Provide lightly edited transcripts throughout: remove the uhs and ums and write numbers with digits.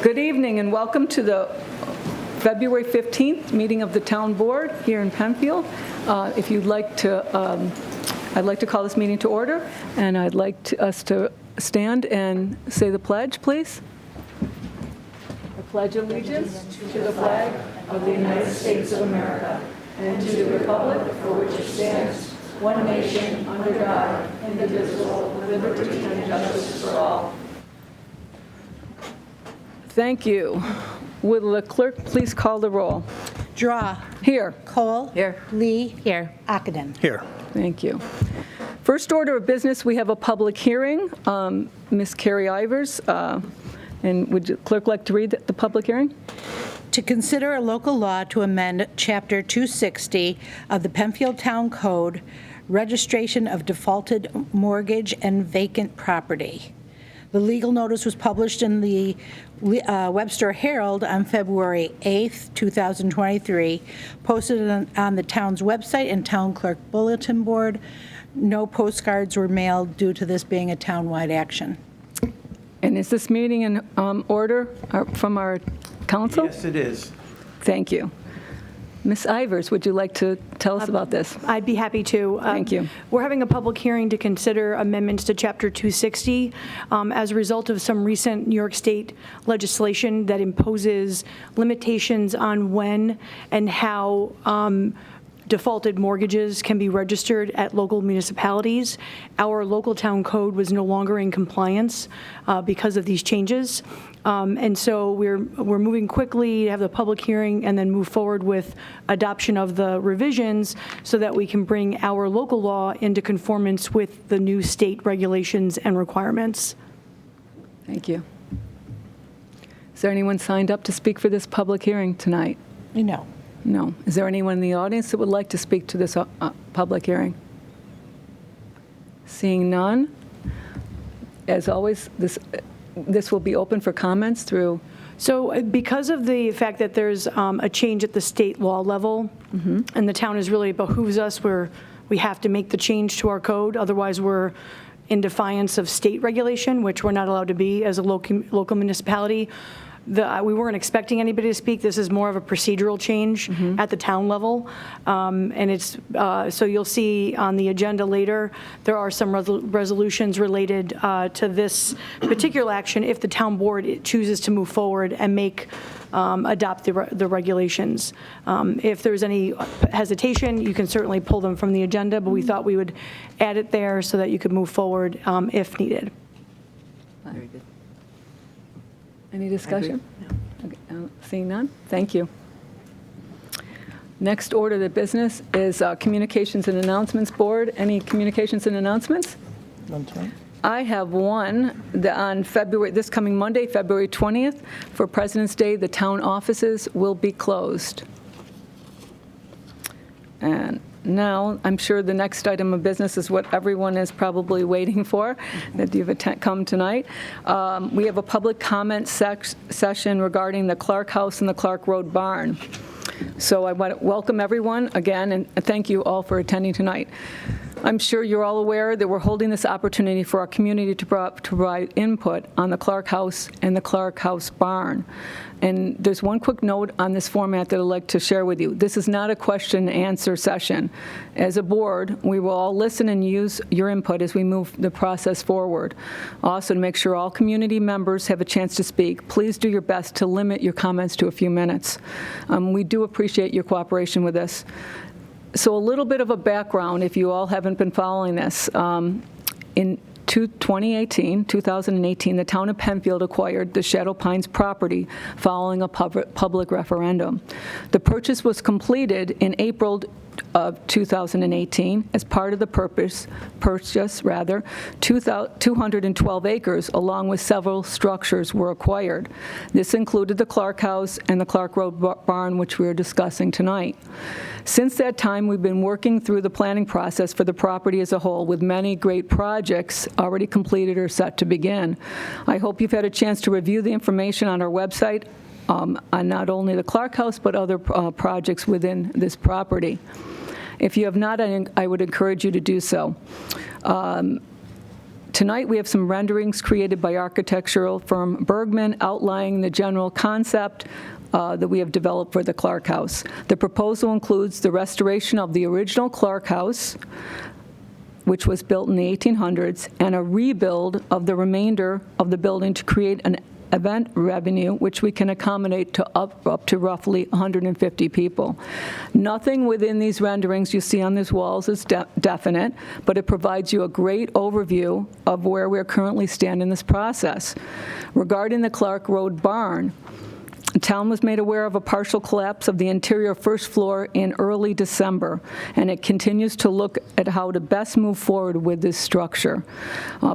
Good evening and welcome to the February 15th meeting of the Town Board here in Penfield. If you'd like to, I'd like to call this meeting to order, and I'd like us to stand and say the pledge, please. I pledge allegiance to the flag of the United States of America and to the republic for which it stands, one nation, under God, indivisible, with liberty and justice for all. Thank you. Will the clerk please call the roll? Drawe. Here. Kohl. Here. Lee. Here. Ockenden. Here. Thank you. First order of business, we have a public hearing. Ms. Carrie Ivers, and would the clerk like to read the public hearing? To consider a local law to amend Chapter 260 of the Penfield Town Code, registration of defaulted mortgage and vacant property. The legal notice was published in the Webster Herald on February 8th, 2023, posted on the town's website and town clerk bulletin board. No postcards were mailed due to this being a townwide action. And is this meeting in order from our council? Yes, it is. Thank you. Ms. Ivers, would you like to tell us about this? I'd be happy to. Thank you. We're having a public hearing to consider amendments to Chapter 260 as a result of some recent New York State legislation that imposes limitations on when and how defaulted mortgages can be registered at local municipalities. Our local town code was no longer in compliance because of these changes. And so we're moving quickly to have the public hearing and then move forward with adoption of the revisions so that we can bring our local law into conformance with the new state regulations and requirements. Thank you. Is there anyone signed up to speak for this public hearing tonight? No. No. Is there anyone in the audience that would like to speak to this public hearing? Seeing none, as always, this will be open for comments through. So because of the fact that there's a change at the state law level, and the town is really behooves us where we have to make the change to our code, otherwise we're in defiance of state regulation, which we're not allowed to be as a local municipality. We weren't expecting anybody to speak. This is more of a procedural change at the town level. And it's, so you'll see on the agenda later, there are some resolutions related to this particular action if the town board chooses to move forward and adopt the regulations. If there's any hesitation, you can certainly pull them from the agenda, but we thought we would add it there so that you could move forward if needed. Very good. Any discussion? No. Okay, seeing none, thank you. Next order of business is Communications and Announcements Board. Any communications and announcements? None tonight. I have one on this coming Monday, February 20th, for President's Day, the town offices will be closed. And now, I'm sure the next item of business is what everyone is probably waiting for, that you've come tonight. We have a public comment session regarding the Clark House and the Clark Road Barn. So I want to welcome everyone again, and thank you all for attending tonight. I'm sure you're all aware that we're holding this opportunity for our community to provide input on the Clark House and the Clark House Barn. And there's one quick note on this format that I'd like to share with you. This is not a question and answer session. As a board, we will all listen and use your input as we move the process forward. Also, to make sure all community members have a chance to speak, please do your best to limit your comments to a few minutes. We do appreciate your cooperation with this. So a little bit of a background, if you all haven't been following this. In 2018, the town of Penfield acquired the Shadow Pines property following a public referendum. The purchase was completed in April of 2018 as part of the purchase, 212 acres along with several structures were acquired. This included the Clark House and the Clark Road Barn, which we are discussing tonight. Since that time, we've been working through the planning process for the property as a whole, with many great projects already completed or set to begin. I hope you've had a chance to review the information on our website on not only the Clark House, but other projects within this property. If you have not, I would encourage you to do so. Tonight, we have some renderings created by architectural firm Bergman outlining the general concept that we have developed for the Clark House. The proposal includes the restoration of the original Clark House, which was built in the 1800s, and a rebuild of the remainder of the building to create an event revenue, which we can accommodate to up to roughly 150 people. Nothing within these renderings you see on these walls is definite, but it provides you a great overview of where we currently stand in this process. Regarding the Clark Road barn, the town was made aware of a partial collapse of the interior first floor in early December, and it continues to look at how to best move forward with this structure.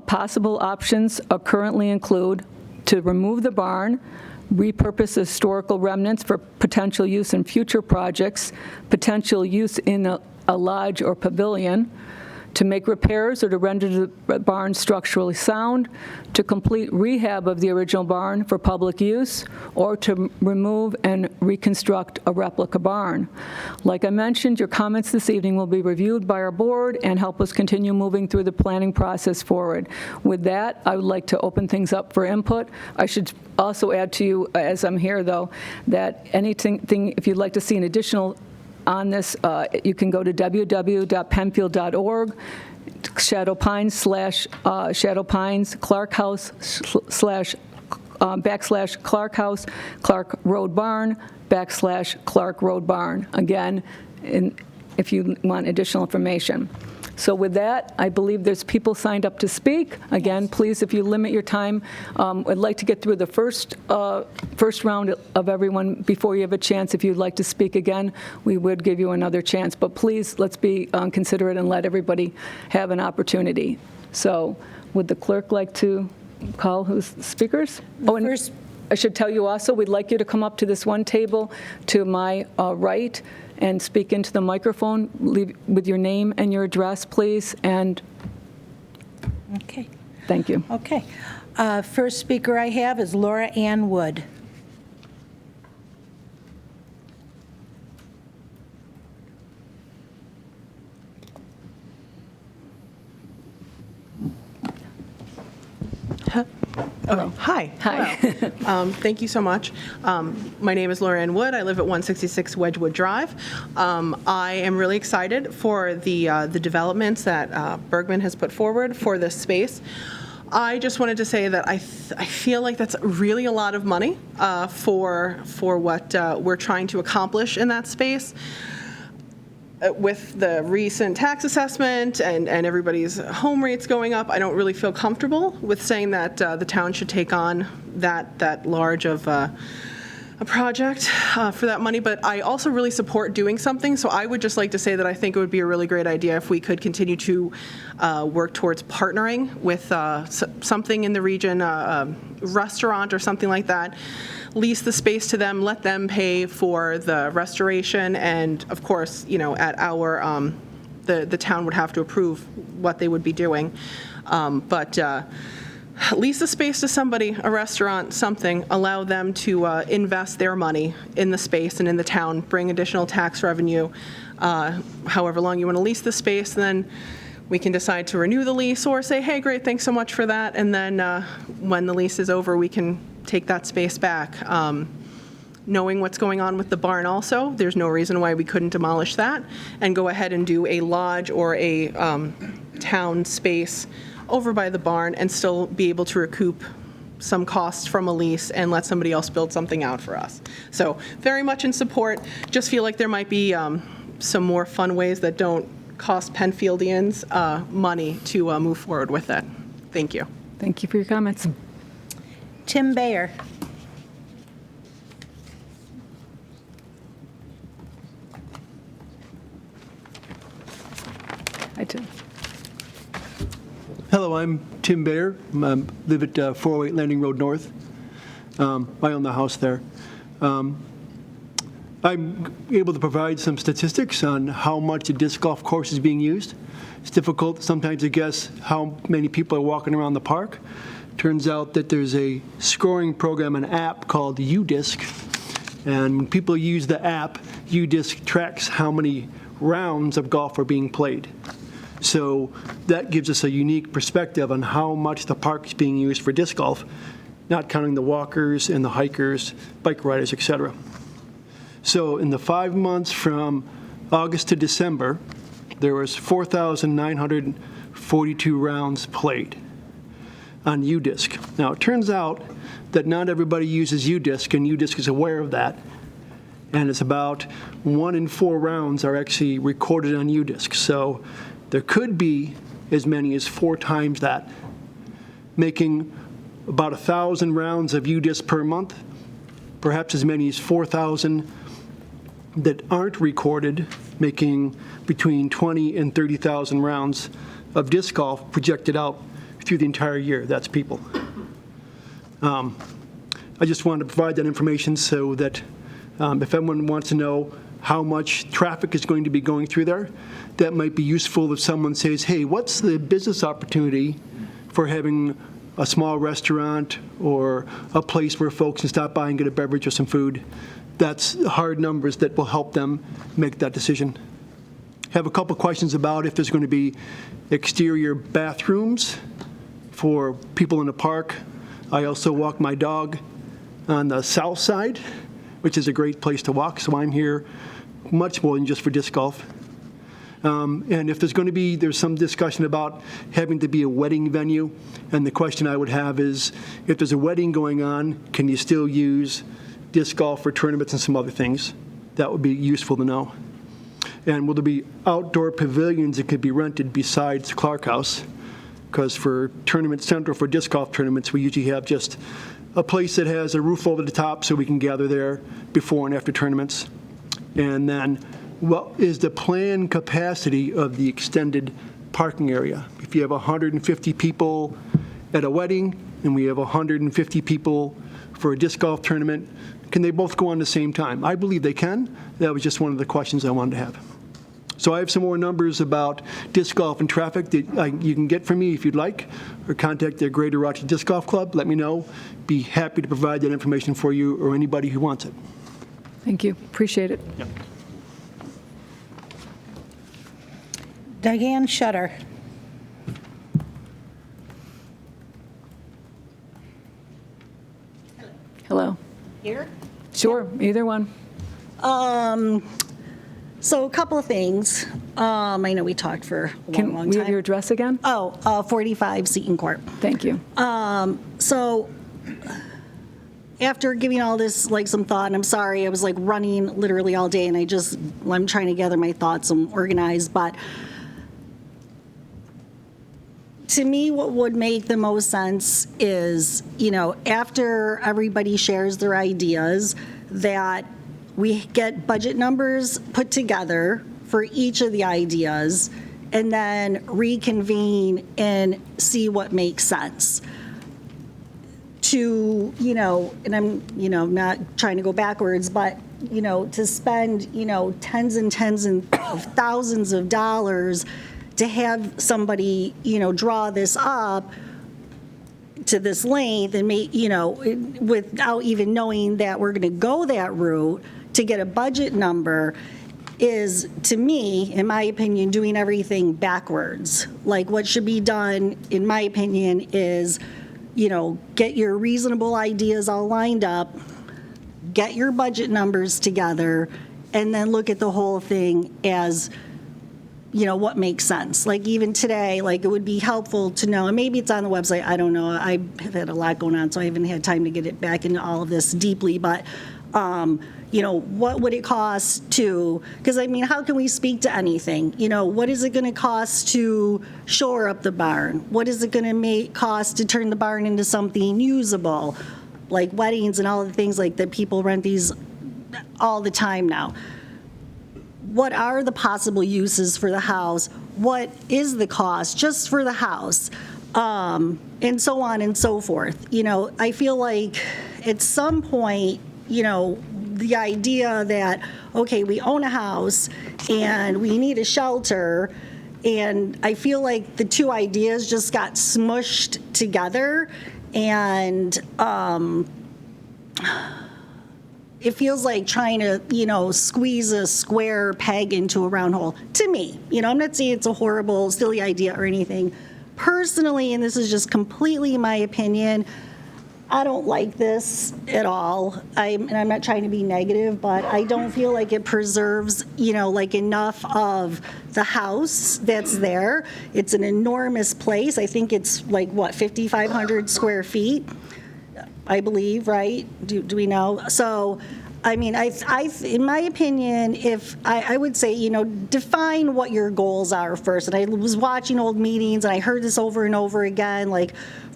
Possible options currently include to remove the barn, repurpose historical remnants for potential use in future projects, potential use in a lodge or pavilion, to make repairs or to render the barn structurally sound, to complete rehab of the original barn for public use, or to remove and reconstruct a replica barn. Like I mentioned, your comments this evening will be reviewed by our board and help us continue moving through the planning process forward. With that, I would like to open things up for input. I should also add to you, as I'm here though, that anything, if you'd like to see an additional on this, you can go to www.penfield.org, Shadow Pines Shadow Pines Clark House / Clark House Clark Road Barn / Clark Road Barn. Again, if you want additional information. So with that, I believe there's people signed up to speak. Again, please, if you limit your time, I'd like to get through the first round of everyone before you have a chance. If you'd like to speak again, we would give you another chance. But please, let's be considerate and let everybody have an opportunity. So would the clerk like to call who's the speakers? And I should tell you also, we'd like you to come up to this one table to my right and speak into the microphone. Leave with your name and your address, please, and Okay. thank you. Okay. First speaker I have is Laura Ann Wood. Hi. Hi. Hello. Thank you so much. My name is Laura Ann Wood. I live at 166 Wedgewood Drive. I am really excited for the developments that Bergman has put forward for this space. I just wanted to say that I feel like that's really a lot of money for what we're trying to accomplish in that space. With the recent tax assessment and everybody's home rates going up, I don't really feel comfortable with saying that the town should take on that large of a project for that money, but I also really support doing something. So I would just like to say that I think it would be a really great idea if we could continue to work towards partnering with something in the region, a restaurant or something like that. Lease the space to them, let them pay for the restoration, and of course, you know, at our, the town would have to approve what they would be doing. But lease the space to somebody, a restaurant, something, allow them to invest their money in the space and in the town, bring additional tax revenue, however long you want to lease the space, then we can decide to renew the lease or say, hey, great, thanks so much for that, and then when the lease is over, we can take that space back. Knowing what's going on with the barn also, there's no reason why we couldn't demolish that and go ahead and do a lodge or a town space over by the barn and still be able to recoup some costs from a lease and let somebody else build something out for us. So very much in support. Just feel like there might be some more fun ways that don't cost Penfieldians money to move forward with it. Thank you. Thank you for your comments. Tim Bayer. Hi, Tim. Hello, I'm Tim Bayer. I live at 408 Landing Road North. I own the house there. I'm able to provide some statistics on how much a disc golf course is being used. It's difficult sometimes to guess how many people are walking around the park. Turns out that there's a scoring program, an app called UDisc, and when people use the app, UDisc tracks how many rounds of golf are being played. So that gives us a unique perspective on how much the park is being used for disc golf, not counting the walkers and the hikers, bike riders, et cetera. So in the 5 months from August to December, there was 4,942 rounds played on U-Disc. Now, it turns out that not everybody uses U-Disc, and U-Disc is aware of that. And it's about 1 in 4 rounds are actually recorded on U-Disc. So there could be as many as 4 times that, making about 1,000 rounds of U-Disc per month, perhaps as many as 4,000 that aren't recorded, making between 20 and 30,000 rounds of disc golf projected out through the entire year. That's people. I just wanted to provide that information so that if anyone wants to know how much traffic is going to be going through there, that might be useful if someone says, hey, what's the business opportunity for having a small restaurant or a place where folks can stop by and get a beverage or some food? That's hard numbers that will help them make that decision. I have a couple questions about if there's going to be exterior bathrooms for people in the park. I also walk my dog on the south side, which is a great place to walk, so I'm here much more than just for disc golf. And if there's some discussion about having to be a wedding venue, and the question I would have is, if there's a wedding going on, can you still use disc golf for tournaments and some other things? That would be useful to know. And will there be outdoor pavilions that could be rented besides Clark House? Because for Tournament Central, for disc golf tournaments, we usually have just a place that has a roof over the top so we can gather there before and after tournaments. And then, what is the planned capacity of the extended parking area? If you have 150 people at a wedding and we have 150 people for a disc golf tournament, can they both go on the same time? I believe they can. That was just one of the questions I wanted to have. So I have some more numbers about disc golf and traffic that you can get from me if you'd like, or contact the Greater Rochester Disc Golf Club. Let me know. Be happy to provide that information for you or anybody who wants it. Thank you. Appreciate it. Yep. Diane Shutter. Hello. Here? Sure, either one. So a couple of things. I know we talked for a long Can time. we have your address again? 45 Seton Court. Thank you. So after giving all this some thought, and I'm sorry, I was running literally all day, and I'm trying to gather my thoughts and organize, but to me, what would make the most sense is, after everybody shares their ideas, that we get budget numbers put together for each of the ideas and then reconvene and see what makes sense. To, and I'm, not trying to go backwards, but, to spend, tens and tens of thousands of dollars to have somebody, draw this up to this length and make, without even knowing that we're going to go that route, to get a budget number is, to me, in my opinion, doing everything backwards. What should be done, in my opinion, is, get your reasonable ideas all lined up, get your budget numbers together, and then look at the whole thing as, what makes sense. Even today, it would be helpful to know, and maybe it's on the website, I don't know. I have had a lot going on, so I haven't had time to get it back into all of this deeply, but, what would it cost to, because how can we speak to anything? What is it going to cost to shore up the barn? What is it going to cost to turn the barn into something usable? Like weddings and all the things that people rent these all the time now. What are the possible uses for the house? What is the cost just for the house? And so on and so forth. I feel like at some point, the idea that, okay, we own a house and we need a shelter, and I feel like the two ideas just got smushed together, and it feels like trying to, squeeze a square peg into a round hole, to me. I'm not saying it's a horrible, silly idea or anything. Personally, and this is just completely my opinion, I don't like this at all. And I'm not trying to be negative, but I don't feel like it preserves, enough of the house that's there. It's an enormous place. I think it's 5,500 square feet, I believe, right? Do we know? So, I mean, in my opinion, if I would say, define what your goals are first. And I was watching old meetings, and I heard this over and over again,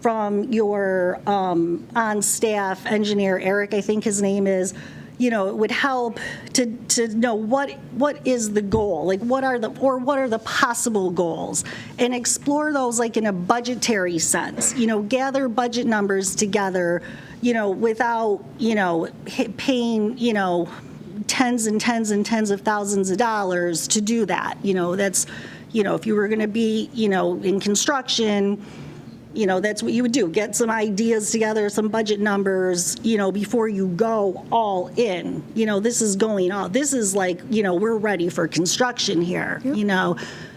from your on-staff engineer, Eric, I think his name is. It would help to know what is the goal, what are the possible goals, and explore those in a budgetary sense. Gather budget numbers together, without paying tens and tens and tens of thousands of dollars to do that. That's if you were going to be in construction. That's what you would do. Get some ideas together, some budget numbers, before you go all in. This is going on. This is we're ready for construction here,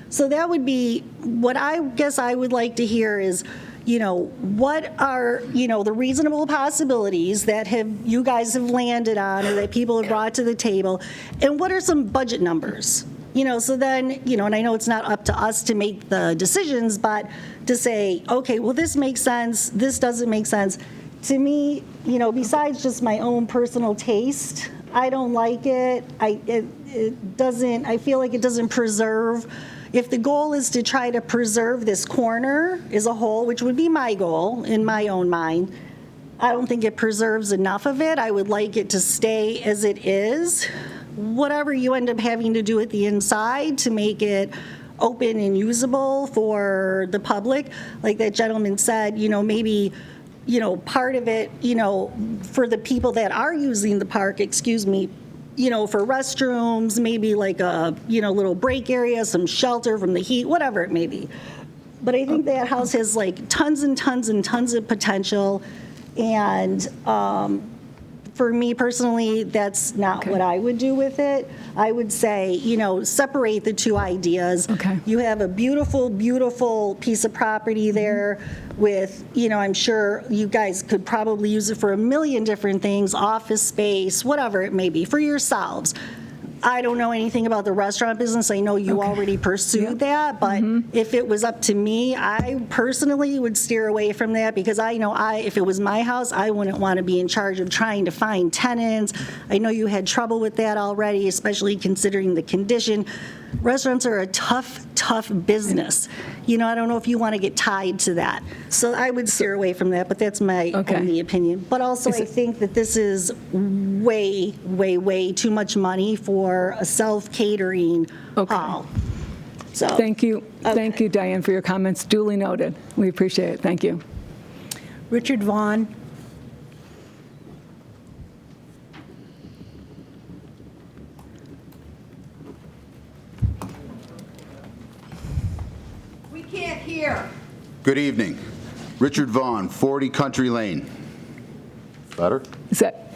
So that would be what I guess I would like to hear is, what are, the reasonable possibilities that you guys have landed on or that people have brought to the table, and what are some budget numbers? So then, and I know it's not up to us to make the decisions, but to say, okay, well, this makes sense, this doesn't make sense. To me, besides just my own personal taste, I don't like it. It doesn't, I feel like it doesn't preserve. If the goal is to try to preserve this corner as a whole, which would be my goal in my own mind, I don't think it preserves enough of it. I would like it to stay as it is. Whatever you end up having to do at the inside to make it open and usable for the public, like that gentleman said, maybe, part of it, for the people that are using the park, for restrooms, maybe a, little break area, some shelter from the heat, whatever it may be. But I think that house has tons and tons and tons of potential. And, for me personally, that's not what I would do with it. I would say, separate the two ideas. Okay. You have a beautiful, beautiful piece of property there with, I'm sure you guys could probably use it for a million different things, office space, whatever it may be, for yourselves. I don't know anything about the restaurant business. I know you already pursued that, but if it was up to me, I personally would steer away from that because I know if it was my house, I wouldn't want to be in charge of trying to find tenants. I know you had trouble with that already, especially considering the condition. Restaurants are a tough business. I don't know if you want to get tied to that. So I would steer away from that, but that's my only opinion. But also I think that this is way, way, way too much money for a self-catering hall. So Thank you. Thank you, Diane, for your comments. Duly noted. We appreciate it. Thank you. Richard Vaughn. Can't hear. Good evening. Richard Vaughn, 40 Country Lane. Better? Is that,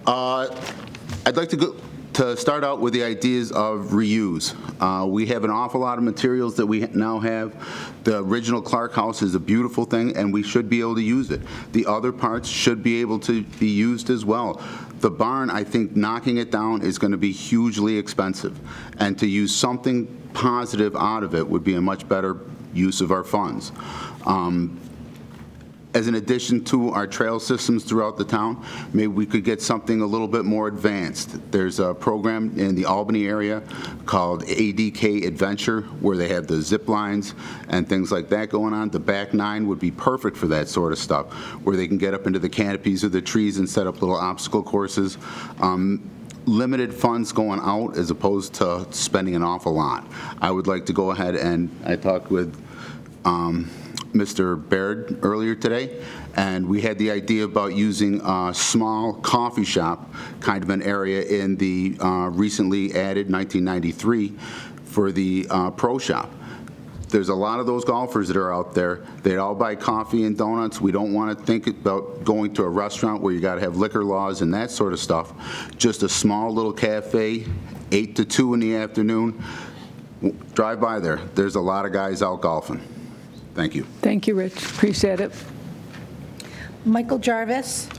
I'd like to start out with the ideas of reuse. We have an awful lot of materials that we now have. The original Clark House is a beautiful thing, and we should be able to use it. The other parts should be able to be used as well. The barn, I think knocking it down is going to be hugely expensive, and to use something positive out of it would be a much better use of our funds. As an addition to our trail systems throughout the town, maybe we could get something a little bit more advanced. There's a program in the Albany area called ADK Adventure where they have the zip lines and things like that going on. The back nine would be perfect for that sort of stuff, where they can get up into the canopies of the trees and set up little obstacle courses. Limited funds going out as opposed to spending an awful lot. I would like to go ahead and I talked with Mr. Baird earlier today, and we had the idea about using a small coffee shop, kind of an area in the recently added 1993 for the pro shop. there's a lot of those golfers that are out there. They'd all buy coffee and donuts. We don't want to think about going to a restaurant where you got to have liquor laws and that sort of stuff. Just a small little cafe, 8 to 2 in the afternoon. Drive by there. There's a lot of guys out golfing. Thank you. Thank you, Rich. Appreciate it. Michael Jarvis.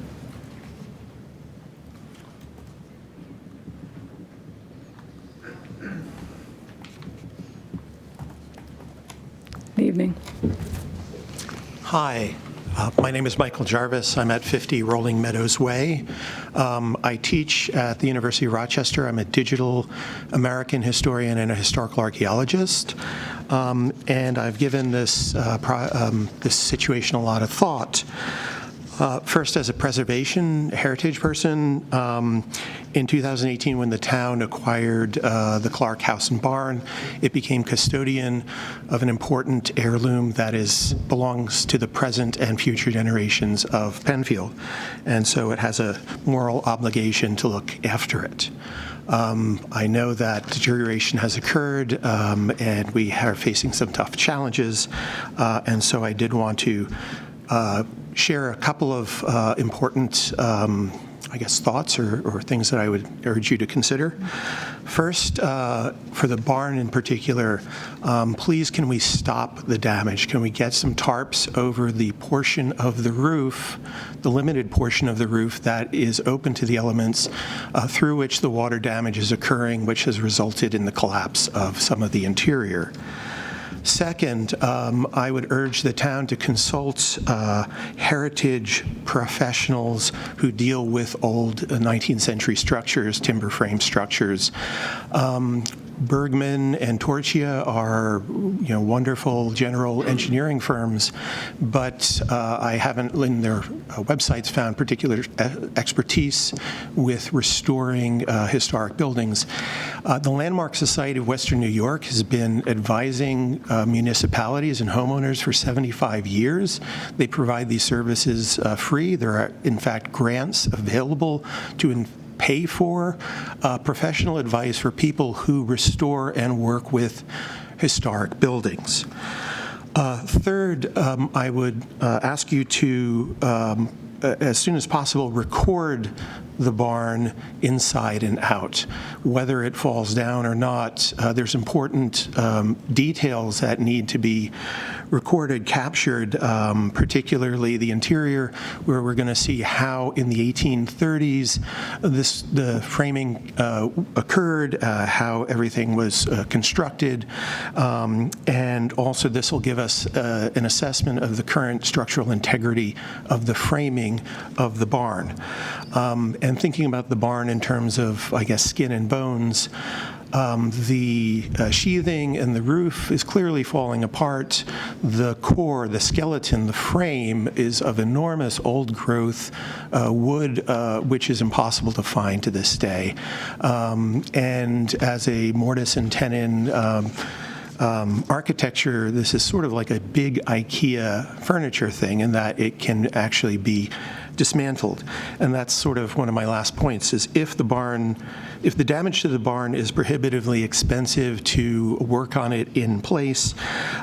Good evening. Hi, my name is Michael Jarvis. I'm at 50 Rolling Meadows Way. I teach at the University of Rochester. I'm a digital American historian and a historical archaeologist. And I've given this, this situation a lot of thought. First, as a preservation heritage person, in 2018, when the town acquired the Clark House and Barn, it became custodian of an important heirloom that belongs to the present and future generations of Penfield. And so it has a moral obligation to look after it. I know that deterioration has occurred, and we are facing some tough challenges, and so I did want to share a couple of important, I guess, thoughts or things that I would urge you to consider. First, for the barn in particular, please can we stop the damage? Can we get some tarps over the portion of the roof, the limited portion of the roof that is open to the elements through which the water damage is occurring, which has resulted in the collapse of some of the interior. Second, I would urge the town to consult heritage professionals who deal with old 19th century structures, timber frame structures. Bergman and Torchia are, wonderful general engineering firms, but I haven't in their websites found particular expertise with restoring historic buildings. The Landmark Society of Western New York has been advising municipalities and homeowners for 75 years. They provide these services free. There are, in fact, grants available to pay for professional advice for people who restore and work with historic buildings. Third, I would ask you to, as soon as possible, record the barn inside and out. Whether it falls down or not, there's important details that need to be recorded, captured, particularly the interior, where we're going to see how in the 1830s the framing occurred, how everything was constructed, and also this will give us an assessment of the current structural integrity of the framing of the barn. And thinking about the barn in terms of, I guess, skin and bones, the sheathing and the roof is clearly falling apart. The core, the skeleton, the frame is of enormous old-growth wood, which is impossible to find to this day. And as a mortise and tenon architecture, this is sort of like a big IKEA furniture thing in that it can actually be dismantled. And that's sort of one of my last points, is if the damage to the barn is prohibitively expensive to work on it in place,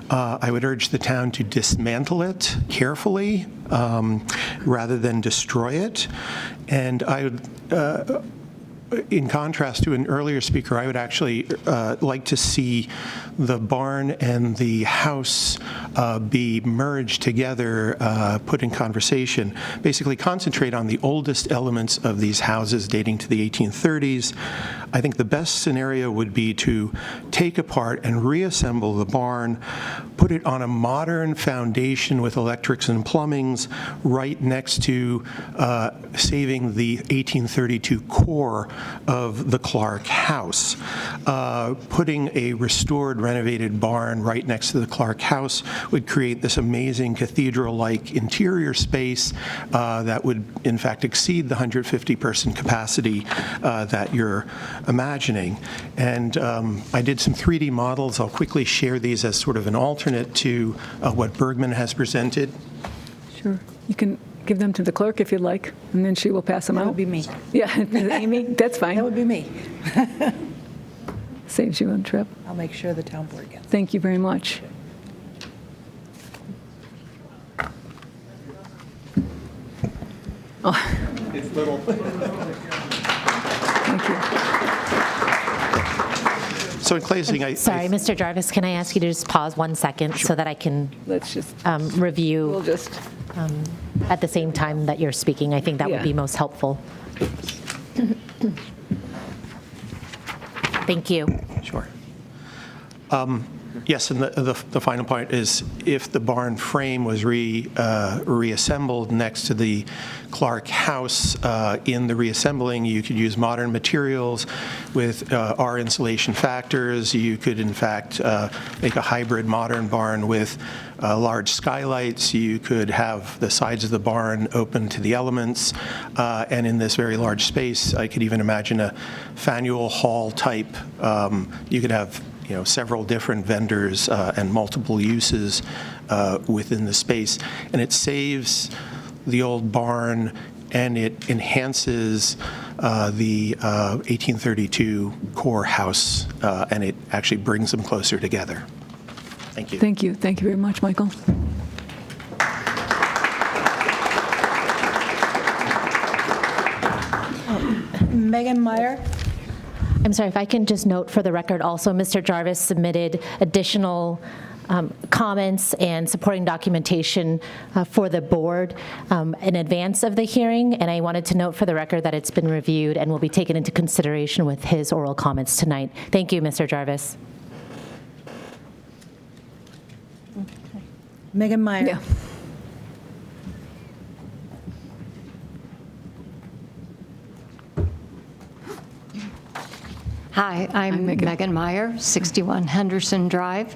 I would urge the town to dismantle it carefully rather than destroy it. And I would, in contrast to an earlier speaker, I would actually like to see the barn and the house be merged together, put in conversation, basically concentrate on the oldest elements of these houses dating to the 1830s. I think the best scenario would be to take apart and reassemble the barn, put it on a modern foundation with electrics and plumbings right next to saving the 1832 core of the Clark house. Putting a restored, renovated barn right next to the Clark house would create this amazing cathedral-like interior space that would, in fact, exceed the 150-person capacity that you're imagining. And I did some 3D models. I'll quickly share these as sort of an alternate to what Bergman has presented. Sure. You can give them to the clerk if you'd like, and then she will pass them out. That would be me. Yeah, Amy, that's fine. That would be me. Saves you a trip. I'll make sure the town board gets it. Thank you very much. It's little. Thank you. So in closing, Sorry, Mr. Jarvis, can I ask you to just pause 1 second so that I can Let's just, review we'll just, at the same time that you're speaking? I think that would be most helpful. Thank you. Sure. Yes, and the final point is if the barn frame was reassembled next to the Clark house, in the reassembling, you could use modern materials with our insulation factors. You could, in fact, make a hybrid modern barn with large skylights. You could have the sides of the barn open to the elements. And in this very large space, I could even imagine a faneuil hall type. You could have several different vendors and multiple uses within the space. And it saves the old barn and it enhances the 1832 core house, and it actually brings them closer together. Thank you. thank you. Thank you very much, Michael. Megan Meyer? I'm sorry, if I can just note for the record also, Mr. Jarvis submitted additional comments and supporting documentation for the board in advance of the hearing, and I wanted to note for the record that it's been reviewed and will be taken into consideration with his oral comments tonight. Thank you, Mr. Jarvis. Megan Meyer? Yeah. Hi, I'm Megan Meyer, 61 Henderson Drive,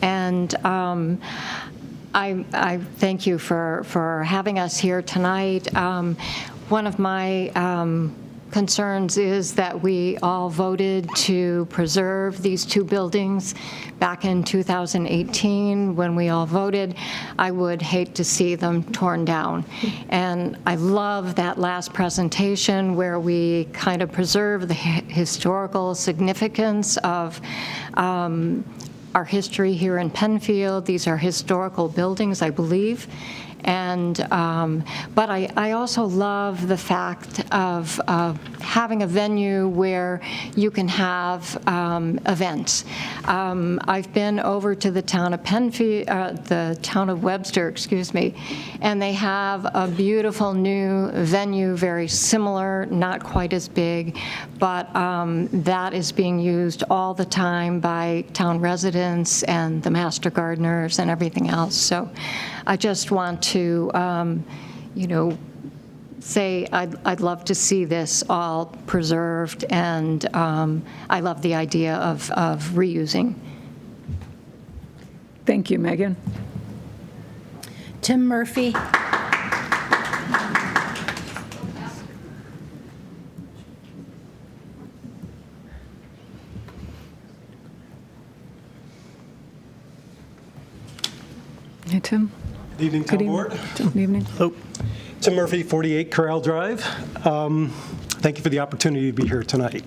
and I thank you for having us here tonight. One of my concerns is that we all voted to preserve these two buildings back in 2018 when we all voted. I would hate to see them torn down. And I love that last presentation where we kind of preserve the historical significance of our history here in Penfield. These are historical buildings, I believe. And, but I also love the fact of having a venue where you can have events. I've been over to the town of Penfield, the town of Webster, excuse me, and they have a beautiful new venue, very similar, not quite as big, but that is being used all the time by town residents and the master gardeners and everything else. So I just want to, say I'd love to see this all preserved, and I love the idea of reusing. Thank you, Megan. Tim Murphy? Hey, Tim. Good evening, Town Board. Good evening. Hello. Tim Murphy, 48 Corral Drive. Thank you for the opportunity to be here tonight.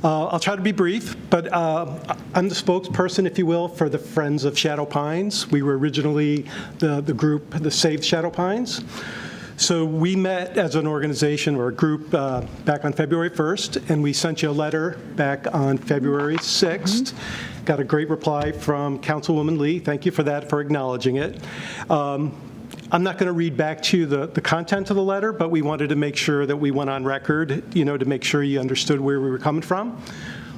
I'll try to be brief, but I'm the spokesperson, if you will, for the Friends of Shadow Pines. We were originally the group, the Save Shadow Pines. So we met as an organization or a group back on February 1st, and we sent you a letter back on February 6th. Got a great reply from Councilwoman Lee. Thank you for that, for acknowledging it. I'm not going to read back to you the content of the letter, but we wanted to make sure that we went on record, to make sure you understood where we were coming from.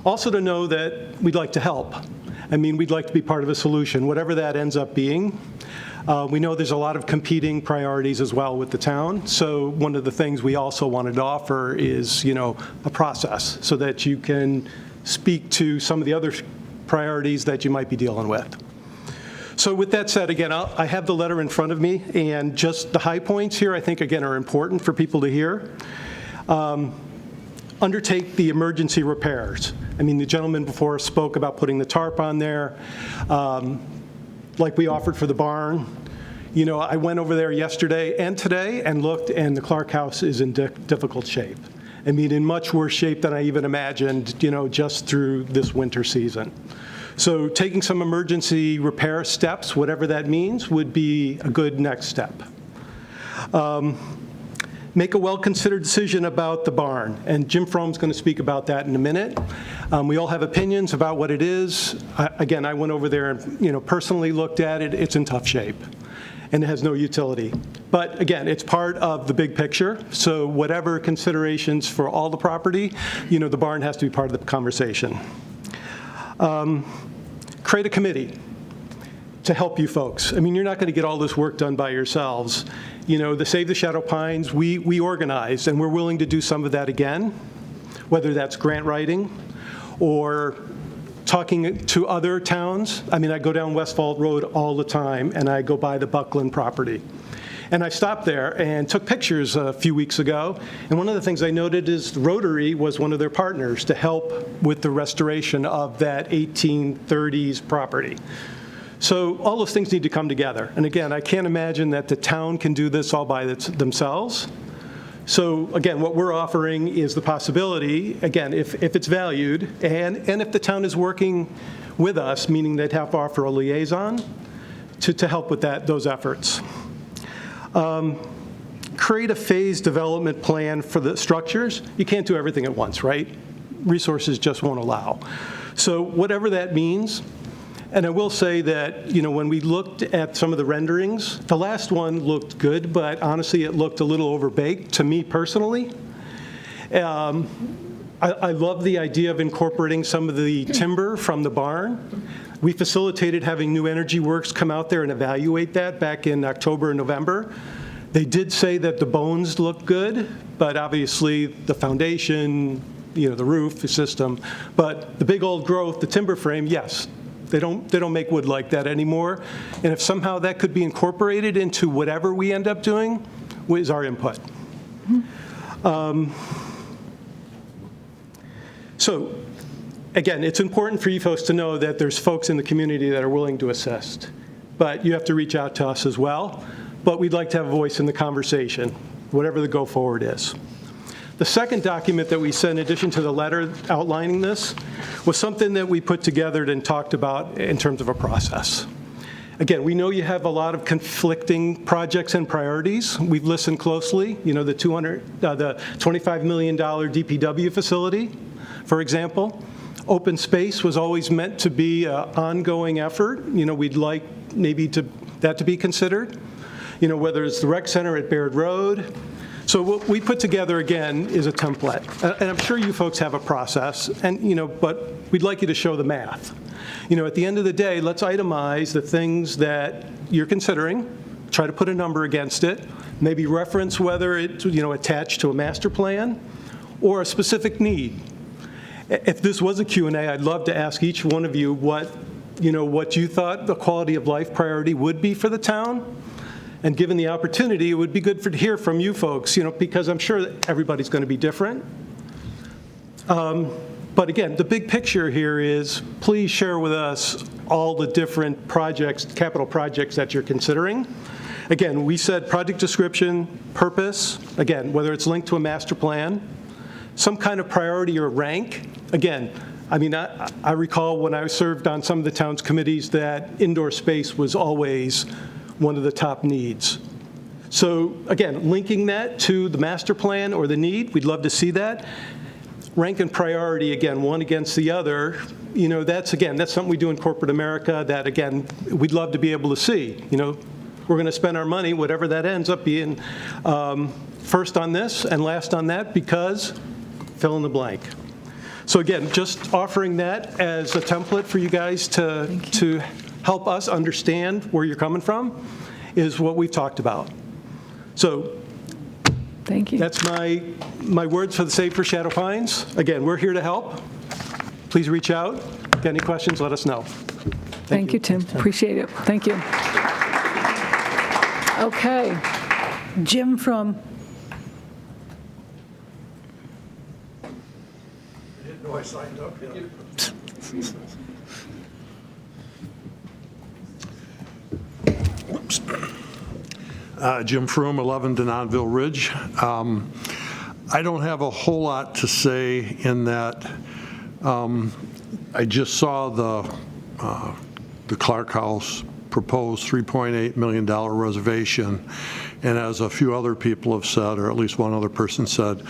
Also to know that we'd like to help. I mean, we'd like to be part of a solution, whatever that ends up being. We know there's a lot of competing priorities as well with the town. So one of the things we also wanted to offer is, a process so that you can speak to some of the other priorities that you might be dealing with. So with that said, again, I have the letter in front of me, and just the high points here, I think, again, are important for people to hear. Undertake the emergency repairs. I mean, the gentleman before spoke about putting the tarp on there, like we offered for the barn. I went over there yesterday and today and looked, and the Clark house is in difficult shape. I mean, in much worse shape than I even imagined, just through this winter season. So taking some emergency repair steps, whatever that means, would be a good next step. make a well-considered decision about the barn, and Jim Fromm's going to speak about that in a minute. We all have opinions about what it is. Again, I went over there and personally looked at it. It's in tough shape, and it has no utility. But again, it's part of the big picture, so whatever considerations for all the property, the barn has to be part of the conversation. Create a committee to help you folks. I mean, you're not going to get all this work done by yourselves. The Save the Shadow Pines, we organized, and we're willing to do some of that again, whether that's grant writing or talking to other towns. I mean, I go down Westfall Road all the time, and I go by the Buckland property. And I stopped there and took pictures a few weeks ago, and one of the things I noted is Rotary was one of their partners to help with the restoration of that 1830s property. So all those things need to come together. And again, I can't imagine that the town can do this all by themselves. So again, what we're offering is the possibility, again, if it's valued, and if the town is working with us, meaning they'd have to offer a liaison to help with those efforts. Create a phased development plan for the structures. You can't do everything at once, right? Resources just won't allow. So whatever that means. And I will say that, when we looked at some of the renderings, the last one looked good, but honestly, it looked a little overbaked to me personally. I love the idea of incorporating some of the timber from the barn. We facilitated having New Energy Works come out there and evaluate that back in October and November. They did say that the bones look good, but obviously the foundation, the roof, the system, but the big old growth, the timber frame, yes. They don't make wood like that anymore. And if somehow that could be incorporated into whatever we end up doing, is our input. So again, it's important for you folks to know that there's folks in the community that are willing to assist. But you have to reach out to us as well. But we'd like to have a voice in the conversation, whatever the go forward is. The second document that we sent, in addition to the letter outlining this, was something that we put together and talked about in terms of a process. Again, we know you have a lot of conflicting projects and priorities. We've listened closely. The $25 million DPW facility, for example. Open space was always meant to be an ongoing effort. We'd like maybe that to be considered. Whether it's the rec center at Baird Road. So what we put together, again, is a template. And I'm sure you folks have a process, but we'd like you to show the math. At the end of the day, let's itemize the things that you're considering, try to put a number against it, maybe reference whether it's, attached to a master plan or a specific need. If this was a Q&A, I'd love to ask each one of you what you thought the quality of life priority would be for the town. And given the opportunity, it would be good to hear from you folks, because I'm sure that everybody's going to be different. But again, the big picture here is please share with us all the different projects, capital projects that you're considering. Again, we said project description, purpose, again, whether it's linked to a master plan, some kind of priority or rank. Again, I recall when I served on some of the town's committees that indoor space was always one of the top needs. So again, linking that to the master plan or the need, we'd love to see that. Rank and priority, again, one against the other, that's something we do in corporate America that, again, we'd love to be able to see. We're going to spend our money, whatever that ends up being, first on this and last on that because fill in the blank. So again, just offering that as a template for you guys to help us understand where you're coming from is what we've talked about. So thank you. That's my words for the Save for Shadow Pines. Again, we're here to help. Please reach out. Got any questions, let us know. Thank you, Tim. Appreciate it. Thank you. Okay. Jim from. I didn't know I signed up yet. Whoops. Jim Froome, 11 Denonville Ridge. I don't have a whole lot to say in that I just saw the Clark House proposed $3.8 million reservation. And as a few other people have said, or at least one other person said,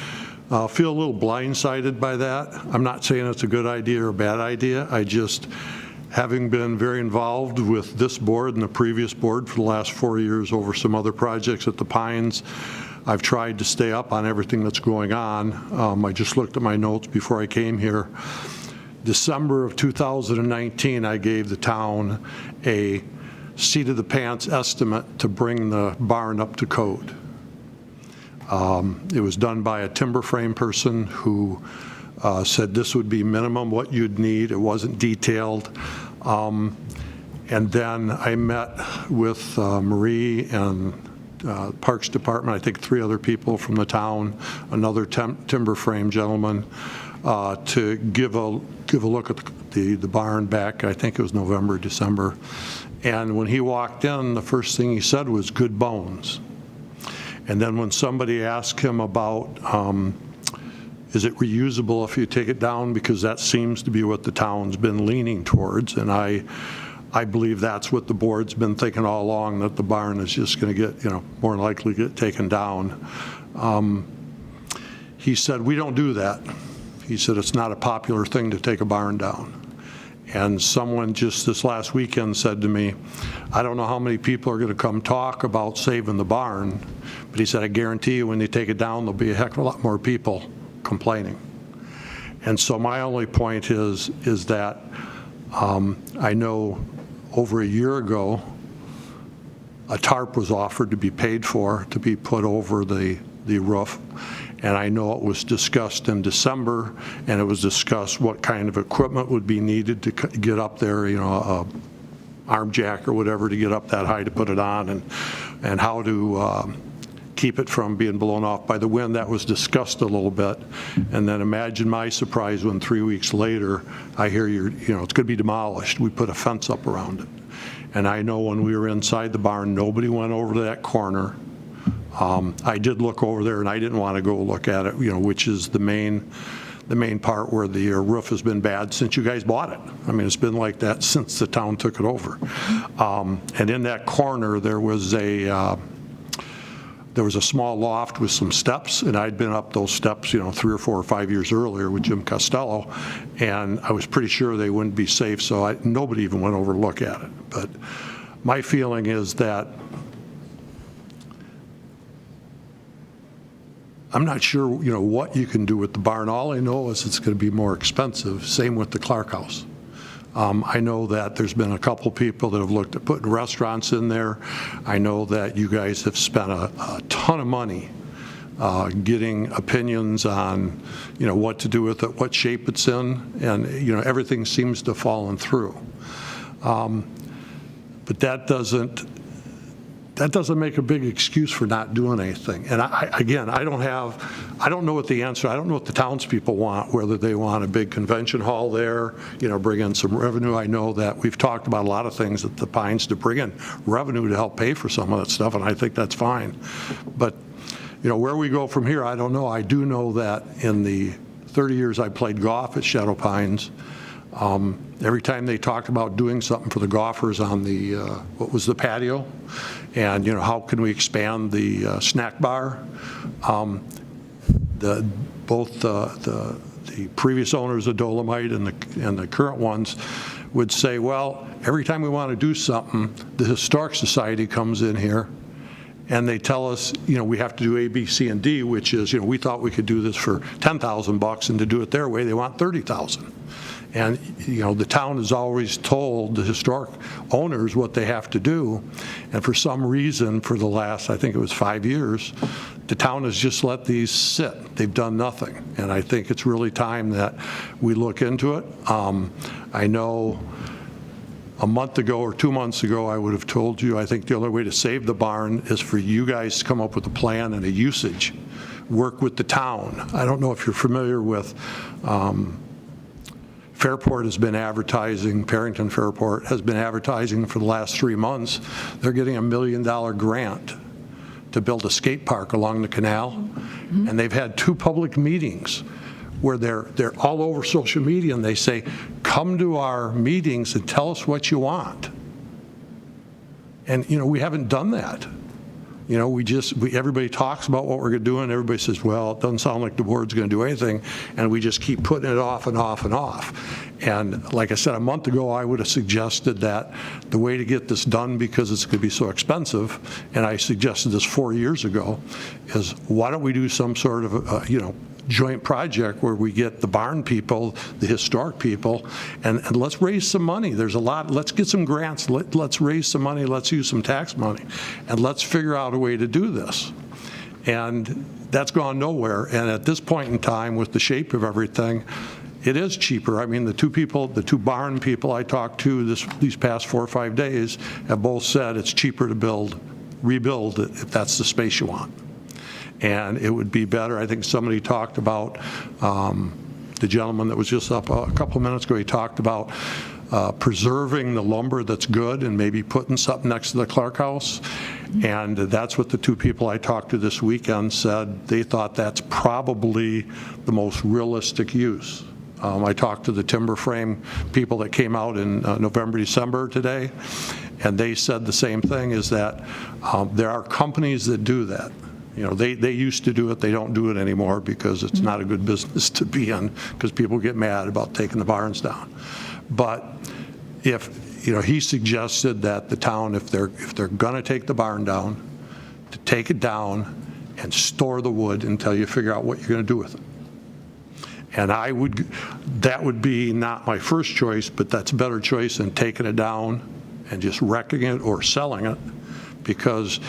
feel a little blindsided by that. I'm not saying it's a good idea or a bad idea. I just, having been very involved with this board and the previous board for the last 4 years over some other projects at the Pines, I've tried to stay up on everything that's going on. I just looked at my notes before I came here. December of 2019, I gave the town a seat of the pants estimate to bring the barn up to code. It was done by a timber frame person who said this would be minimum what you'd need. It wasn't detailed. And then I met with Marie and Parks Department, I think 3 other people from the town, another timber frame gentleman, to give a look at the barn back, I think it was November, December. And when he walked in, the first thing he said was, good bones. And then when somebody asked him about, is it reusable if you take it down, because that seems to be what the town's been leaning towards, and I believe that's what the board's been thinking all along, that the barn is just going to get, more likely get taken down. He said, we don't do that. He said, it's not a popular thing to take a barn down. And someone just this last weekend said to me, I don't know how many people are going to come talk about saving the barn, but he said, I guarantee you when they take it down, there'll be a heck of a lot more people complaining. And so my only point is that I know over a year ago, a tarp was offered to be paid for, to be put over the roof. And I know it was discussed in December, and it was discussed what kind of equipment would be needed to get up there, a arm jack or whatever to get up that high to put it on, and how to keep it from being blown off by the wind. That was discussed a little bit. And then imagine my surprise when 3 weeks later, I hear it's going to be demolished. We put a fence up around it. And I know when we were inside the barn, nobody went over to that corner. I did look over there, and I didn't want to go look at it, which is the main part where the roof has been bad since you guys bought it. I mean, it's been like that since the town took it over. And in that corner, there was a small loft with some steps, and I'd been up those steps, 3 or 4 or 5 years earlier with Jim Costello, and I was pretty sure they wouldn't be safe, so nobody even went over to look at it. But my feeling is that I'm not sure, what you can do with the barn. All I know is it's going to be more expensive. Same with the Clark House. I know that there's been a couple people that have looked at putting restaurants in there. I know that you guys have spent a ton of money getting opinions on, what to do with it, what shape it's in, and, everything seems to have fallen through. But that doesn't make a big excuse for not doing anything. And I don't know what the answer, I don't know what the townspeople want, whether they want a big convention hall there, bring in some revenue. I know that we've talked about a lot of things at the Pines to bring in revenue to help pay for some of that stuff, and I think that's fine. But, where we go from here, I don't know. I do know that in the 30 years I played golf at Shadow Pines, every time they talked about doing something for the golfers on the, what was the patio, and how can we expand the snack bar, both the previous owners of Dolomite and the current ones would say, well, every time we want to do something, the Historic Society comes in here and they tell us, we have to do A, B, C, and D, which is, we thought we could do this for $10,000, and to do it their way, they want $30,000. And, the town has always told the historic owners what they have to do. And for some reason, for the last, I think it was 5 years, the town has just let these sit. They've done nothing. And I think it's really time that we look into it. I know a month ago or 2 months ago, I would have told you, I think the only way to save the barn is for you guys to come up with a plan and a usage. Work with the town. I don't know if you're familiar with Fairport has been advertising, Parrington Fairport has been advertising for the last 3 months. They're getting $1 million grant to build a skate park along the canal. Mm-hmm. And they've had 2 public meetings where they're all over social media, and they say, come to our meetings and tell us what you want. And, we haven't done that. Everybody talks about what we're doing. Everybody says, well, it doesn't sound like the board's going to do anything. And we just keep putting it off and off and off. And like I said, a month ago, I would have suggested that the way to get this done, because it's going to be so expensive, and I suggested this 4 years ago, is why don't we do some sort of, joint project where we get the barn people, the historic people, and let's raise some money. There's a lot. Let's get some grants. Let's raise some money. Let's use some tax money, and let's figure out a way to do this. And that's gone nowhere. And at this point in time, with the shape of everything, it is cheaper. I mean, the two barn people I talked to these past 4 or 5 days have both said it's cheaper to rebuild it if that's the space you want. And it would be better. I think somebody talked about, the gentleman that was just up a couple of minutes ago, he talked about preserving the lumber that's good and maybe putting something next to the Clark House. And that's what the two people I talked to this weekend said. They thought that's probably the most realistic use. I talked to the timber frame people that came out in November, December today, and they said the same thing, is that there are companies that do that. They used to do it. They don't do it anymore because it's not a good business to be in, because people get mad about taking the barns down. But he suggested that the town, if they're going to take the barn down, to take it down and store the wood until you figure out what you're going to do with it. And that would be not my first choice, but that's a better choice than taking it down and just wrecking it or selling it, because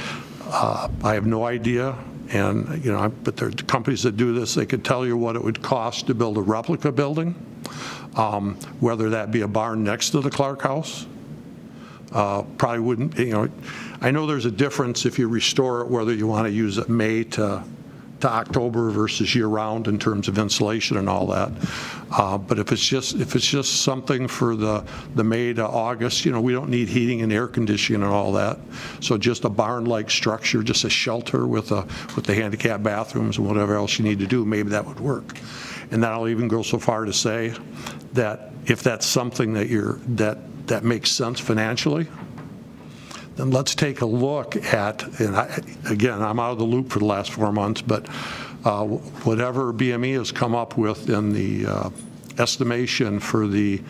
I have no idea, and but there are companies that do this. They could tell you what it would cost to build a replica building, whether that be a barn next to the Clark House. Probably wouldn't. I know there's a difference if you restore it, whether you want to use it May to October versus year-round in terms of insulation and all that. But if it's just something for the May to August, we don't need heating and air conditioning and all that. So just a barn-like structure, just a shelter with the handicap bathrooms and whatever else you need to do, maybe that would work. And then I'll even go so far to say that if that's something that makes sense financially, then let's take a look at, and I'm out of the loop for the last 4 months, but whatever BME has come up with in the estimation for the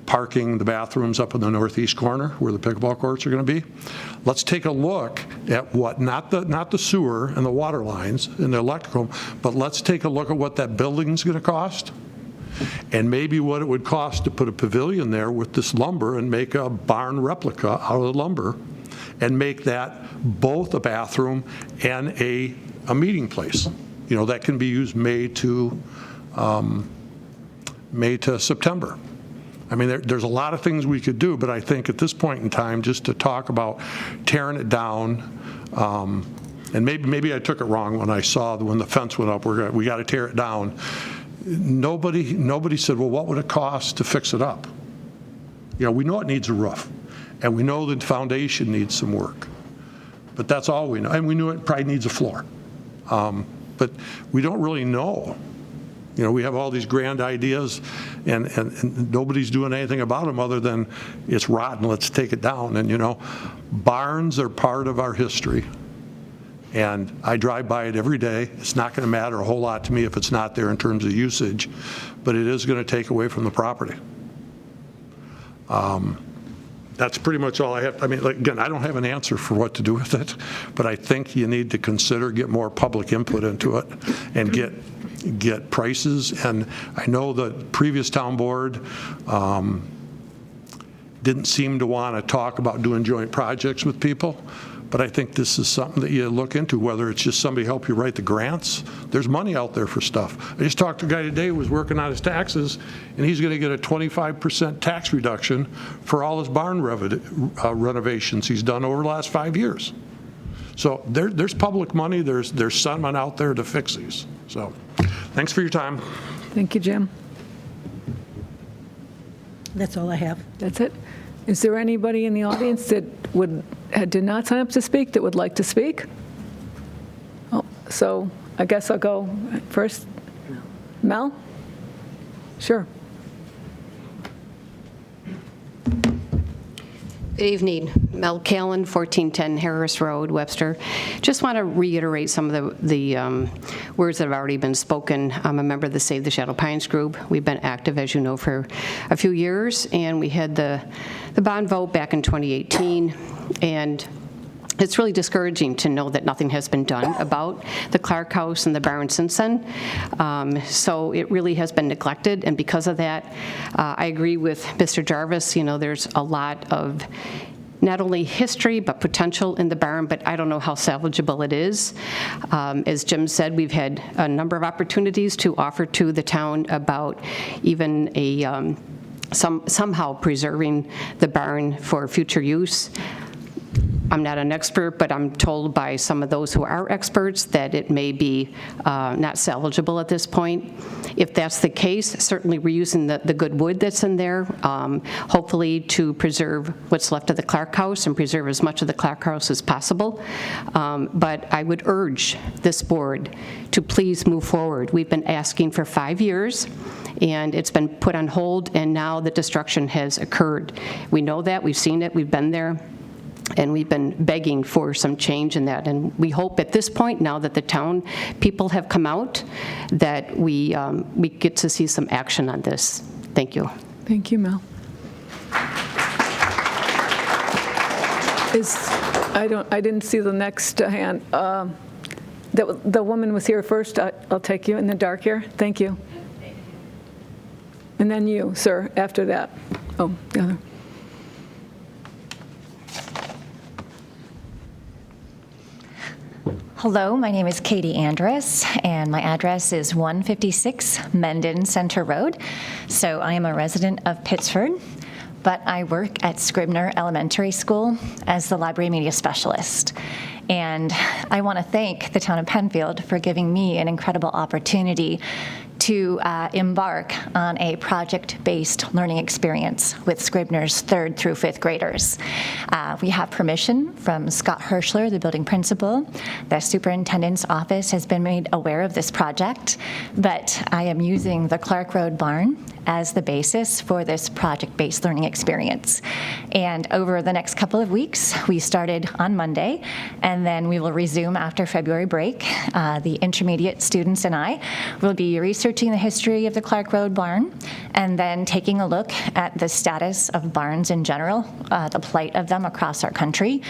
parking, the bathrooms up in the northeast corner where the pickleball courts are going to be, let's take a look at what, not the sewer and the water lines and the electrical, but let's take a look at what that building's going to cost, and maybe what it would cost to put a pavilion there with this lumber and make a barn replica out of the lumber, and make that both a bathroom and a meeting place. That can be used May to September. I mean, there's a lot of things we could do, but I think at this point in time, just to talk about tearing it down, and maybe I took it wrong when I saw when the fence went up, we got to tear it down. Nobody said, well, what would it cost to fix it up? We know it needs a roof. And we know the foundation needs some work. But that's all we know. And we knew it probably needs a floor. But we don't really know. We have all these grand ideas, and nobody's doing anything about them other than it's rotten, let's take it down. And, barns are part of our history. And I drive by it every day. It's not going to matter a whole lot to me if it's not there in terms of usage, but it is going to take away from the property. That's pretty much all I have. I mean, again, I don't have an answer for what to do with it, but I think you need to get more public input into it and get prices. And I know the previous town board didn't seem to want to talk about doing joint projects with people, but I think this is something that you look into, whether it's just somebody help you write the grants. There's money out there for stuff. I just talked to a guy today who was working on his taxes, and he's going to get a 25% tax reduction for all his barn renovations he's done over the last 5 years. So there's public money. There's someone out there to fix these. So thanks for your time. Thank you, Jim. That's all I have. That's it. Is there anybody in the audience that did not sign up to speak that would like to speak? Oh, so I guess I'll go first. Mel? Sure. Good evening. Mel Callan, 1410 Harris Road, Webster. Just want to reiterate some of the words that have already been spoken. I'm a member of the Save the Shadow Pines group. We've been active, as you know, for a few years, and we had the bond vote back in 2018, and it's really discouraging to know that nothing has been done about the Clark House and the barn since then. So it really has been neglected, and because of that, I agree with Mr. Jarvis. You know, there's a lot of not only history but potential in the barn, but I don't know how salvageable it is. As Jim said, we've had a number of opportunities to offer to the town about even a somehow preserving the barn for future use. I'm not an expert, but I'm told by some of those who are experts that it may be not salvageable at this point. If that's the case, certainly reusing the good wood that's in there, hopefully to preserve what's left of the Clark House and preserve as much of the Clark House as possible. But I would urge this board to please move forward. We've been asking for 5 years, and it's been put on hold, and now the destruction has occurred. We know that, we've seen it, we've been there. And we've been begging for some change in that. And we hope at this point, now that the town people have come out, that we get to see some action on this. Thank you. Thank you, Mel. I didn't see the next hand. The woman was here first. I'll take you in the dark here. Thank you. And then you, sir, after that. Oh, the other. Hello, my name is Katie Andrus, and my address is 156 Mendon Center Road. So I am a resident of Pittsford, but I work at Scribner Elementary School as the library media specialist. And I want to thank the town of Penfield for giving me an incredible opportunity to embark on a project-based learning experience with Scribner's 3rd through 5th graders. We have permission from Scott Hirschler, the building principal. The superintendent's office has been made aware of this project, but I am using the Clark Road barn as the basis for this project-based learning experience. And over the next couple of weeks, we started on Monday, and then we will resume after February break. The intermediate students and I will be researching the history of the Clark Road barn, and then taking a look at the status of barns in general, the plight of them across our country,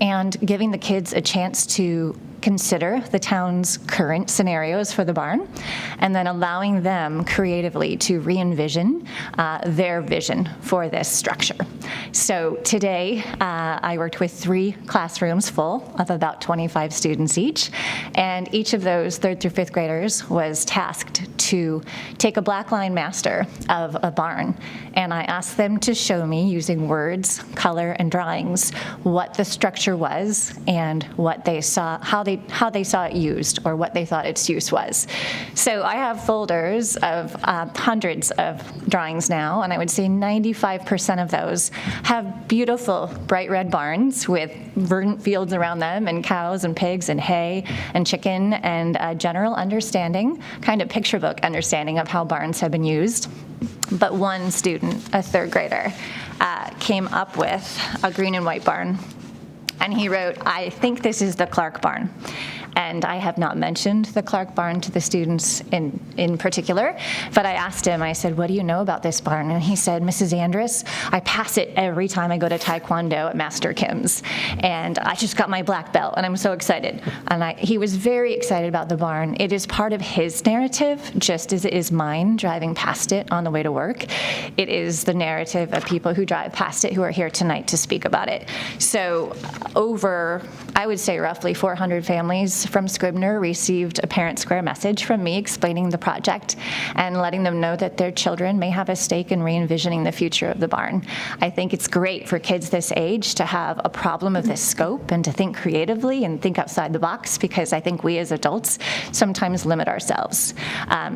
and giving the kids a chance to consider the town's current scenarios for the barn, and then allowing them creatively to re-envision their vision for this structure. So today, I worked with 3 classrooms full of about 25 students each, and each of those 3rd through 5th graders was tasked to take a black line master of a barn, and I asked them to show me, using words, color, and drawings, what the structure was and what they saw, how they saw it used, or what they thought its use was. So I have folders of hundreds of drawings now, and I would say 95% of those have beautiful bright red barns with verdant fields around them, and cows and pigs and hay and chicken, and a general understanding, kind of picture book understanding of how barns have been used. But one student, a 3rd grader, came up with a green and white barn. And he wrote, "I think this is the Clark barn." And I have not mentioned the Clark barn to the students in particular, but I asked him, I said, "What do you know about this barn?" And he said, "Mrs. Andrus, I pass it every time I go to Taekwondo at Master Kim's. And I just got my black belt, and I'm so excited." And he was very excited about the barn. It is part of his narrative, just as it is mine driving past it on the way to work. It is the narrative of people who drive past it who are here tonight to speak about it. So over, I would say roughly 400 families from Scribner received a Parent Square message from me explaining the project and letting them know that their children may have a stake in re-envisioning the future of the barn. I think it's great for kids this age to have a problem of this scope and to think creatively and think outside the box, because I think we as adults sometimes limit ourselves.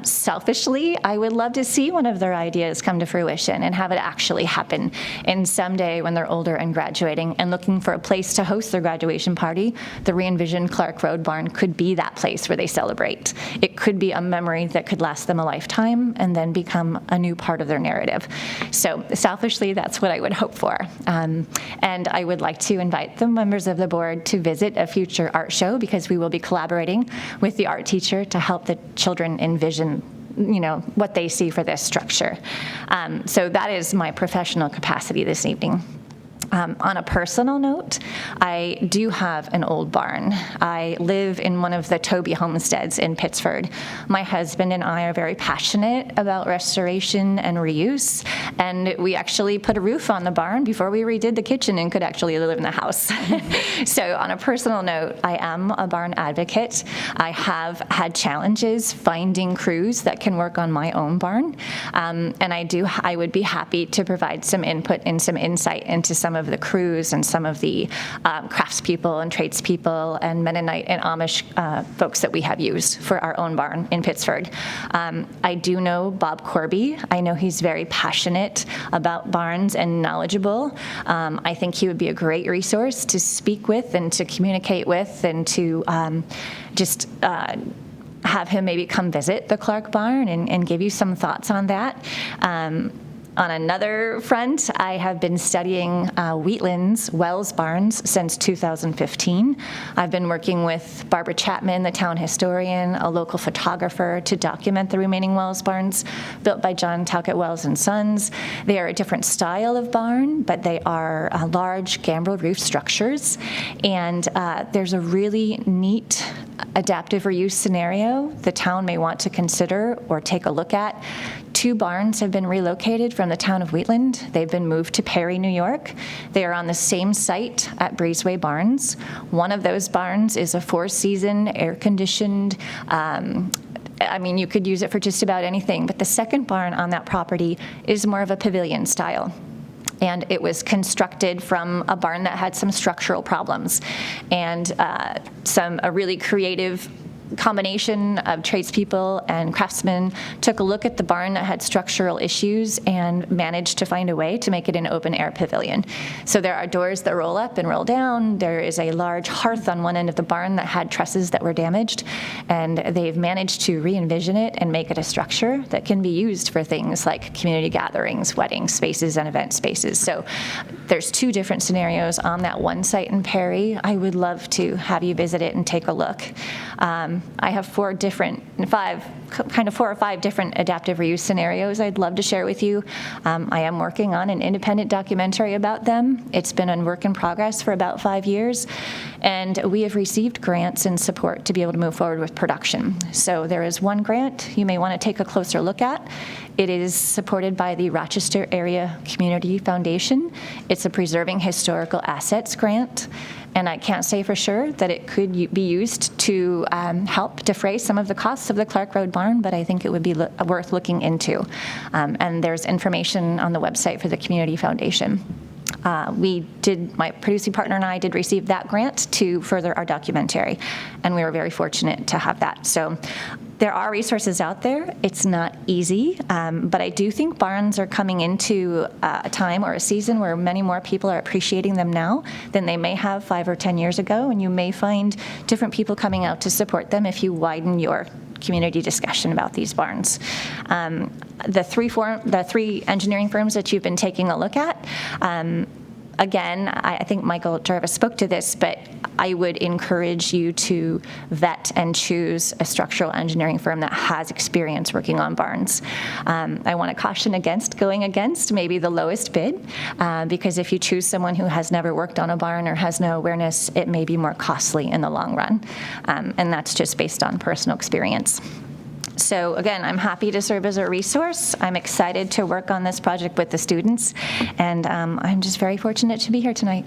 Selfishly, I would love to see one of their ideas come to fruition and have it actually happen. And someday when they're older and graduating and looking for a place to host their graduation party, party, the re-envisioned Clark Road barn could be that place where they celebrate. It could be a memory that could last them a lifetime and then become a new part of their narrative. So selfishly, that's what I would hope for. And I would like to invite the members of the board to visit a future art show, because we will be collaborating with the art teacher to help the children envision what they see for this structure. So that is my professional capacity this evening. On a personal note, I do have an old barn. I live in one of the Toby homesteads in Pittsford. My husband and I are very passionate about restoration and reuse, and we actually put a roof on the barn before we redid the kitchen and could actually live in the house. So on a personal note, I am a barn advocate. I have had challenges finding crews that can work on my own barn, and I would be happy to provide some input and some insight into some of the crews and some of the craftspeople and tradespeople and Mennonite and Amish folks that we have used for our own barn in Pittsford. I do know Bob Corby. I know he's very passionate about barns and knowledgeable. I think he would be a great resource to speak with and to communicate with and to have him maybe come visit the Clark barn and give you some thoughts on that. On another front, I have been studying Wheatland's Wells barns since 2015. I've been working with Barbara Chapman, the town historian, a local photographer, to document the remaining Wells barns built by John Talcott Wells and Sons. They are a different style of barn, but they are large gambrel roof structures. And there's a really neat adaptive reuse scenario the town may want to consider or take a look at. 2 barns have been relocated from the town of Wheatland. They've been moved to Perry, New York. They are on the same site at Breezeway Barns. One of those barns is a 4-season, air-conditioned, you could use it for just about anything, but the second barn on that property is more of a pavilion style. And it was constructed from a barn that had some structural problems and a really creative combination of tradespeople and craftsmen took a look at the barn that had structural issues and managed to find a way to make it an open-air pavilion. So there are doors that roll up and roll down. There is a large hearth on one end of the barn that had trusses that were damaged, and they've managed to re-envision it and make it a structure that can be used for things like community gatherings, wedding spaces, and event spaces. So there's 2 different scenarios on that one site in Perry. I would love to have you visit it and take a look. I have 4 or 5 different adaptive reuse scenarios I'd love to share with you. I am working on an independent documentary about them. It's been a work in progress for about 5 years, and we have received grants and support to be able to move forward with production. So there is one grant you may want to take a closer look at. It is supported by the Rochester Area Community Foundation. It's a Preserving Historical Assets grant. And I can't say for sure that it could be used to help defray some of the costs of the Clark Road barn, but I think it would be worth looking into. And there's information on the website for the Community Foundation. My producing partner and I did receive that grant to further our documentary, and we were very fortunate to have that. So there are resources out there. It's not easy, but I do think barns are coming into a time or a season where many more people are appreciating them now than they may have 5 or 10 years ago, and you may find different people coming out to support them if you widen your community discussion about these barns. The 3 engineering firms that you've been taking a look at, again, I think Michael Jarvis spoke to this, but I would encourage you to vet and choose a structural engineering firm that has experience working on barns. I want to caution against going against maybe the lowest bid, because if you choose someone who has never worked on a barn or has no awareness, it may be more costly in the long run. And that's just based on personal experience. So again, I'm happy to serve as a resource. I'm excited to work on this project with the students, and I'm just very fortunate to be here tonight.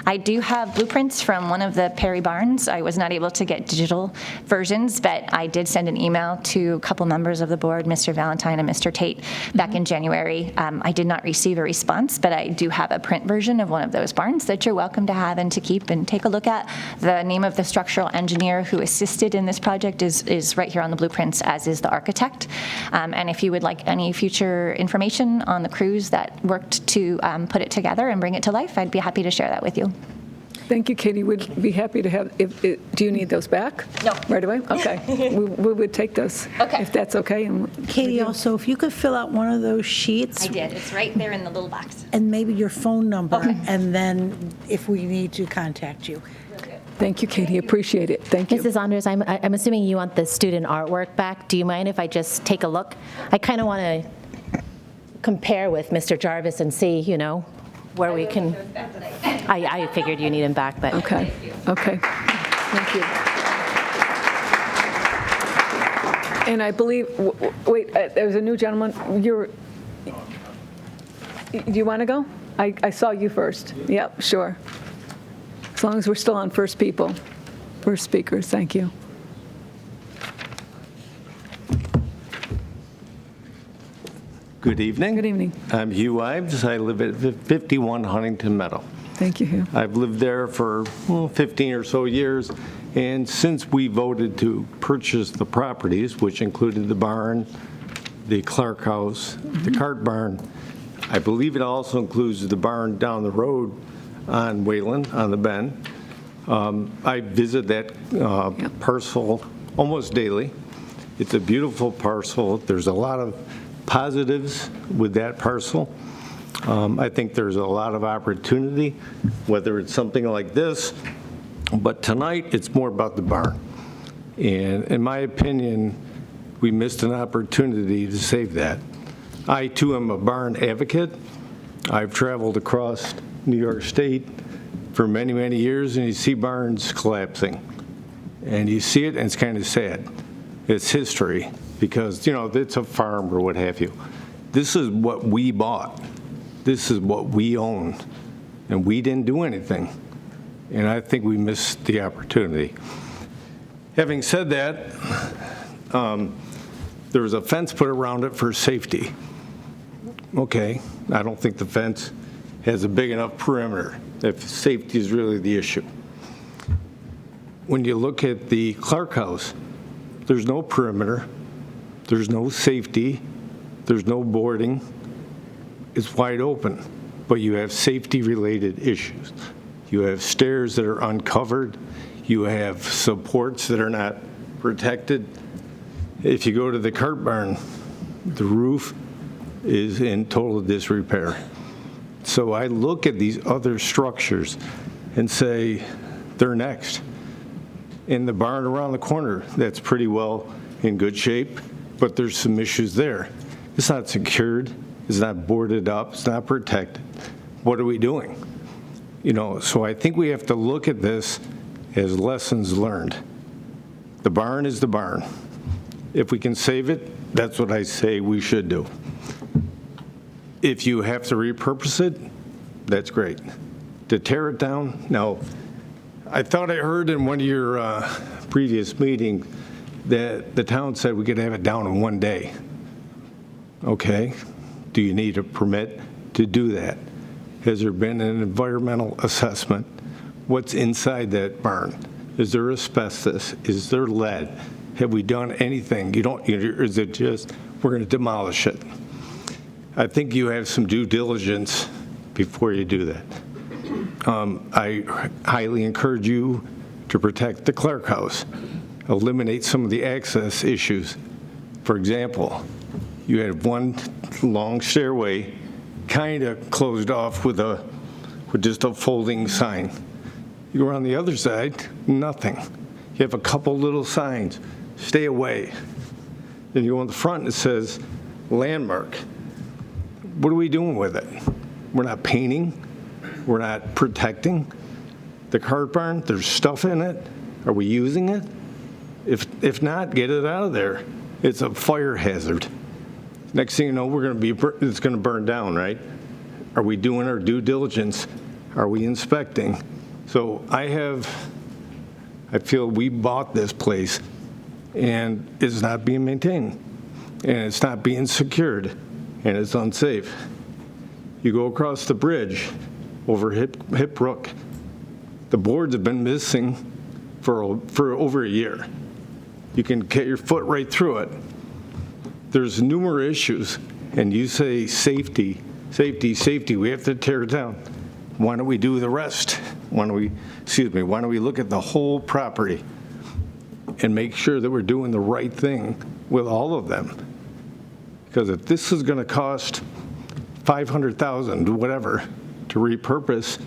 I do have blueprints from one of the Perry barns. I was not able to get digital versions, but I did send an email to a couple members of the board, Mr. Valentine and Mr. Tate, back in January. I did not receive a response, but I do have a print version of one of those barns that you're welcome to have and to keep and take a look at. The name of the structural engineer who assisted in this project is right here on the blueprints, as is the architect. And if you would like any future information on the crews that worked to put it together and bring it to life, I'd be happy to share that with you. Thank you, Katie. We'd be happy to have, do you need those back? No. Right away? Okay. We would take those. Okay. If that's okay. And Katie, also, if you could fill out one of those sheets. I did. It's right there in the little box. And maybe your phone number, Okay. and then if we need to contact you. Thank you, Katie. Appreciate it. Thank you. Mrs. Andres, I'm assuming you want the student artwork back. Do you mind if I just take a look? I kind of want to compare with Mr. Jarvis and see, where we can. I figured you need him back, but. Okay. Okay. Thank you. And I believe, wait, there's a new gentleman. Do you want to go? I saw you first. Yep, sure. As long as we're still on first speakers. Thank you. Good evening. Good evening. I'm Hugh Ives. I live at 51 Huntington Meadow. Thank you, Hugh. I've lived there for 15 or so years, and since we voted to purchase the properties, which included the barn, the Clark House, the cart barn, I believe it also includes the barn down the road on Wayland, on the Bend. I visit that parcel almost daily. It's a beautiful parcel. There's a lot of positives with that parcel. I think there's a lot of opportunity, whether it's something like this, but tonight it's more about the barn. And in my opinion, we missed an opportunity to save that. I too am a barn advocate. I've traveled across New York State for many, many years, and you see barns collapsing. And you see it, and it's kind of sad. It's history, because, it's a farm or what have you. This is what we bought. This is what we own. And we didn't do anything. And I think we missed the opportunity. Having said that, there was a fence put around it for safety. Okay, I don't think the fence has a big enough perimeter if safety is really the issue. When you look at the Clark House, there's no perimeter, there's no safety, there's no boarding. It's wide open, but you have safety-related issues. You have stairs that are uncovered. You have supports that are not protected. If you go to the cart barn, the roof is in total disrepair. So I look at these other structures and say, they're next. In the barn around the corner, that's pretty well in good shape, but there's some issues there. It's not secured, it's not boarded up, it's not protected. What are we doing? So I think we have to look at this as lessons learned. The barn is the barn. If we can save it, that's what I say we should do. If you have to repurpose it, that's great. To tear it down, no. I thought I heard in one of your previous meetings that the town said we could have it down in one day. Okay, do you need a permit to do that? Has there been an environmental assessment? What's inside that barn? Is there asbestos? Is there lead? Have we done anything? Or is it just, we're going to demolish it? I think you have some due diligence before you do that. I highly encourage you to protect the Clark House, eliminate some of the access issues. For example, you had one long stairway kind of closed off with just a folding sign. You go around the other side, nothing. You have a couple little signs, stay away. Then you go on the front and it says landmark. What are we doing with it? We're not painting. We're not protecting. The cart barn, there's stuff in it. Are we using it? If not, get it out of there. It's a fire hazard. Next thing you know, it's going to burn down, right? Are we doing our due diligence? Are we inspecting? So I feel we bought this place and it's not being maintained and it's not being secured and it's unsafe. You go across the bridge over Hip Brook, the boards have been missing for over a year. You can get your foot right through it. There's numerous issues, and you say safety, safety, safety. We have to tear it down. Why don't we do the rest? Why don't we look at the whole property and make sure that we're doing the right thing with all of them? Because if this is going to cost $500,000, whatever, to repurpose,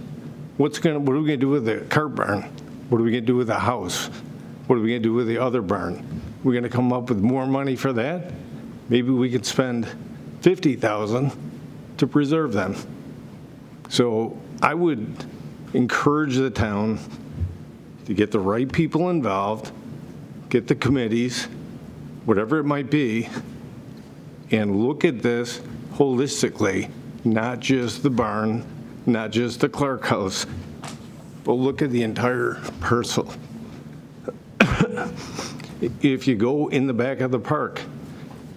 what are we going to do with the cart barn? What are we going to do with the house? What are we going to do with the other barn? We're going to come up with more money for that? Maybe we could spend $50,000 to preserve them. So I would encourage the town to get the right people involved, get the committees, whatever it might be, and look at this holistically, not just the barn, not just the Clark house, but look at the entire parcel. If you go in the back of the park,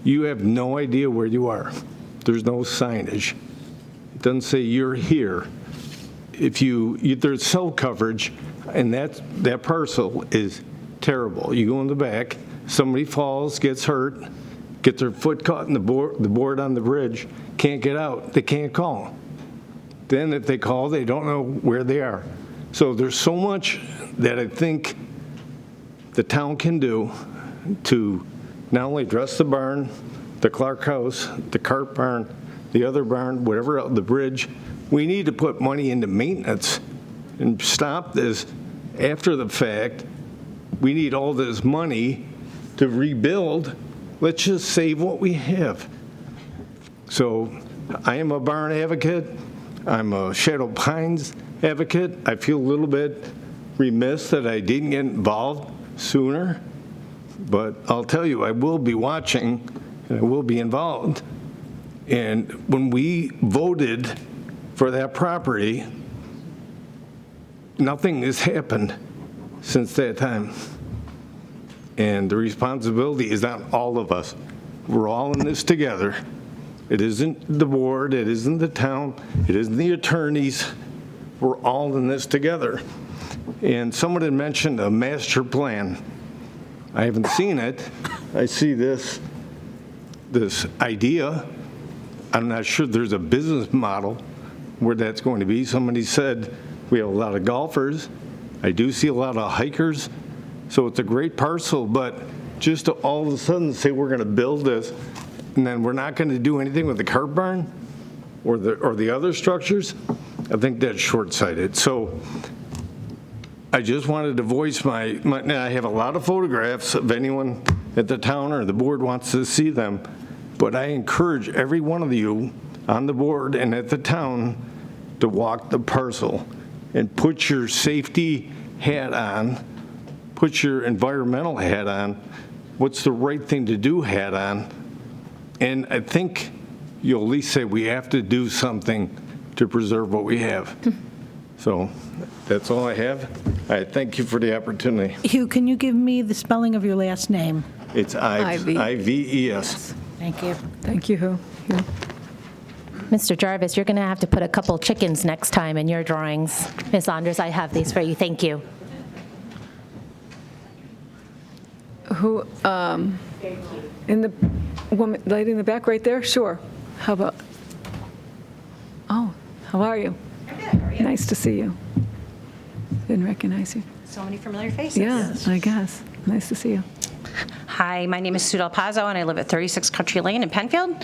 you have no idea where you are. There's no signage. It doesn't say you're here. There's cell coverage, and that parcel is terrible. You go in the back, somebody falls, gets hurt, gets their foot caught in the board on the bridge, can't get out. They can't call. Then if they call, they don't know where they are. So there's so much that I think the town can do to not only address the barn, the Clark house, the cart barn, the other barn, whatever else, the bridge. We need to put money into maintenance and stop this after the fact. We need all this money to rebuild. Let's just save what we have. So I am a barn advocate. I'm a Shadow Pines advocate. I feel a little bit remiss that I didn't get involved sooner, but I'll tell you, I will be watching and I will be involved. And when we voted for that property, nothing has happened since that time. And the responsibility is on all of us. We're all in this together. It isn't the board, it isn't the town, it isn't the attorneys. We're all in this together. And someone had mentioned a master plan. I haven't seen it. I see this idea. I'm not sure there's a business model where that's going to be. Somebody said we have a lot of golfers. I do see a lot of hikers. So it's a great parcel, but just to all of a sudden say we're going to build this and then we're not going to do anything with the cart barn or the other structures, I think that's short-sighted. So I just wanted to voice my I have a lot of photographs of anyone at the town or the board wants to see them, but I encourage every one of you on the board and at the town to walk the parcel and put your safety hat on, put your environmental hat on, what's the right thing to do hat on, and I think you'll at least say we have to do something to preserve what we have. So that's all I have. I thank you for the opportunity. Hugh, can you give me the spelling of your last name? It's Ives. Thank you. Thank you, Hugh. Mr. Jarvis, you're going to have to put a couple chickens next time in your drawings. Ms. Andres, I have these for you. Thank you. Who, in the woman, lady in the back right there? Sure. How about, oh, how are you? I'm good. How are you? Nice to see you. Didn't recognize you. So many familiar faces. Yeah, I guess. Nice to see you. Hi, my name is Sue Del Pazzo, and I live at 36 Country Lane in Penfield.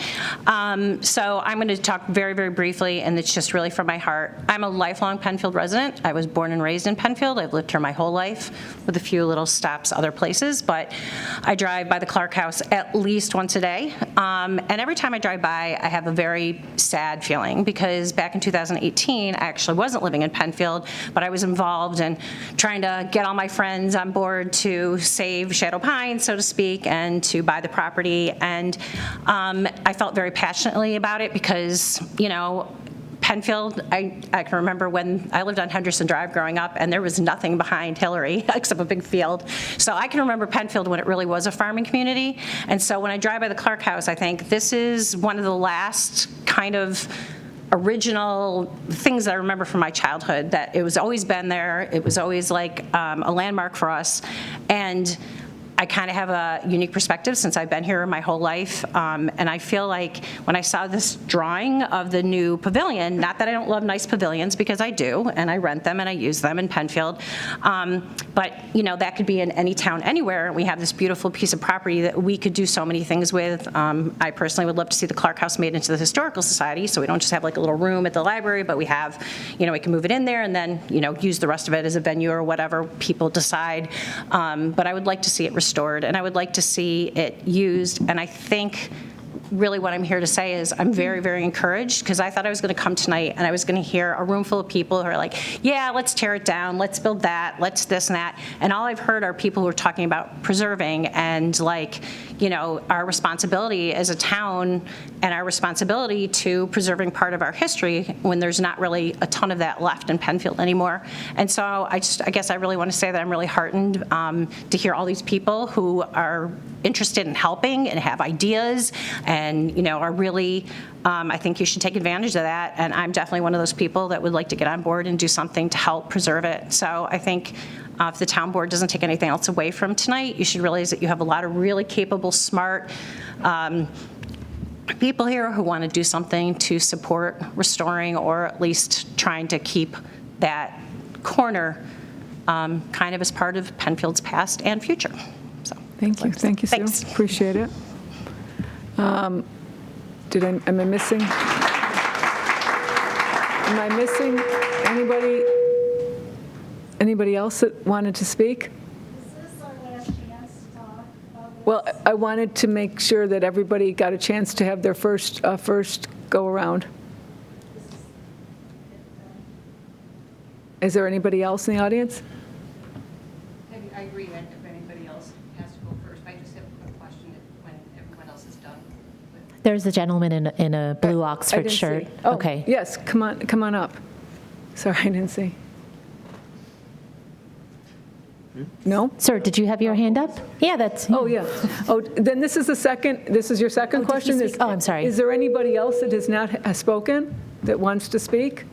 So I'm going to talk very, very briefly, and it's just really from my heart. I'm a lifelong Penfield resident. I was born and raised in Penfield. I've lived here my whole life with a few little stops other places, but I drive by the Clark House at least once a day. And every time I drive by, I have a very sad feeling because back in 2018, I actually wasn't living in Penfield, but I was involved in trying to get all my friends on board to save Shadow Pines, so to speak, and to buy the property. And I felt very passionately about it because, you know, Penfield, I can remember when I lived on Henderson Drive growing up, and there was nothing behind Hillary except a big field. So I can remember Penfield when it really was a farming community. And so when I drive by the Clark House, I think this is one of the last kind of original things that I remember from my childhood, that it was always been there. It was always like a landmark for us. And I kind of have a unique perspective since I've been here my whole life, and I feel like when I saw this drawing of the new pavilion, not that I don't love nice pavilions, because I do, and I rent them and I use them in Penfield, but that could be in any town anywhere, and we have this beautiful piece of property that we could do so many things with. I personally would love to see the Clark House made into the Historical Society, so we don't just have like a little room at the library, but we have, we can move it in there and then, use the rest of it as a venue or whatever people decide. But I would like to see it restored, and I would like to see it used, and I think really what I'm here to say is I'm very, very encouraged, because I thought I was going to come tonight and I was going to hear a room full of people who are like, yeah, let's tear it down, let's build that, let's this and that. And all I've heard are people who are talking about preserving and our responsibility as a town and our responsibility to preserving part of our history when there's not really a ton of that left in Penfield anymore. And so I guess I really want to say that I'm really heartened to hear all these people who are interested in helping and have ideas and are really, I think you should take advantage of that, and I'm definitely one of those people that would like to get on board and do something to help preserve it. So I think if the town board doesn't take anything else away from tonight, you should realize that you have a lot of really capable, smart people here who want to do something to support restoring, or at least trying to keep that corner kind of as part of Penfield's past and future. So Thank you, Sue. Thanks. Appreciate it. Am I missing? Am I missing anybody else that wanted to speak? Is this our last chance to talk about this? Well, I wanted to make sure that everybody got a chance to have their first go around. Is there anybody else in the audience? I agree that if anybody else has to go first, I just have a quick question when everyone else is done. There's a gentleman in a blue I Oxford didn't shirt. see. Oh, Okay. yes, come on up. Sorry, I didn't see. No? Sir, did you have your hand up? Yeah, that's. Oh, yeah. Oh, then this is your second did he question? speak? Oh, I'm sorry. Is there anybody else that has spoken that wants to speak?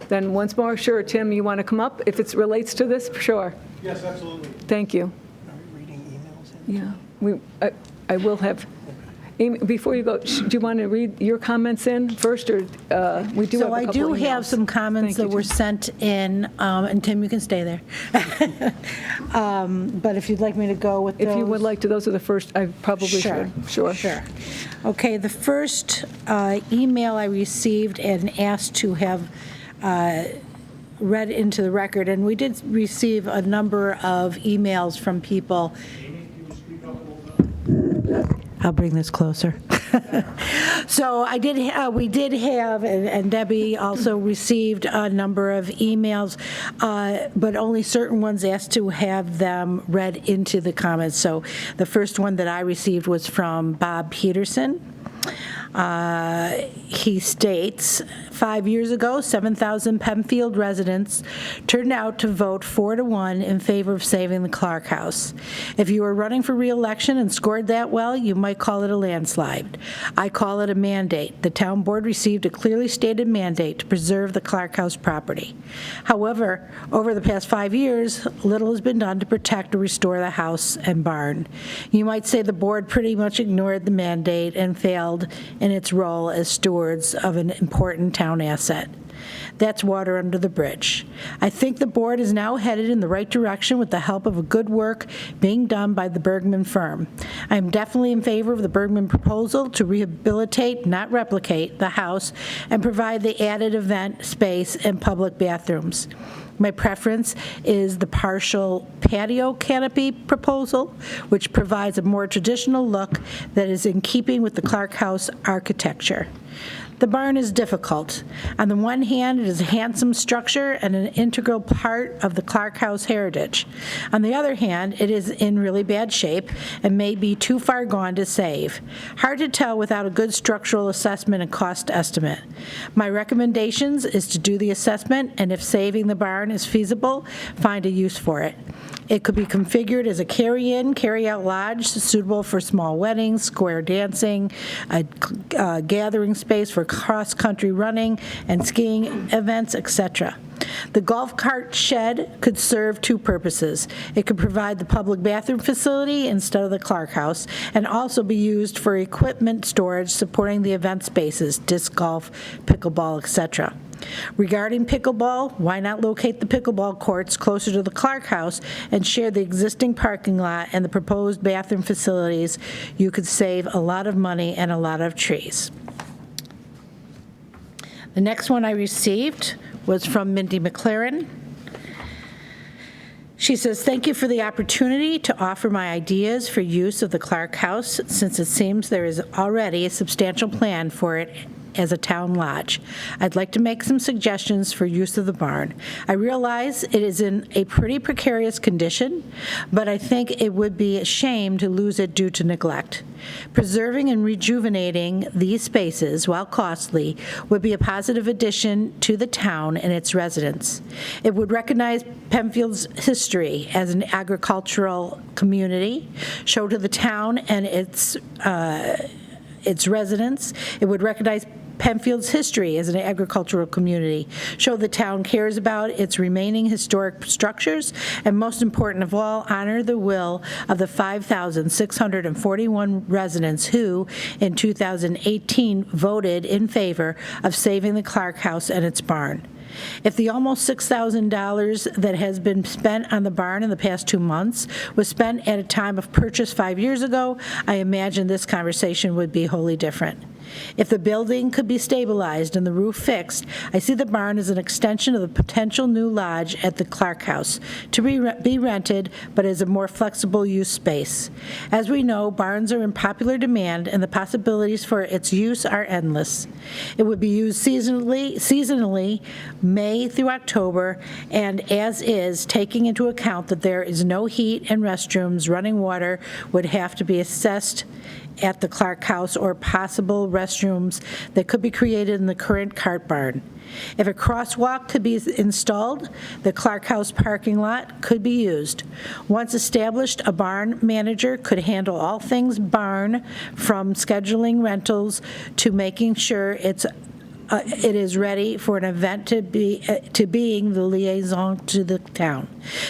Then once more, sure, Tim, you want to come up? If it relates to this, sure. Yes, absolutely. Thank you. Are we reading emails? Yeah, I will have. Amy, before you go, do you want to read your comments in first, or we do have So a I couple do emails. have some comments Thank that you, were Tim. sent in, and Tim, you can stay there. But if you'd like me to go with those. If you would like to, those are the first, I probably should. Sure. Okay, the first email I received and asked to have read into the record, and we did receive a number of emails from people. I'll bring this closer. So we did have, and Debbie also received a number of emails, but only certain ones asked to have them read into the comments. So the first one that I received was from Bob Peterson. He states, 5 years ago, 7,000 Penfield residents turned out to vote 4-1 in favor of saving the Clark House. If you were running for re-election and scored that well, you might call it a landslide. I call it a mandate. The town board received a clearly stated mandate to preserve the Clark House property. However, over the past 5 years, little has been done to protect or restore the house and barn. You might say the board pretty much ignored the mandate and failed in its role as stewards of an important town asset. That's water under the bridge. I think the board is now headed in the right direction with the help of a good work being done by the Bergman firm. I am definitely in favor of the Bergman proposal to rehabilitate, not replicate, the house and provide the added event space and public bathrooms. My preference is the partial patio canopy proposal, which provides a more traditional look that is in keeping with the Clark House architecture. The barn is difficult. On the one hand, it is a handsome structure and an integral part of the Clark House heritage. On the other hand, it is in really bad shape and may be too far gone to save. Hard to tell without a good structural assessment and cost estimate. My recommendations is to do the assessment, and if saving the barn is feasible, find a use for it. It could be configured as a carry-in, carry-out lodge suitable for small weddings, square dancing, a gathering space for cross-country running and skiing events, etc. The golf cart shed could serve two purposes. It could provide the public bathroom facility instead of the Clark House, and also be used for equipment storage supporting the event spaces, disc golf, pickleball, etc. Regarding pickleball, why not locate the pickleball courts closer to the Clark House and share the existing parking lot and the proposed bathroom facilities? You could save a lot of money and a lot of trees. The next one I received was from Mindy McLaren. She says, "Thank you for the opportunity to offer my ideas for use of the Clark House, since it seems there is already a substantial plan for it as a town lodge. I'd like to make some suggestions for use of the barn. I realize it is in a pretty precarious condition, but I think it would be a shame to lose it due to neglect. Preserving and rejuvenating these spaces, while costly, would be a positive addition to the town and its residents. It would recognize Penfield's history as an agricultural community, show to the town and its residents. It would recognize Penfield's history as an agricultural community, show the town cares about its remaining historic structures, and most important of all, honor the will of the 5,641 residents who, in 2018, voted in favor of saving the Clark House and its barn. If the almost $6,000 that has been spent on the barn in the past 2 months was spent at a time of purchase 5 years ago, I imagine this conversation would be wholly different. If the building could be stabilized and the roof fixed, I see the barn as an extension of the potential new lodge at the Clark House, to be rented, but as a more flexible use space. As we know, barns are in popular demand, and the possibilities for its use are endless. It would be used seasonally, May through October, and as is, taking into account that there is no heat and restrooms, running water would have to be assessed at the Clark House, or possible restrooms that could be created in the current cart barn. If a crosswalk could be installed, the Clark House parking lot could be used. Once established, a barn manager could handle all things barn, from scheduling rentals to making sure it is ready for an event, to being the liaison to the town.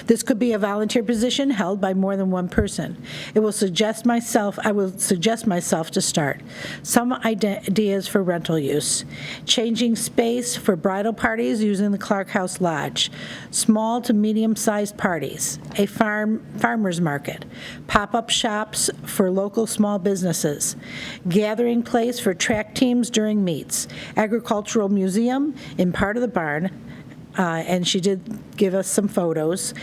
This could be a volunteer position held by more than one person. I will suggest myself to start. Some ideas for rental use: changing space for bridal parties using the Clark House Lodge, small to medium-sized parties, a farmer's market, pop-up shops for local small businesses, gathering place for track teams during meets, agricultural museum in part of the barn, and she did give us some photos,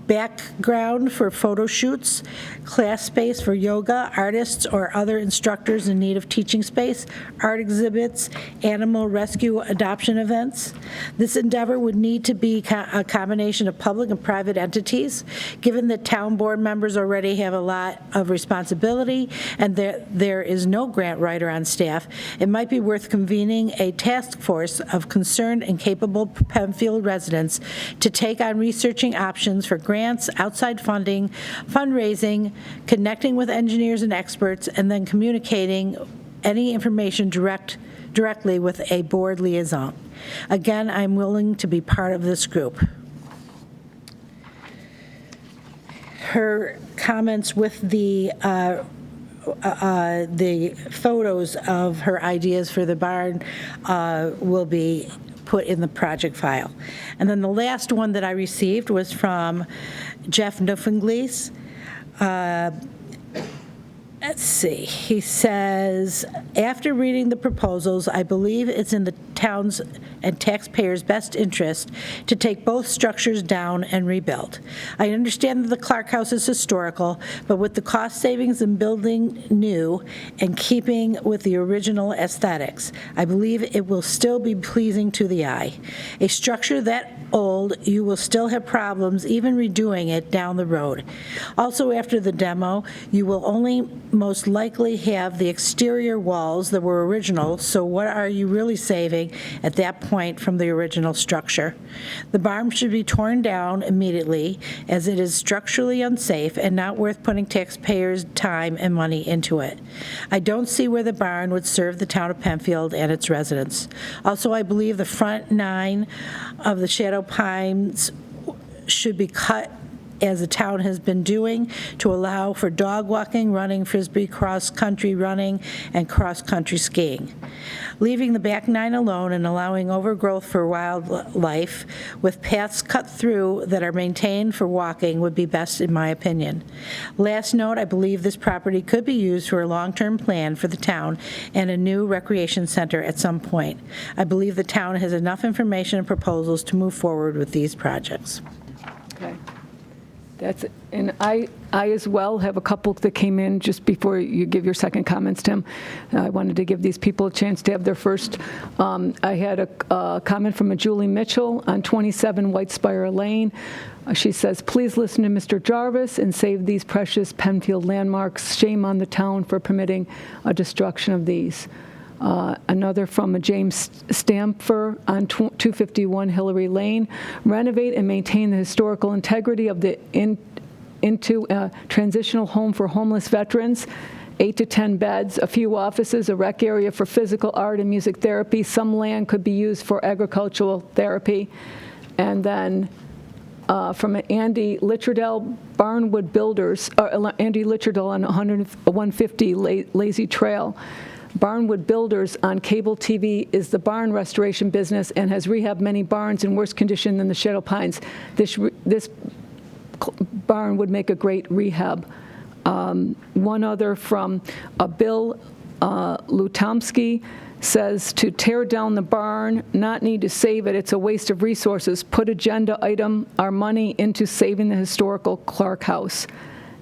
background for photo shoots, class space for yoga, artists or other instructors in need of teaching space, art exhibits, animal rescue adoption events. This endeavor would need to be a combination of public and private entities. Given that town board members already have a lot of responsibility and there is no grant writer on staff, it might be worth convening a task force of concerned and capable Penfield residents to take on researching options for grants, outside funding, fundraising, connecting with engineers and experts, and then communicating any information directly with a board liaison. Again, I'm willing to be part of this group. Her comments with the photos of her ideas for the barn will be put in the project file. And then the last one that I received was from Jeff Nuffenglees. Let's see. He says, after reading the proposals, I believe it's in the town's and taxpayers' best interest to take both structures down and rebuild. I understand that the Clark House is historical, but with the cost savings in building new and keeping with the original aesthetics, I believe it will still be pleasing to the eye. A structure that old, you will still have problems even redoing it down the road. Also, after the demo, you will only most likely have the exterior walls that were original, so what are you really saving operating at that point from the original structure. The barn should be torn down immediately, as it is structurally unsafe and not worth putting taxpayers' time and money into it. I don't see where the barn would serve the town of Penfield and its residents. Also, I believe the front 9 of the shadow pines should be cut, as the town has been doing, to allow for dog walking, running, frisbee, cross-country running, and cross-country skiing. Leaving the back 9 alone and allowing overgrowth for wildlife with paths cut through that are maintained for walking would be best, in my opinion. Last note, I believe this property could be used for a long-term plan for the town and a new recreation center at some point. I believe the town has enough information and proposals to move forward with these projects. Okay. That's, and I as well have a couple that came in just before you give your second comments, Tim. I wanted to give these people a chance to have their first. I had a comment from a Julie Mitchell on 27 White Spire Lane. She says, please listen to Mr. Jarvis and save these precious Penfield landmarks. Shame on the town for permitting a destruction of these. Another from a James Stamper on 251 Hillary Lane. Renovate and maintain the historical integrity of the into a transitional home for homeless veterans. 8 to 10 beds, a few offices, a rec area for physical art and music therapy. Some land could be used for agricultural therapy. And then from Andy Littredell, Barnwood Builders, Andy Littredell on 150 Lazy Trail. Barnwood Builders on cable TV is the barn restoration business and has rehabbed many barns in worse condition than the Shadow Pines. This barn would make a great rehab. One other from Bill Lutomsky says to tear down the barn, not need to save it. It's a waste of resources. Put agenda item, our money into saving the historical Clark House.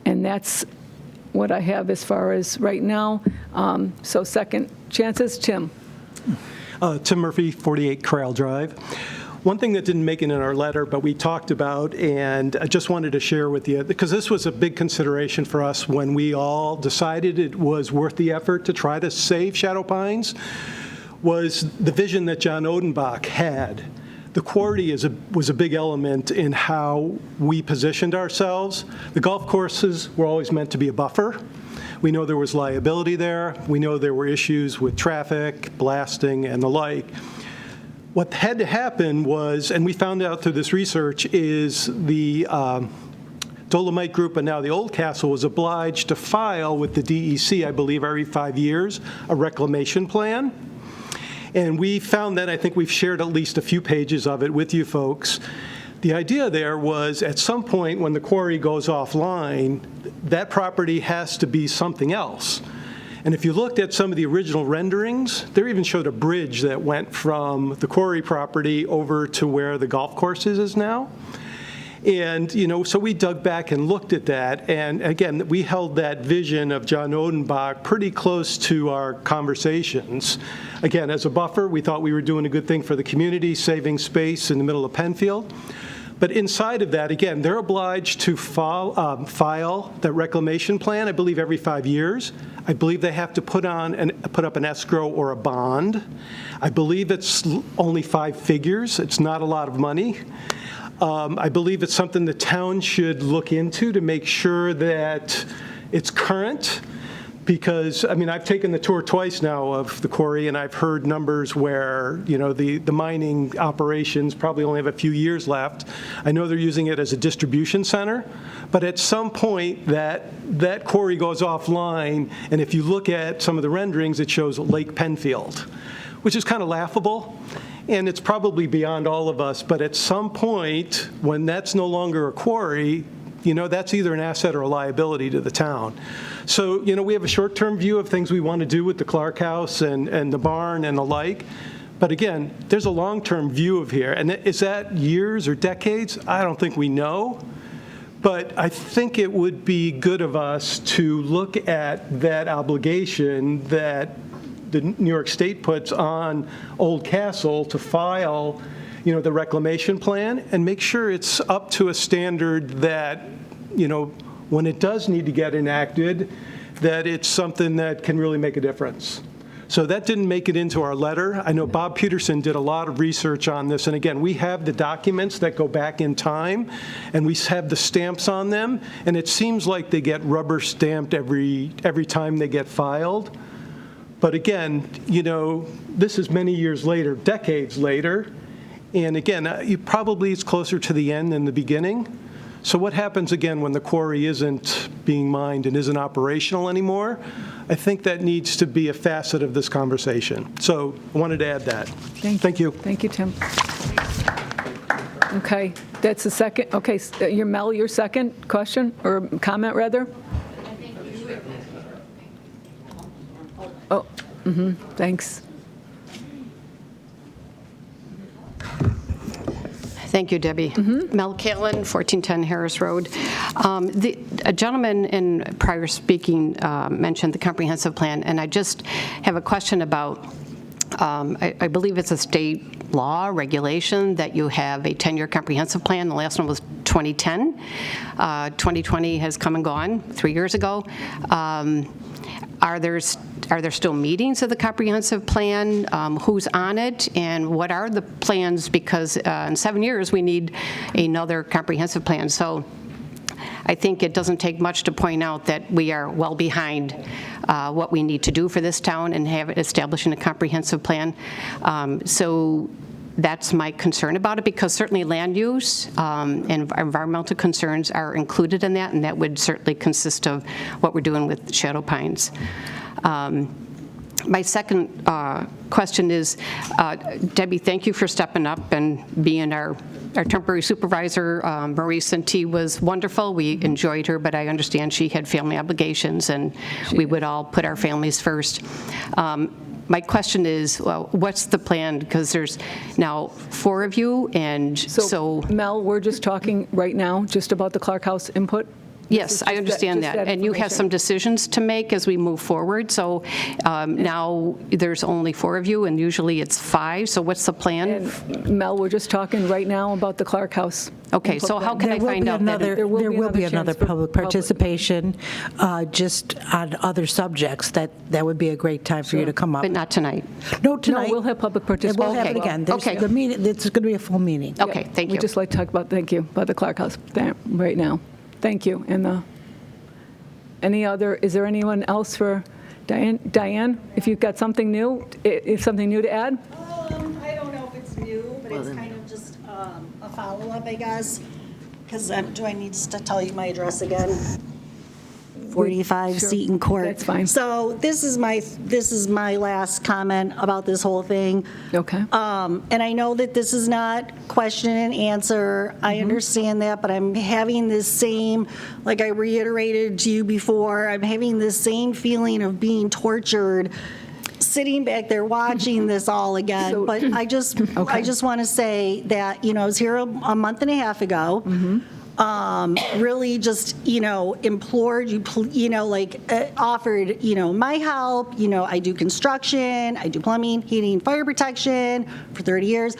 And that's what I have as far as right now. So second chances, Tim. Tim Murphy, 48 Corral Drive. One thing that didn't make it in our letter, but we talked about, and I just wanted to share with you, because this was a big consideration for us when we all decided it was worth the effort to try to save Shadow Pines, was the vision that John Odenbach had. The quarry was a big element in how we positioned ourselves. The golf courses were always meant to be a buffer. We know there was liability there. We know there were issues with traffic, blasting, and the like. What had to happen was, and we found out through this research, is the Dolomite Group, and now the Old Castle, was obliged to file with the DEC, I believe, every 5 years, a reclamation plan. And we found that, I think we've shared at least a few pages of it with you folks. The idea there was, at some point when the quarry goes offline, that property has to be something else. And if you looked at some of the original renderings, they even showed a bridge that went from the quarry property over to where the golf course is now. And, so we dug back and looked at that. And again, we held that vision of John Odenbach pretty close to our conversations. Again, as a buffer, we thought we were doing a good thing for the community, saving space in the middle of Penfield. But inside of that, again, they're obliged to file that reclamation plan, I believe, every 5 years. I believe they have to put up an escrow or a bond. I believe it's only 5 figures. It's not a lot of money. I believe it's something the town should look into to make sure that it's current. Because, I've taken the tour twice now of the quarry, and I've heard numbers where, the mining operations probably only have a few years left. I know they're using it as a distribution center, but at some point that quarry goes offline, and if you look at some of the renderings, it shows Lake Penfield, which is kind of laughable. And it's probably beyond all of us, but at some point, when that's no longer a quarry, that's either an asset or a liability to the town. So, we have a short-term view of things we want to do with the Clark House and the barn and the like. But again, there's a long-term view of here. And is that years or decades? I don't think we know. But I think it would be good of us to look at that obligation that the New York State puts on Old Castle to file the reclamation plan, and make sure it's up to a standard that, when it does need to get enacted, that it's something that can really make a difference. So that didn't make it into our letter. I know Bob Peterson did a lot of research on this, and again, we have the documents that go back in time, and we have the stamps on them, and it seems like they get rubber stamped every time they get filed. But again, this is many years later, decades later, and again, it's closer to the end than the beginning. So what happens again when the quarry isn't being mined and isn't operational anymore? I think that needs to be a facet of this conversation. So I wanted to add that. Thank you. Thank you, Tim. Okay, that's the second. Okay, Mel, your second question or comment, rather? Oh, thanks. Thank you, Debbie. Mel Callan, 1410 Harris Road. A gentleman in prior speaking mentioned the comprehensive plan, and I just have a question about, I believe it's a state law regulation that you have a 10-year comprehensive plan. The last one was 2010. 2020 has come and gone 3 years ago. Are there still meetings of the comprehensive plan? Who's on it? And what are the plans? Because in 7 years, we need another comprehensive plan. So I think it doesn't take much to point out that we are well behind what we need to do for this town and have it establishing a comprehensive plan. So that's my concern about it, because certainly land use and environmental concerns are included in that, and that would certainly consist of what we're doing with Shadow Pines. My second question is, Debbie, thank you for stepping up and being our temporary supervisor. Marie Santee was wonderful. We enjoyed her, but I understand she had family obligations, and we would all put our families first. My question is, what's the plan? Because there's now 4 of you, and so Mel, we're just talking right now just about the Clark House input? Yes, I understand that. And you have some decisions to make as we move forward. So now there's only 4 of you, and usually it's 5. So what's the plan? And Mel, we're just talking right now about the Clark House. Okay, so how can I find out that? There will be another public participation just on other subjects. That would be a great time for you to come up. But not tonight? No, tonight. No, we'll have public participation. We'll have it again. Okay. The meeting, it's going to be a full meeting. Okay, thank you. We'd just like to talk about, about the Clark House right now. Thank you. And is there anyone else for Diane? Diane, if you've got something new, something new to add? I don't know if it's new, but it's kind of just a follow-up, I guess. Because do I need to tell you my address again? 45 Sure. Seton Court. That's fine. So this is my last comment about this whole thing. Okay. And I know that this is not question and answer. I understand that, but I'm having this same, like I reiterated to you before, I'm having this same feeling of being tortured sitting back there watching this all again. But I just want to say that, I was here a month and a half ago. Really just, implored you, offered, my help. I do construction, I do plumbing, heating, fire protection for 30 years.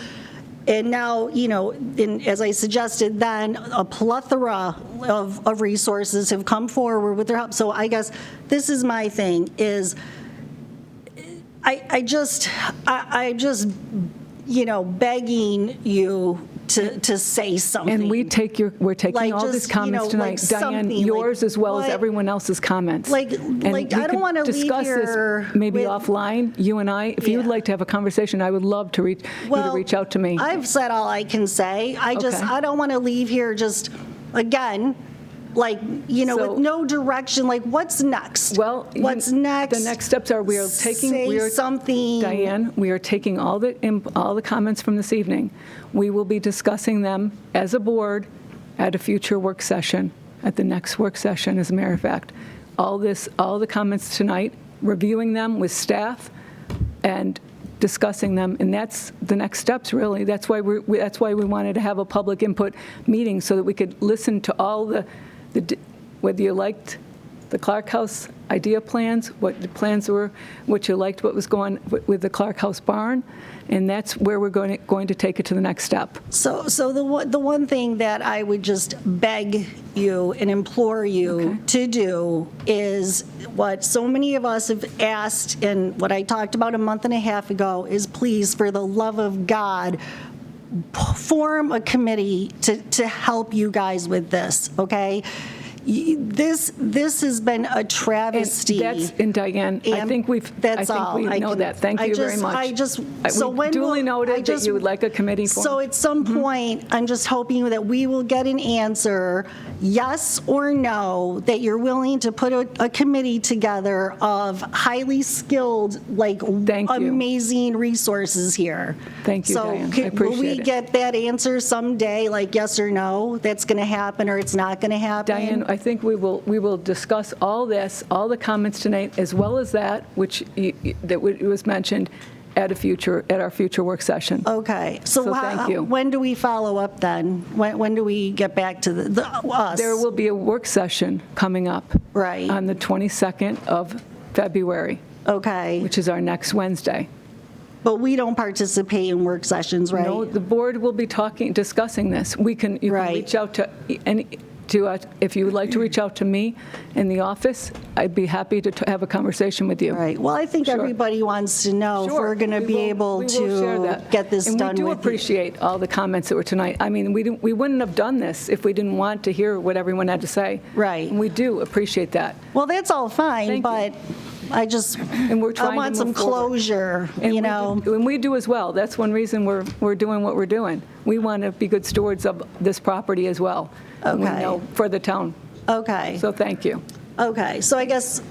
And now, as I suggested then, a plethora of resources have come forward with their help. So I guess this is my thing is I'm just begging you to say something. And we're taking all these comments tonight. Diane, yours as well as everyone else's comments. I don't want to leave discuss here this maybe offline, you and I. If you would like to have a conversation, I would love to you to reach out to me. I've said all I can say. I don't want to leave here just, again, with no direction. What's next? Well, what's next? The next steps are say something. Diane, we are taking all the comments from this evening. We will be discussing them as a board at a future work session, at the next work session, as a matter of fact. All the comments tonight, reviewing them with staff and discussing them, and that's the next steps, really. That's why we wanted to have a public input meeting, so that we could listen to all the whether you liked the Clark House idea plans, what the plans were, what you liked, what was going with the Clark House barn, and that's where we're going to take it to the next step. So the one thing that I would just beg you and implore you to do is what so many of us have asked, and what I talked about a month and a half ago, is please, for the love of God, form a committee to help you guys with this, okay? This has been a travesty. And Diane, I think we know that. Thank you very much. We duly noted that you would like a committee formed. So at some point, I'm just hoping that we will get an answer, yes or no, that you're willing to put a committee together of highly skilled, amazing resources here. Thank you, Diane. I appreciate it. Will we get that answer someday, like yes or no, that's going to happen or it's not going to happen? Diane, I think we will discuss all this, all the comments tonight, as well as that which was mentioned at our future work session. Okay. So thank you. When do we follow up then? When do we get back to us? There will be a work session coming up. Right. On the 22nd of February. Okay. Which is our next Wednesday. But we don't participate in work sessions, right? No, the board will be discussing this. You can reach out to if you would like to reach out to me in the office, I'd be happy to have a conversation with you. Right. Well, I think everybody wants to know if we're going to be able to get this done with you. And we do appreciate all the comments that were tonight. I mean, we wouldn't have done this if we didn't want to hear what everyone had to say. Right. And we do appreciate that. Well, that's all fine, but I want some closure, And we do as well. That's one reason we're doing what we're doing. We want to be good stewards of this property as well. Okay. For the town. Okay. So thank you. Okay. So I guess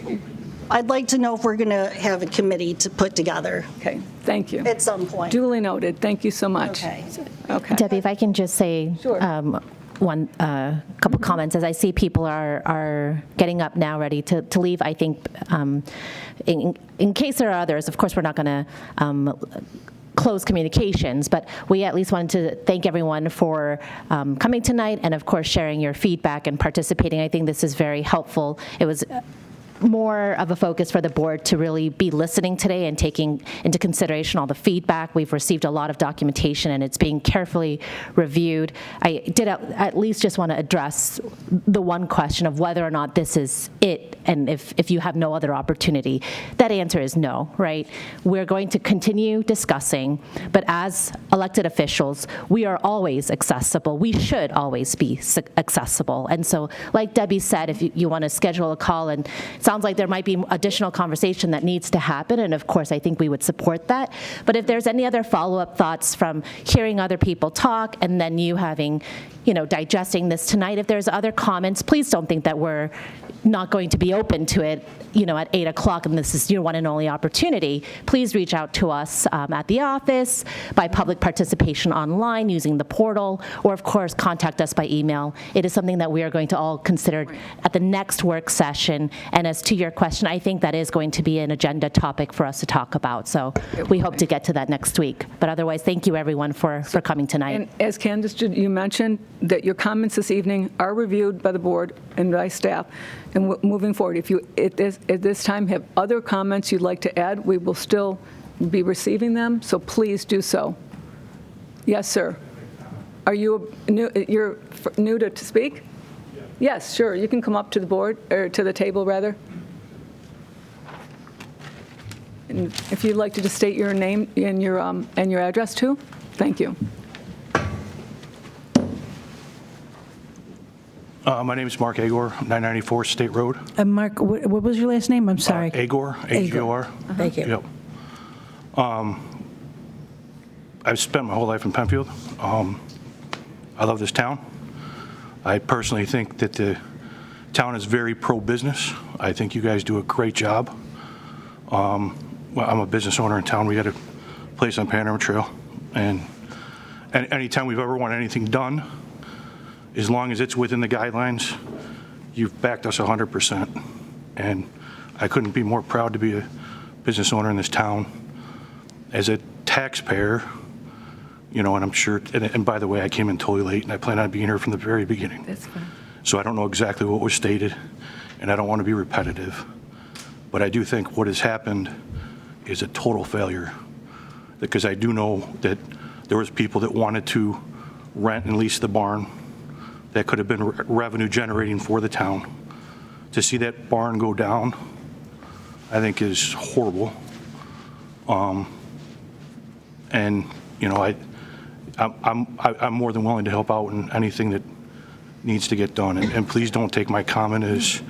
I'd like to know if we're going to have a committee to put together. Okay. Thank you. At some point. Duly noted. Thank you so much. Okay. Debbie, if I can just say one couple comments. As I see people are getting up now, ready to leave, I think in case there are others, of course, we're not going to close communications, but we at least wanted to thank everyone for coming tonight and, of course, sharing your feedback and participating. I think this is very helpful. It was more of a focus for the board to really be listening today and taking into consideration all the feedback. We've received a lot of documentation and it's being carefully reviewed. I did at least just want to address the one question of whether or not this is it, and if you have no other opportunity. That answer is no, right? We're going to continue discussing, but as elected officials, we are always accessible. We should always be accessible. And so, like Debbie said, if you want to schedule a call, and it sounds like there might be additional conversation that needs to happen, and of course I think we would support that. But if there's any other follow-up thoughts from hearing other people talk and then you having, digesting this tonight, if there's other comments, please don't think that we're not going to be open to it, at 8 o'clock, and this is your one and only opportunity. Please reach out to us at the office, by public participation online using the portal, or of course contact us by email. It is something that we are going to all consider at the next work session. And as to your question, I think that is going to be an agenda topic for us to talk about. So we hope to get to that next week. But otherwise, thank you everyone for coming tonight. And as Candace, you mentioned that your comments this evening are reviewed by the board and by staff. And moving forward, if you at this time have other comments you'd like to add, we will still be receiving them, so please do so. Yes, sir. Are you you're new to speak? Yes, sure. You can come up to the board, or to the table, rather. And if you'd like to just state your name and your address, too. Thank you. My name is Mark Agor, 994 State Road. Mark, what was your last name? I'm sorry. Agor, A-G-O-R. Thank you. Yep. I've spent my whole life in Penfield. I love this town. I personally think that the town is very pro-business. I think you guys do a great job. Well, I'm a business owner in town. We got a place on Panorama Trail. And anytime we've ever wanted anything done, as long as it's within the guidelines, you've backed us 100%. And I couldn't be more proud to be a business owner in this town. As a taxpayer, and I'm sure, and by the way, I came in totally late, and I plan on being here from the very beginning. That's fine. So I don't know exactly what was stated. and I don't want to be repetitive, but I do think what has happened is a total failure, because I do know that there was people that wanted to rent and lease the barn that could have been revenue generating for the town. To see that barn go down, I think is horrible. And you know, I'm more than willing to help out in anything that needs to get done. And please don't take my comment as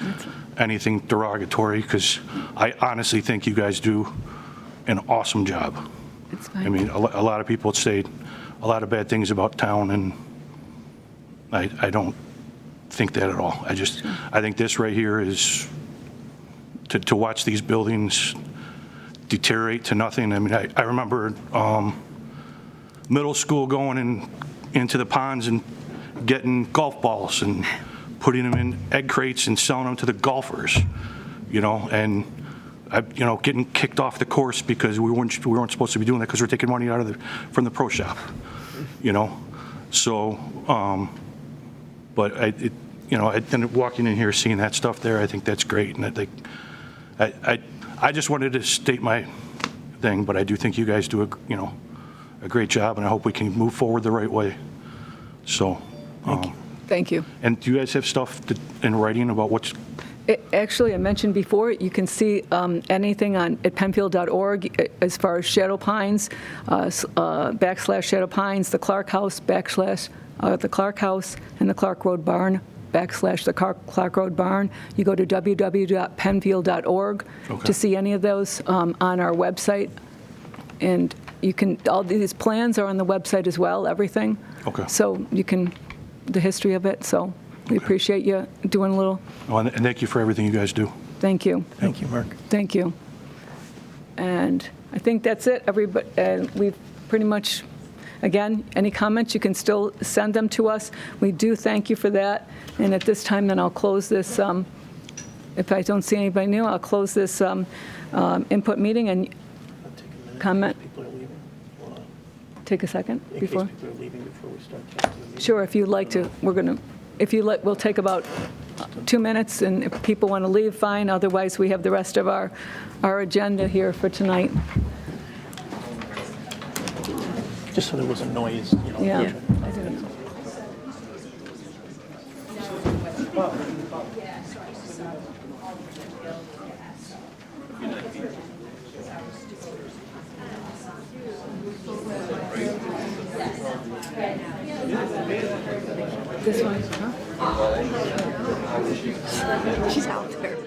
anything derogatory, because I honestly think you guys do an awesome job. It's fine. I mean, a lot of people say a lot of bad things about town, and I don't think that at all. I think this right here is to watch these buildings deteriorate to nothing. I mean, I remember middle school going into the ponds and getting golf balls and putting them in egg crates and selling them to the golfers, you know, and getting kicked off the course because we weren't supposed to be doing that because we're taking money from the pro shop, you know. So, but and walking in here seeing that stuff there, I think that's great, and I think I just wanted to state my thing, but I do think you guys do a great job, and I hope we can move forward the right way. So, Thank you. And do you guys have stuff in writing about what's? Actually, I mentioned before, you can see anything at penfield.org as far as Shadow Pines, /Shadow Pines, the Clark House, the Clark House, and the Clark Road Barn, /the Clark Road Barn. You go to www.penfield.org to see any of those on our website. And you can, all these plans are on the website as well, everything. Okay. So you can, the history of it, so we appreciate you doing a little. Oh, and thank you for everything you guys do. Thank you. Thank you, Mark. Thank you. And I think that's it. Everybody, we've pretty much, again, any comments, you can still send them to us. We do thank you for that. And at this time, then I'll close this, if I don't see anybody new, I'll close this input meeting and comment. Take a second before. Sure, if you'd like to, we'll take about 2 minutes, and if people want to leave, fine. Otherwise, we have the rest of our agenda here for tonight. Just so there wasn't noise, you know. Yeah. This one, huh? She's out there.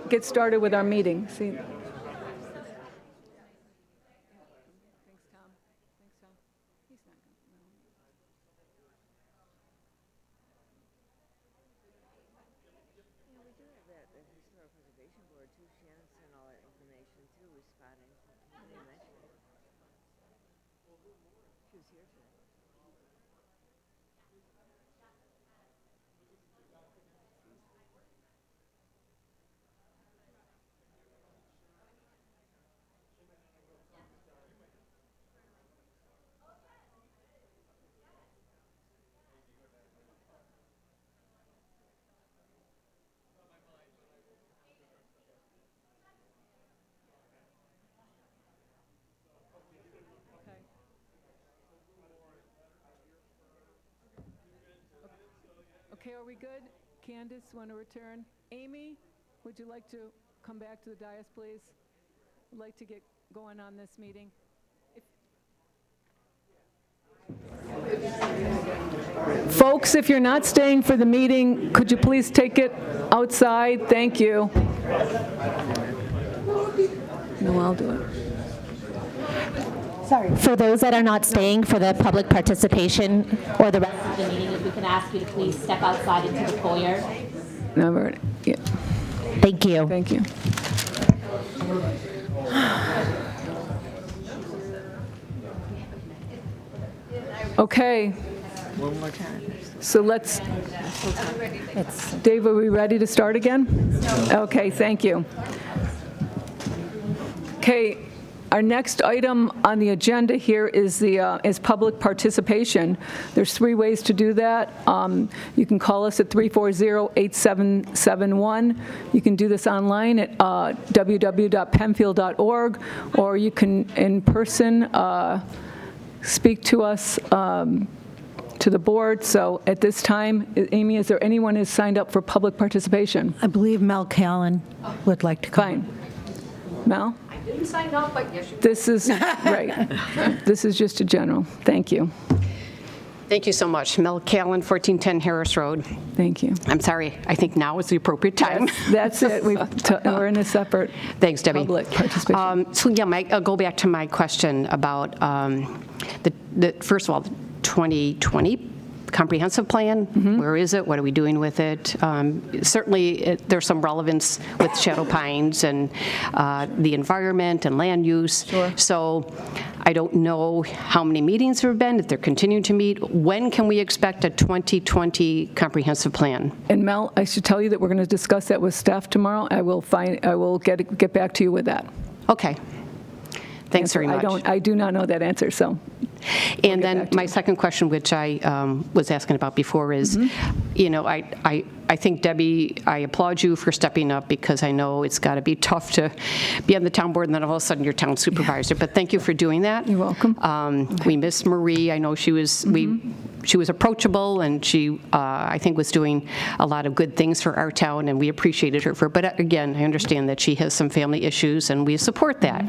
Get started with our meeting. See. Okay, are we good? Candace, want to return? Amy, would you like to come back to the dais, please? I'd like to get going on this meeting. Folks, if you're not staying for the meeting, could you please take it outside? Thank you. No, I'll do it. Sorry. For those that are not staying for the public participation or the rest of the meeting, if we can ask you to please step outside into the foyer. Never, yeah. Thank you. Thank you. Okay. So let's, Dave, are we ready to start again? Okay, thank you. Okay, our next item on the agenda here is is public participation. There's 3 ways to do that. You can call us at 340-8771. You can do this online at www.penfield.org, or you can in person speak to us to the board. So at this time, Amy, is there anyone who's signed up for public participation? I believe Mel Callan would like to come. Fine. Mel? I didn't sign up, but yes, you did. This is, right. This is just a general. Thank you. Thank you so much. Mel Callan, 1410 Harris Road. Thank you. I'm sorry, I think now is the appropriate time. That's it. We're in a separate Thanks, Debbie. public participation. So yeah, I'll go back to my question about first of all, the 2020 comprehensive plan. Where is it? What are we doing with it? Certainly, there's some relevance with Shadow Pines and the environment and land use. Sure. So I don't know how many meetings there have been, if they're continuing to meet. When can we expect a 2020 comprehensive plan? And Mel, I should tell you that we're going to discuss that with staff tomorrow. I will get back to you with that. Okay. Thanks very much. I do not know that answer, so. And then my second question, which I was asking about before, is, you know, I think, Debbie, I applaud you for stepping up, because I know it's got to be tough to be on the town board and then all of a sudden you're town supervisor. But thank you for doing that. You're welcome. We miss Marie. I know she was she was approachable, and she I think was doing a lot of good things for our town, and we appreciated her for. But again, I understand that she has some family issues, and we support that.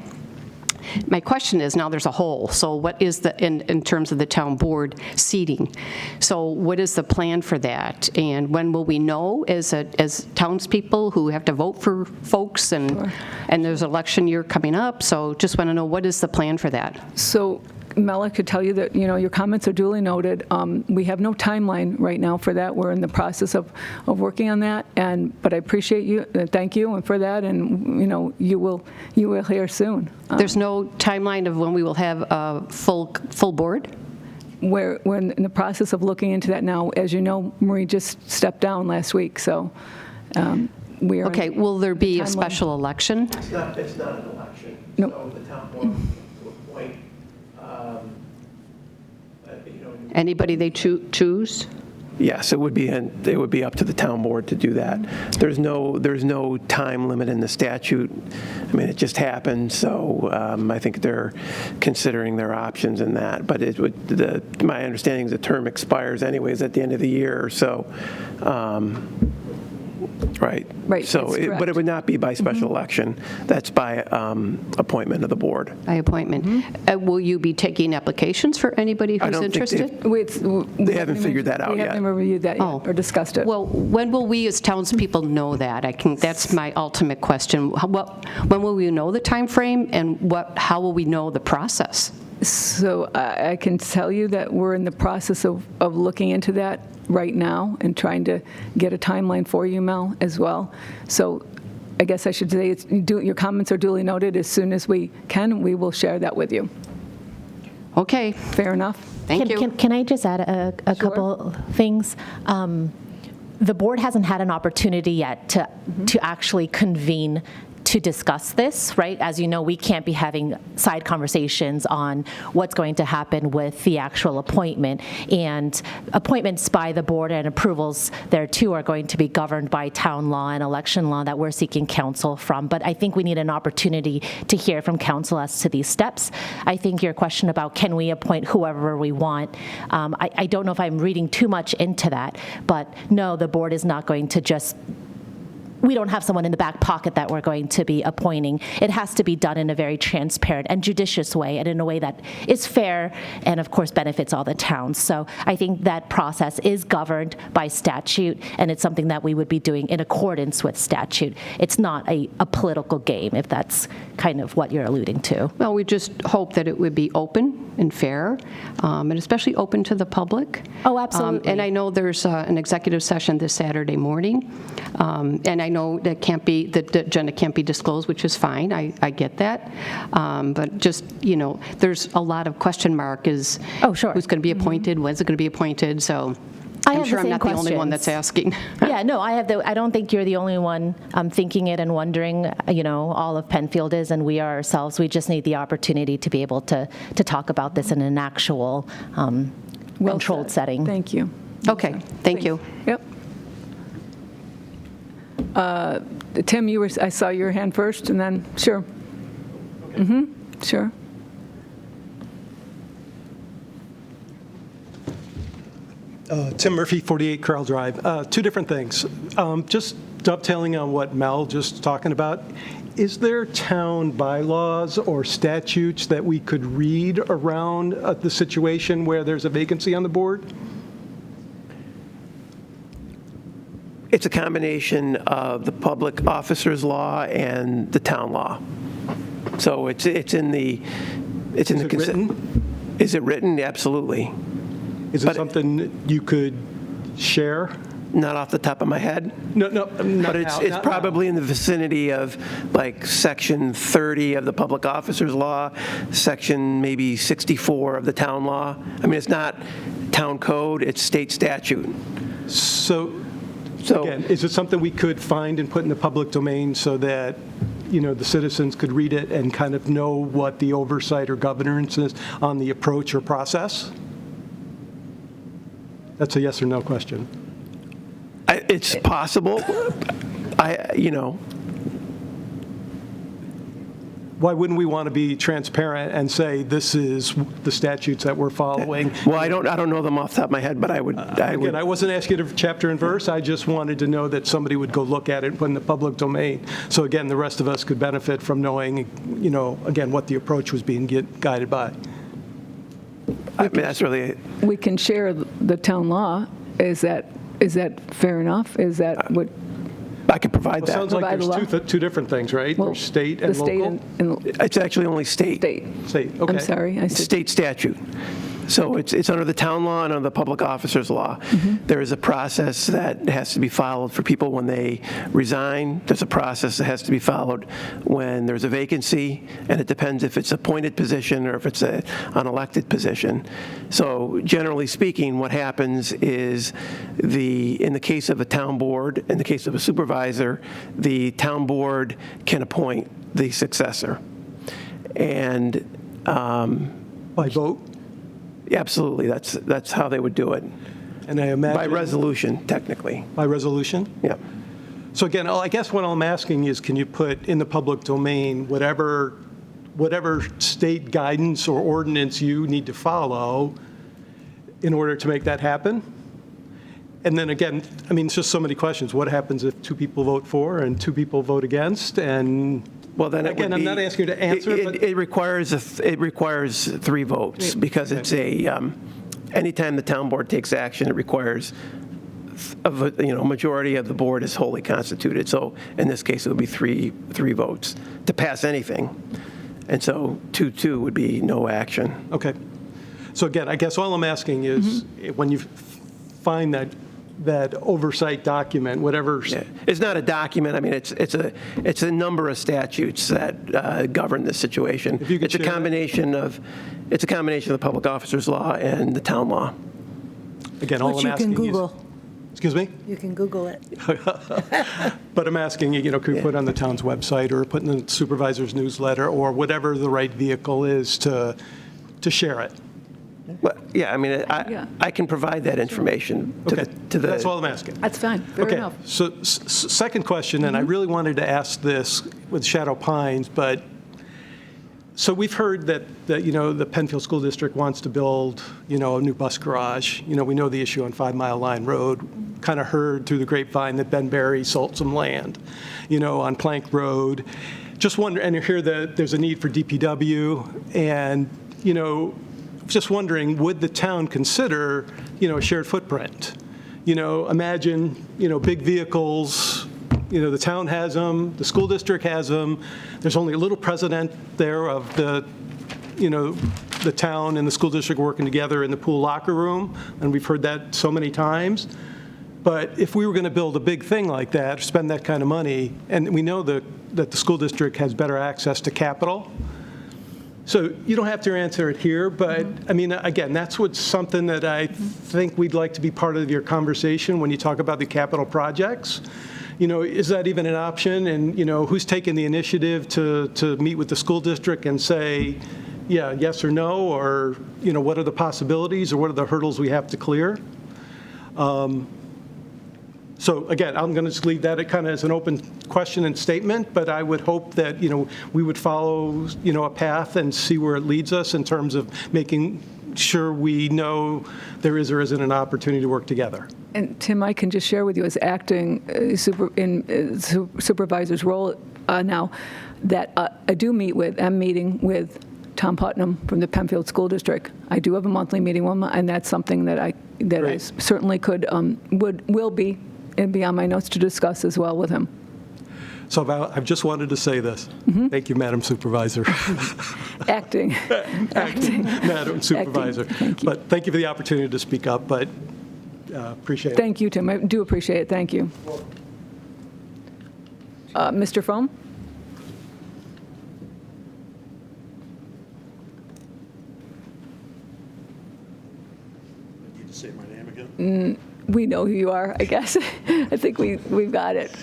My question is, now there's a hole, so what is in terms of the town board seating? So what is the plan for that? And when will we know as townspeople who have to vote for folks, and there's an election year coming up, so just want to know, what is the plan for that? So Mel, I could tell you that, you know, your comments are duly noted. We have no timeline right now for that. We're in the process of working on that, but I appreciate you, thank you for that, and, you know, you will hear soon. There's no timeline of when we will have a full board? We're in the process of looking into that now. As you know, Marie just stepped down last week, so we are. Okay, will there be a special election? It's not an election. No. So the town board will appoint, Anybody they choose? Yes, it would be up to the town board to do that. There's no time limit in the statute. I mean, it just happened, so I think they're considering their options in that. But my understanding is the term expires anyways at the end of the year, so. Right. So, but it would not be by special election. That's by appointment of the board. By appointment. Will you be taking applications for anybody who's interested? They haven't figured that out yet. We haven't reviewed that yet or discussed it. Well, when will we as townspeople know that? That's my ultimate question. When will we know the time frame, and how will we know the process? So I can tell you that we're in the process of looking into that right now and trying to get a timeline for you, Mel, as well. So I guess I should say your comments are duly noted. As soon as we can, we will share that with you. Okay. Fair enough. Thank you. Can I just add a couple things? The board hasn't had an opportunity yet to actually convene to discuss this, right? As you know, we can't be having side conversations on what's going to happen with the actual appointment. And appointments by the board and approvals there too are going to be governed by town law and election law that we're seeking counsel from. But I think we need an opportunity to hear from counsel as to these steps. I think your question about can we appoint whoever we want, I don't know if I'm reading too much into that, but no, the board is not going to just we don't have someone in the back pocket that we're going to be appointing. It has to be done in a very transparent and judicious way, and in a way that is fair and, of course, benefits all the towns. So I think that process is governed by statute, and it's something that we would be doing in accordance with statute. It's not a political game, if that's kind of what you're alluding to. Well, we just hope that it would be open and fair, and especially open to the public. Oh, absolutely. And I know there's an executive session this Saturday morning, and I know that the agenda can't be disclosed, which is fine, I get that. But just, there's a lot of question mark is, sure. who's going to be appointed, when's it going to be appointed, so I I'm have sure the I'm same not the only one that's asking. Yeah, no, I don't think you're the only one thinking it and wondering, all of Penfield is, and we are ourselves. We just need the opportunity to be able to talk about this in an actual controlled setting. Thank you. Okay, thank you. Yep. Tim, I saw your hand first, and then, sure. Sure. Tim Murphy, 48 Carroll Drive. Two different things. Just dovetailing on what Mel just talking about, is there town bylaws or statutes that we could read around the situation where there's a vacancy on the board? It's a combination of the public officers law and the town law. So it's in the written? Is it written? Absolutely. Is it something you could share? Not off the top of my head. No, but it's probably in the vicinity of like section 30 of the public officers law, section maybe 64 of the town law. I mean, it's not town code, it's state statute. So again, is it something we could find and put in the public domain so that the citizens could read it and kind of know what the oversight or governance is on the approach or process? That's a yes or no question. It's possible. Why wouldn't we want to be transparent and say this is the statutes that we're following? Well, I don't know them off the top of my head, but I would. Again, I wasn't asking you to chapter and verse. I just wanted to know that somebody would go look at it and put in the public domain. So again, the rest of us could benefit from knowing, again, what the approach was being guided by. I mean, that's really. We can share the town law. Is that fair enough? Is that what? I could provide that. It sounds like there's two different things, right? Well, there's state and local. It's actually only state. State. Okay. I'm sorry. I said state statute. So it's under the town law and under the public officers law. There is a process that has to be followed for people when they resign. There's a process that has to be followed when there's a vacancy, and it depends if it's an appointed position or if it's an unelected position. So generally speaking, what happens is in the case of a town board, in the case of a supervisor, the town board can appoint the successor. And by vote? Absolutely, that's how they would do it. And I imagine by resolution, technically. By resolution? Yeah. So again, I guess what I'm asking is, can you put in the public domain whatever state guidance or ordinance you need to follow in order to make that happen? And then again, I mean, it's just so many questions. What happens if two people vote for and two people vote against? And well, then again, I'm not asking you to answer. It requires 3 votes because it's anytime the town board takes action, it requires a majority of the board is wholly constituted. So in this case, it would be three votes to pass anything, and so 2-2 would be no action. Okay. So again, I guess all I'm asking is when you find that oversight document, whatever. Yeah. It's not a document. I mean, it's a number of statutes that govern this situation. It's a combination of the public officers law and the town law. Again, all I'm asking you can Google. Excuse me? You can Google it. But I'm asking, could we put it on the town's website or put in the supervisor's newsletter or whatever the right vehicle is to share it? Well, yeah, I mean, I can provide that information to the. That's all I'm asking. That's fine. Fair enough. So second question, and I really wanted to ask this with Shadow Pines, but so we've heard that the Penfield School District wants to build a new bus garage. We know the issue on 5 Mile Line Road. Kind of heard through the grapevine that Ben Berry sold some land, on Plank Road. Just wonder, and you hear that there's a need for DPW, and just wondering, would the town consider, a shared footprint? Imagine, big vehicles, the town has them, the school district has them. There's only a little precedent there of the town and the school district working together in the pool locker room, and we've heard that so many times. But if we were going to build a big thing like that, or spend that kind of money, and we know that the school district has better access to capital, so you don't have to answer it here, but, I mean, again, that's what's something that I think we'd like to be part of your conversation when you talk about the capital projects. You know, is that even an option? And, you know, who's taking the initiative to meet with the school district and say, yeah, yes or no, or, you know, what are the possibilities or what are the hurdles we have to clear? So again, I'm going to just leave that kind of as an open question and statement, but I would hope that, you know, we would follow, you know, a path and see where it leads us in terms of making sure we know there is or isn't an opportunity to work together. And Tim, I can just share with you as acting supervisor's role now that I'm meeting with Tom Putnam from the Penfield School District. I do have a monthly meeting with him, and that's something that I certainly could will be on my notes to discuss as well with him. So I've just wanted to say this. Thank you, Madam Supervisor. Acting. Madam Supervisor. Thank you. But thank you for the opportunity to speak up, but appreciate it. Thank you, Tim. I do appreciate it. Thank you. Mr. Fohm? Need to say my name again? We know who you are, I guess. I think we've got it.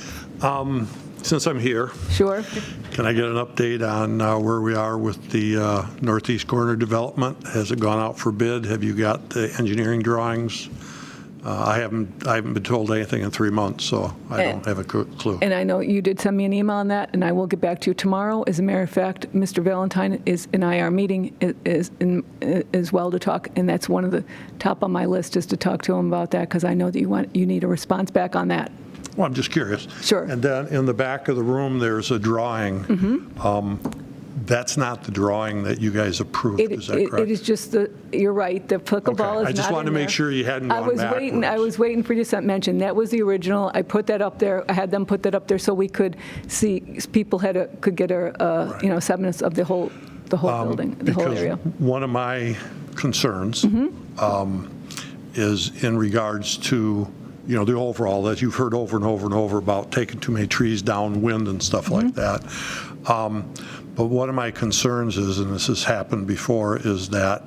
Since I'm here, sure. Can I get an update on where we are with the northeast corner development? Has it gone out for bid? Have you got the engineering drawings? I haven't been told anything in 3 months, so I don't have a clue. And I know you did send me an email on that, and I will get back to you tomorrow. As a matter of fact, Mr. Valentine is in our meeting as well to talk, and that's one of the top on my list is to talk to him about that because I know that you need a response back on that. Well, I'm just curious. Sure. And then in the back of the room, there's a drawing. That's not the drawing that you guys approved, is that correct? It is just you're right, the pickleball is not in there. I just wanted to make sure you hadn't gone backwards. I was waiting for you to mention. That was the original. I put that up there. I had them put that up there so we could see, people could get acceptance of the whole building, the whole area. One of my concerns is in regards to the overall that you've heard over and over and over about taking too many trees downwind and stuff like that. But one of my concerns is, and this has happened before, is that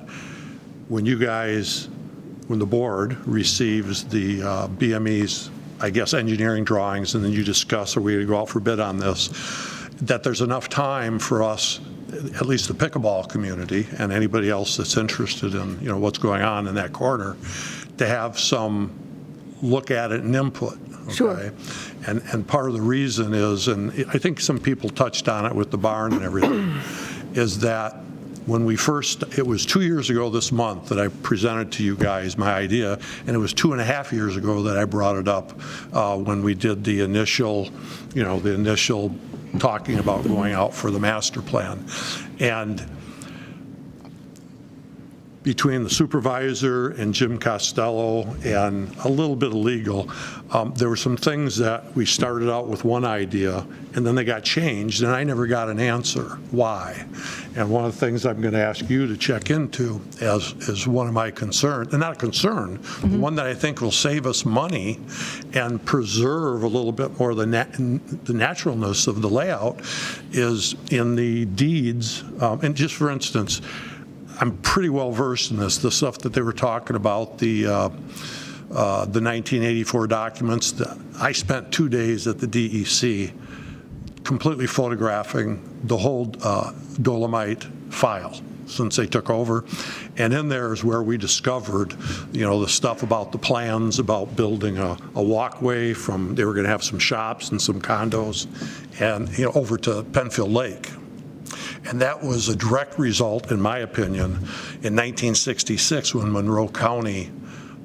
when the board receives the BME's, I guess, engineering drawings, and then you discuss, are we going to go out for bid on this, that there's enough time for us, at least the pickleball community and anybody else that's interested in what's going on in that corner, to have some look at it and input. Okay? Sure. And part of the reason is, and I think some people touched on it with the barn and everything, is that when it was 2 years ago this month that I presented to you guys my idea, and it was 2.5 years ago that I brought it up when we did the initial talking about going out for the master plan. And between the supervisor and Jim Costello and a little bit of legal, there were some things that we started out with one idea and then they got changed and I never got an answer why. And one of the things I'm going to ask you to check into is one of my concerns, and not a concern, one that I think will save us money and preserve a little bit more of the naturalness of the layout, is in the deeds. And just for instance, I'm pretty well versed in this. The stuff that they were talking about, the 1984 documents. I spent 2 days at the DEC completely photographing the whole Dolomite file since they took over. And in there is where we discovered, the stuff about the plans about building a walkway from, they were going to have some shops and some condos, and over to Penfield Lake. And that was a direct result, in my opinion, in 1966 when Monroe County,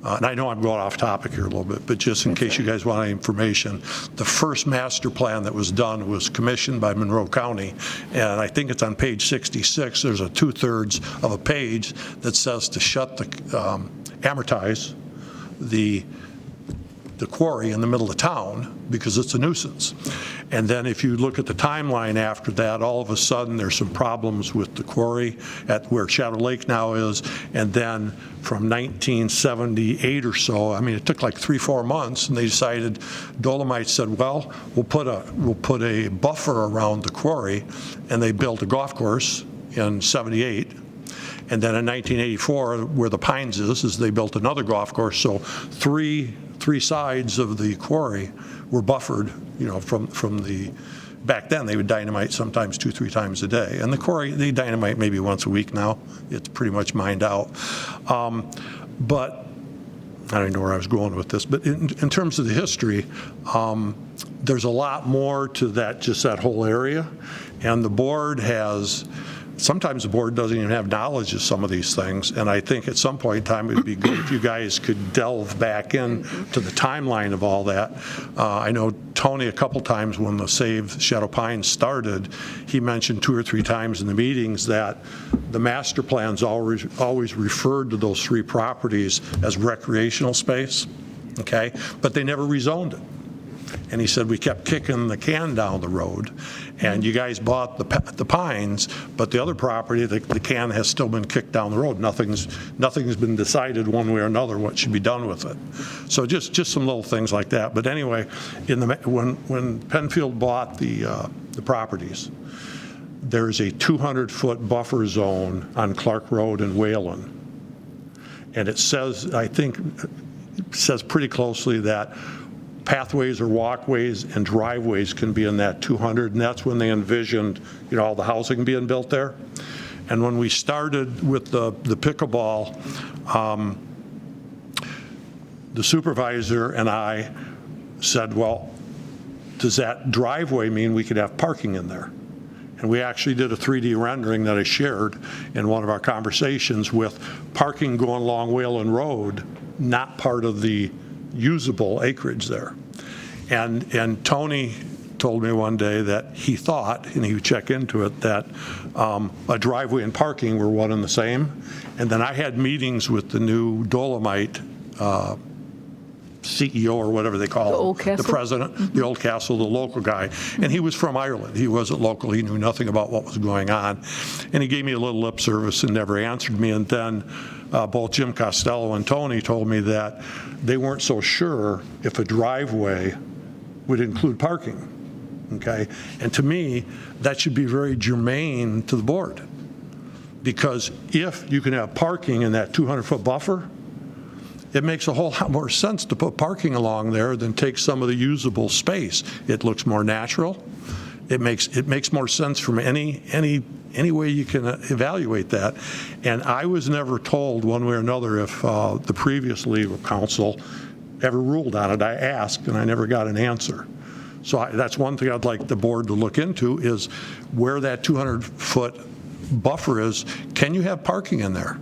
and I know I'm going off topic here a little bit, but just in case you guys want any information, the first master plan that was done was commissioned by Monroe County, and I think it's on page 66. There's a 2/3 of a page that says to amortize the quarry in the middle of town, because it's a nuisance. And then if you look at the timeline after that, all of a sudden there's some problems with the quarry at where Shadow Lake now is. And then from 1978 or so, I mean, it took like 3-4 months, and they decided, Dolomite said, well, we'll put a buffer around the quarry, and they built a golf course in 78. And then in 1984, where the Pines is they built another golf course. So three sides of the quarry were buffered, from the, back then they would dynamite sometimes 2-3 times a day. And the quarry, they dynamite maybe once a week now. It's pretty much mined out. But I don't know where I was going with this, but in terms of the history, there's a lot more to that, just that whole area. And the board sometimes the board doesn't even have knowledge of some of these things, and I think at some point in time it would be good if you guys could delve back in to the timeline of all that. I know Tony a couple times when the Save Shadow Pines started, he mentioned 2 or 3 times in the meetings that the master plans always referred to those 3 properties as recreational space, okay? But they never rezoned it. And he said, we kept kicking the can down the road, and you guys bought the Pines, but the other property, the can has still been kicked down the road. Nothing's been decided one way or another what should be done with it. So just some little things like that. But anyway, when Penfield bought the properties, there's a 200-foot buffer zone on Clark Road in Wayland. And it says, I think, it says pretty closely that pathways or walkways and driveways can be in that 200, and that's when they envisioned, all the housing being built there. And when we started with the pickleball, the supervisor and I said, well, does that driveway mean we could have parking in there? And we actually did a 3D rendering that I shared in one of our conversations with parking going along Wayland Road, not part of the usable acreage there. And Tony told me one day that he thought, and he would check into it, that a driveway and parking were one and the same. And then I had meetings with the new Dolomite CEO or whatever they call him, the president, the Old Castle, the local guy. And he was from Ireland. He wasn't local. He knew nothing about what was going on. And he gave me a little lip service and never answered me. And then both Jim Costello and Tony told me that they weren't so sure if a driveway would include parking. Okay? And to me, that should be very germane to the board. Because if you can have parking in that 200-foot buffer, it makes a whole lot more sense to put parking along there than take some of the usable space. It looks more natural. It makes more sense from any way you can evaluate that. And I was never told one way or another if the previous legal counsel ever ruled on it. I asked, and I never got an answer. So that's one thing I'd like the board to look into is where that 200-foot buffer is. Can you have parking in there?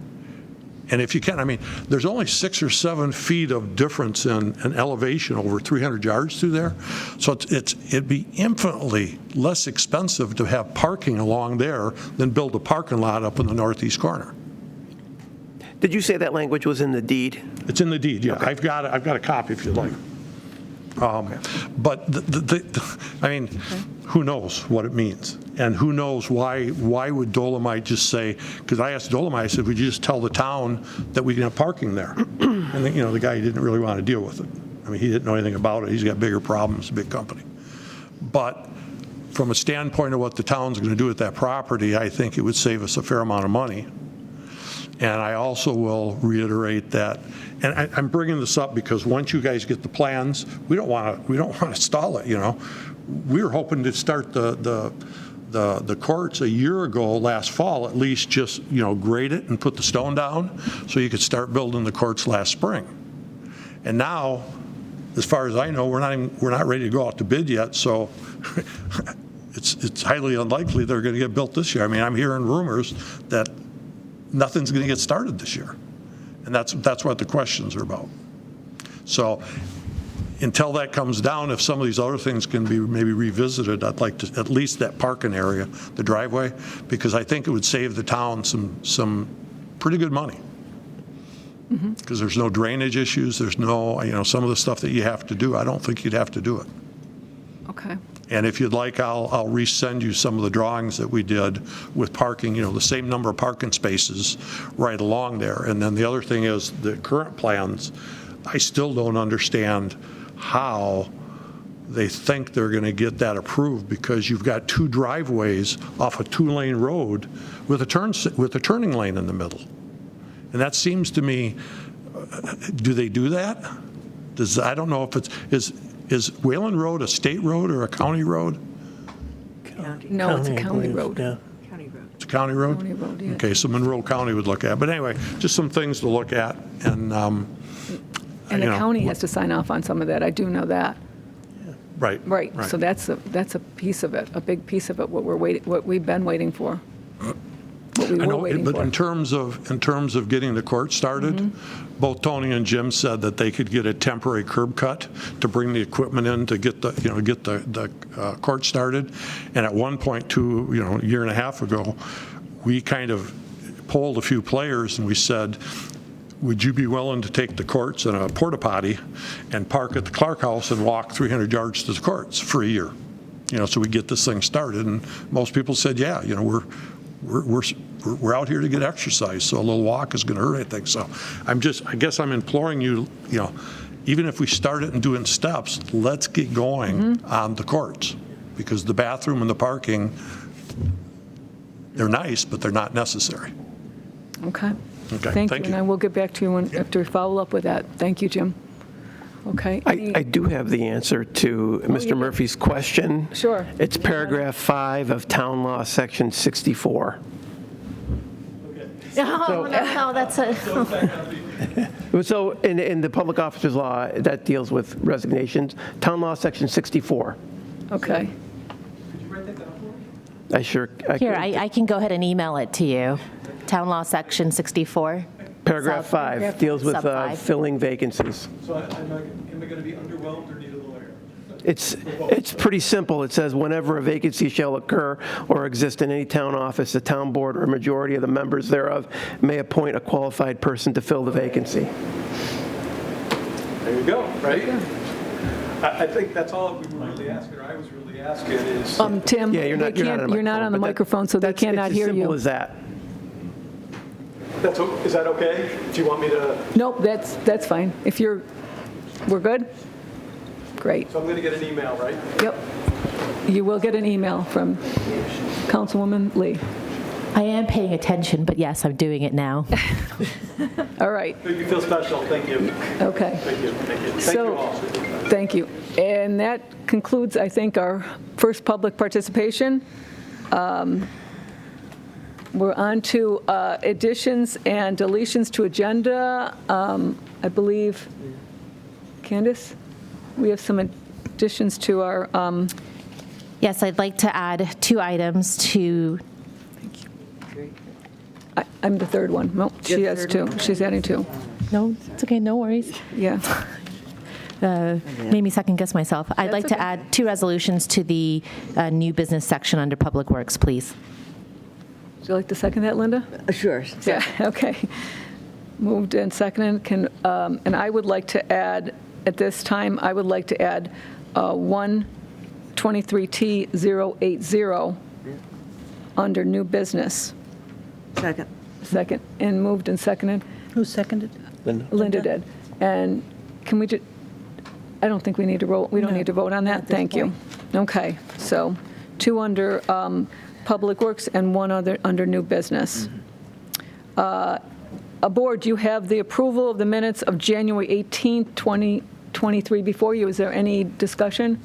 And if you can, I mean, there's only 6 or 7 feet of difference in elevation over 300 yards through there. So it'd be infinitely less expensive to have parking along there than build a parking lot up in the northeast corner. Did you say that language was in the deed? It's in the deed, yeah. Okay. I've got a copy if you'd like. But I mean, who knows what it means? And who knows why would Dolomite just say, because I asked Dolomite, I said, would you just tell the town that we can have parking there? And the guy didn't really want to deal with it. I mean, he didn't know anything about it. He's got bigger problems, a big company. But from a standpoint of what the town's going to do with that property, I think it would save us a fair amount of money. And I also will reiterate that, and I'm bringing this up because once you guys get the plans, we don't want to stall it. We were hoping to start the courts a year ago, last fall, at least just grade it and put the stone down, so you could start building the courts last spring. And now, as far as I know, we're not ready to go out to bid yet. So it's highly unlikely they're going to get built this year. I mean, I'm hearing rumors that nothing's going to get started this year. And that's what the questions are about. So until that comes down, if some of these other things can be maybe revisited, I'd like to, at least that parking area, the driveway, because I think it would save the town some pretty good money. Because there's no drainage issues, there's no, some of the stuff that you have to do, I don't think you'd have to do it. Okay. And if you'd like, I'll resend you some of the drawings that we did with parking, the same number of parking spaces right along there. And then the other thing is the current plans, I still don't understand how they think they're going to get that approved, because you've got 2 driveways off a 2-lane road with a turning lane in the middle. And that seems to me, do they do that? I don't know if is Wayland Road a state road or a county road? No, it's a county road. Yeah. It's a county road? County road, yeah. Okay, so Monroe County would look at. But anyway, just some things to look at. And And the county has to sign off on some of that, I do know that. Right. Right, so that's a piece of it, a big piece of it, what we've been waiting for. What we I were know, waiting but for. in terms of getting the court started, both Tony and Jim said that they could get a temporary curb cut to bring the equipment in to get the court started. And at one point, a year and a half ago, we kind of polled a few players and we said, would you be willing to take the courts in a porta potty and park at the Clark House and walk 300 yards to the courts for a year? So we get this thing started. And most people said, yeah, we're out here to get exercise, so a little walk is going to hurt anything. So I guess I'm imploring you, even if we start it and do it in steps, let's get going on the courts, because the bathroom and the parking, they're nice, but they're not necessary. Okay. Okay, Thank you, thank and you. I will get back to you after we follow up with that. Thank you, Jim. Okay. I do have the answer to Mr. Murphy's question. Sure. It's paragraph 5 of Town Law, Section 64. Oh, no, that's a, So in the Public Officers Law, that deals with resignations. Town Law, Section 64. Okay. I sure. here, I can go ahead and email it to you. Town Law, Section 64. Paragraph 5 deals with Sub 5. filling vacancies. So am I going to be underwhelmed or need a lawyer? It's pretty simple. It says, whenever a vacancy shall occur or exist in any town office, the town board or a majority of the members thereof may appoint a qualified person to fill the vacancy. There you go, right? I think that's all we were really asking, or I was really asking is... Tim, Yeah, you're you're not on the microphone, so they cannot hear It's as simple you. as that. Is that okay? Do you want me to... Nope, that's fine. We're good? Great. So I'm going to get an email, right? Yep. You will get an email from Councilwoman Lee. I am paying attention, but yes, I'm doing it now. All right. You feel special. Thank you. Okay. Thank you. Thank you. Thank So, you all. thank you. And that concludes, I think, our first public participation. We're on to additions and deletions to agenda. I believe, Candace, we have some additions to our, Yes, I'd like to add 2 items to, I'm the third one. No, she has 2. She's adding 2. no, it's okay, no worries. Yeah. Made me second guess myself. I'd like to add 2 resolutions to the new business section under Public Works, please. Would you like to second that, Linda? Sure. Yeah, okay. Moved and seconded. And I would like to add, at this time, I would like to add 123T080 under new business. Second. Second. And moved and seconded. Who seconded? Linda did. And can we just, I don't think we need to vote, we don't need to vote on that? Thank you. Okay, so 2 under Public Works and 1 other under new business. Board, you have the approval of the minutes of January 18th, 2023 before you. Is there any discussion?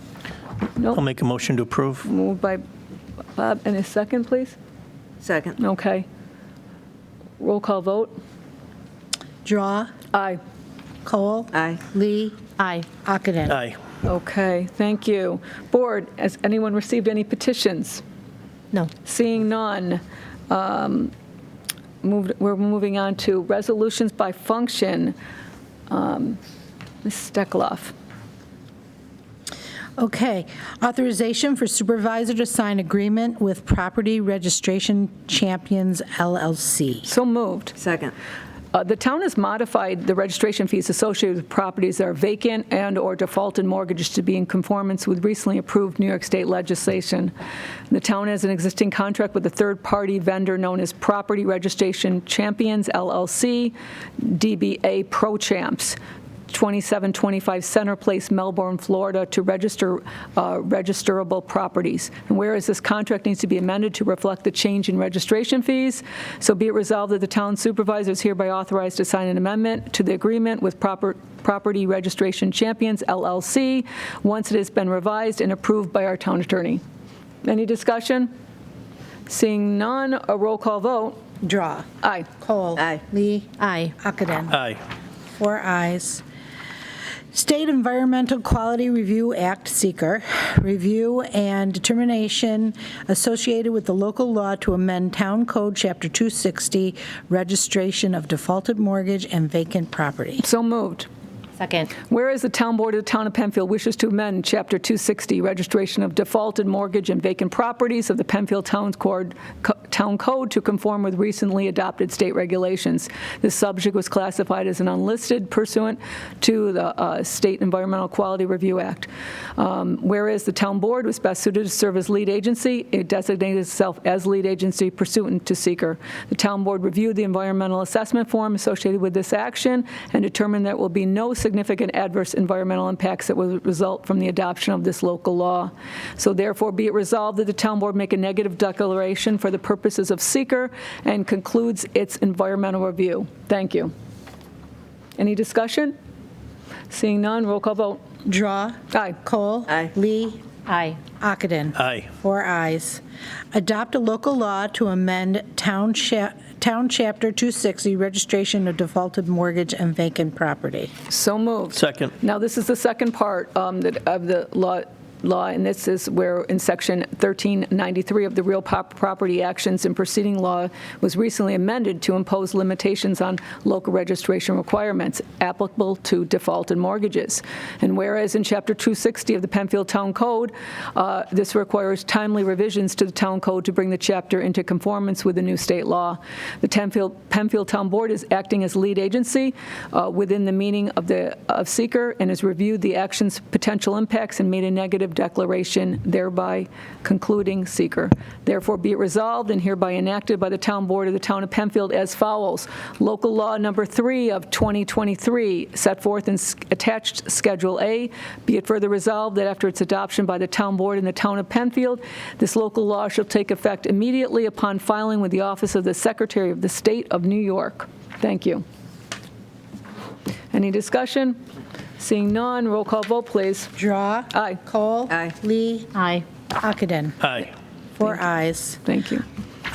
No. I'll make a motion to approve. Moved by Bob, and a second, please? Second. Okay. Roll call vote. Drawe. Aye. Kohl. Aye. Lee. Aye. Ockenden. Aye. Okay, thank you. Board, has anyone received any petitions? No. Seeing none, we're moving on to resolutions by function. Ms. Steckloff. Okay. Authorization for supervisor to sign agreement with Property Registration Champions, LLC. So moved. Second. The town has modified the registration fees associated with properties that are vacant and/or defaulted mortgages to be in conformance with recently approved New York State legislation. The town has an existing contract with a third-party vendor known as Property Registration Champions, LLC, DBA Pro Champs, 2725 Center Place, Melbourne, Florida, to register registerable properties. And whereas this contract needs to be amended to reflect the change in registration fees, so be it resolved that the town supervisor is hereby authorized to sign an amendment to the agreement with Property Registration Champions, LLC, once it has been revised and approved by our town attorney. Any discussion? Seeing none, a roll call vote. Drawe. Aye. Kohl. Aye. Lee. Aye. Ockenden. Aye. 4 ayes. State Environmental Quality Review Act, seeker, review and determination associated with the local law to amend Town Code Chapter 260, registration of defaulted mortgage and vacant property. So moved. Second. Whereas the Town Board of the Town of Penfield wishes to amend Chapter 260, registration of defaulted mortgage and vacant properties of the Penfield Town Code to conform with recently adopted state regulations. This subject was classified as an unlisted pursuant to the State Environmental Quality Review Act. Whereas the Town Board was best suited to serve as lead agency, it designated itself as lead agency pursuant to seeker. The Town Board reviewed the environmental assessment form associated with this action and determined there will be no significant adverse environmental impacts that will result from the adoption of this local law. So therefore, be it resolved that the Town Board make a negative declaration for the purposes of seeker and concludes its environmental review. Thank you. Any discussion? Seeing none, roll call vote. Drawe. Aye. Kohl. Aye. Lee. Aye. Ockenden. Aye. 4 ayes. Adopt a local law to amend Town Chapter 260, registration of defaulted mortgage and vacant property. So moved. Second. Now, this is the second part of the law, and this is where in Section 1393 of the Real Property Actions and Proceeding Law was recently amended to impose limitations on local registration requirements applicable to defaulted mortgages. And whereas in Chapter 260 of the Penfield Town Code, this requires timely revisions to the Town Code to bring the chapter into conformance with the new state law. The Penfield Town Board is acting as lead agency within the meaning of seeker and has reviewed the action's potential impacts and made a negative declaration, thereby concluding seeker. Therefore, be it resolved and hereby enacted by the Town Board of the Town of Penfield as follows. Local Law Number 3 of 2023, set forth in attached Schedule A. Be it further resolved that after its adoption by the Town Board in the Town of Penfield, this local law shall take effect immediately upon filing with the Office of the Secretary of the State of New York. Thank you. Any discussion? Seeing none, roll call vote, please. Drawe. Aye. Kohl. Aye. Lee. Aye. Ockenden. Aye. 4 ayes. Thank you.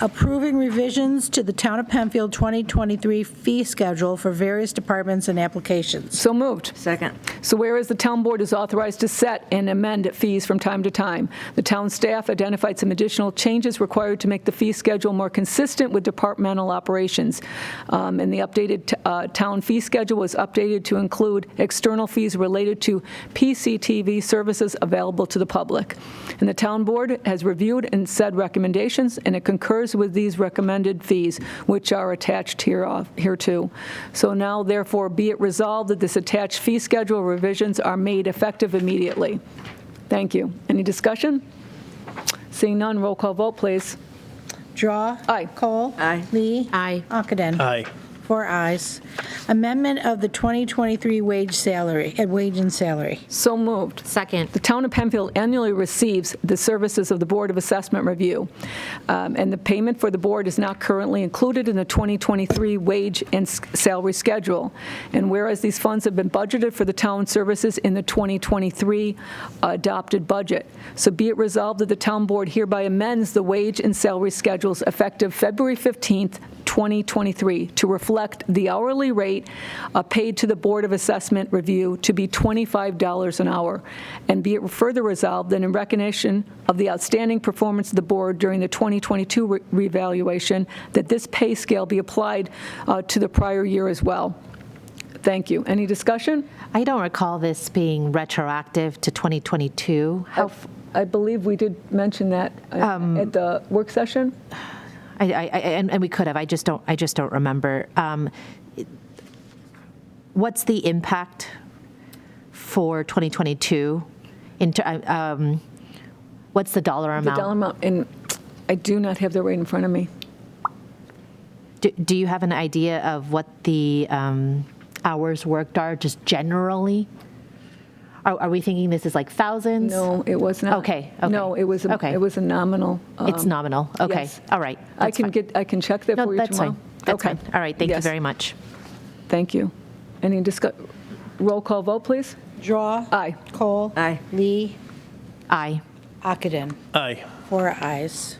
Approving revisions to the Town of Penfield 2023 fee schedule for various departments and applications. So moved. Second. So whereas the Town Board is authorized to set and amend fees from time to time, the town staff identified some additional changes required to make the fee schedule more consistent with departmental operations. And the updated town fee schedule was updated to include external fees related to PCTV services available to the public. And the Town Board has reviewed and said recommendations, and it concurs with these recommended fees, which are attached hereto. So now, therefore, be it resolved that this attached fee schedule revisions are made effective immediately. Thank you. Any discussion? Seeing none, roll call vote, please. Drawe. Aye. Kohl. Aye. Lee. Aye. Ockenden. Aye. 4 ayes. Amendment of the 2023 wage and salary. So moved. Second. The Town of Penfield annually receives the services of the Board of Assessment Review, and the payment for the board is not currently included in the 2023 wage and salary schedule. And whereas these funds have been budgeted for the town services in the 2023 adopted budget, so be it resolved that the Town Board hereby amends the wage and salary schedules effective February 15th, 2023 to reflect the hourly rate paid to the Board of Assessment Review to be $25 an hour. And be it further resolved that in recognition of the outstanding performance of the board during the 2022 revaluation, that this pay scale be applied to the prior year as well. Thank you. Any discussion? I don't recall this being retroactive to 2022. I believe we did mention that at the work session. And we could have. I just don't remember. what's the impact for 2022? What's the dollar The amount? dollar amount, and I do not have the rate in front of me. Do you have an idea of what the hours worked are, just generally? Are we thinking this is like thousands? No, it was not. Okay. No, it was Okay. it was a nominal. It's nominal. Okay. yes. All right. I That's can fine. I can check that No, for you that's tomorrow. fine. That's okay. fine. All right. Thank you Yes. very much. Thank you. Any roll call vote, please? Drawe. Aye. Kohl. Aye. Lee. Aye. Ockenden. Aye. 4 ayes.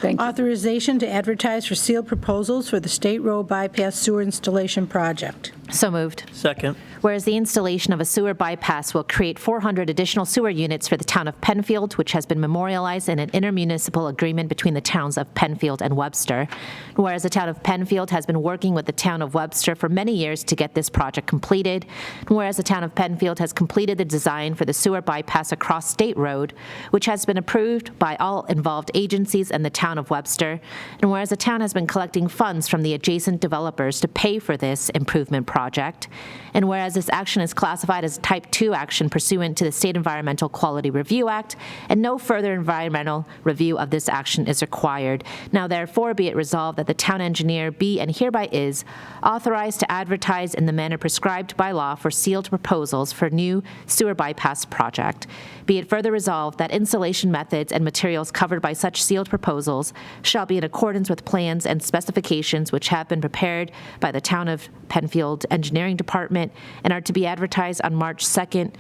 Thank you. Authorization to advertise for sealed proposals for the State Road Bypass Sewer Installation Project. So moved. Second. Whereas the installation of a sewer bypass will create 400 additional sewer units for the town of Penfield, which has been memorialized in an intermunicipal agreement between the towns of Penfield and Webster. Whereas the town of Penfield has been working with the town of Webster for many years to get this project completed. Whereas the town of Penfield has completed the design for the sewer bypass across State Road, which has been approved by all involved agencies and the town of Webster. And whereas the town has been collecting funds from the adjacent developers to pay for this improvement project. And whereas this action is classified as type 2 action pursuant to the State Environmental Quality Review Act, and no further environmental review of this action is required. Now therefore be it resolved that the town engineer be and hereby is authorized to advertise in the manner prescribed by law for sealed proposals for new sewer bypass project. Be it further resolved that installation methods and materials covered by such sealed proposals shall be in accordance with plans and specifications which have been prepared by the Town of Penfield Engineering Department and are to be advertised on March 2nd,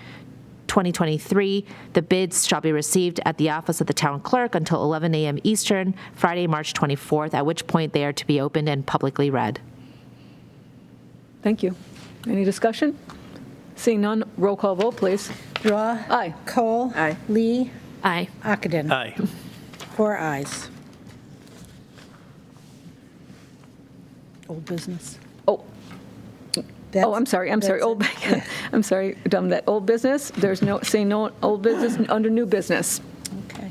2023. The bids shall be received at the office of the town clerk until 11 a.m. Eastern, Friday, March 24th, at which point they are to be opened and publicly read. Thank you. Any discussion? Seeing none, roll call vote, please. Drawe. Aye. Kohl. Aye. Lee. Aye. Ockenden. Aye. 4 ayes. Old business. Oh, I'm sorry. Old, I'm sorry, dumb that. Old business, there's no, saying no old business under new business. Okay.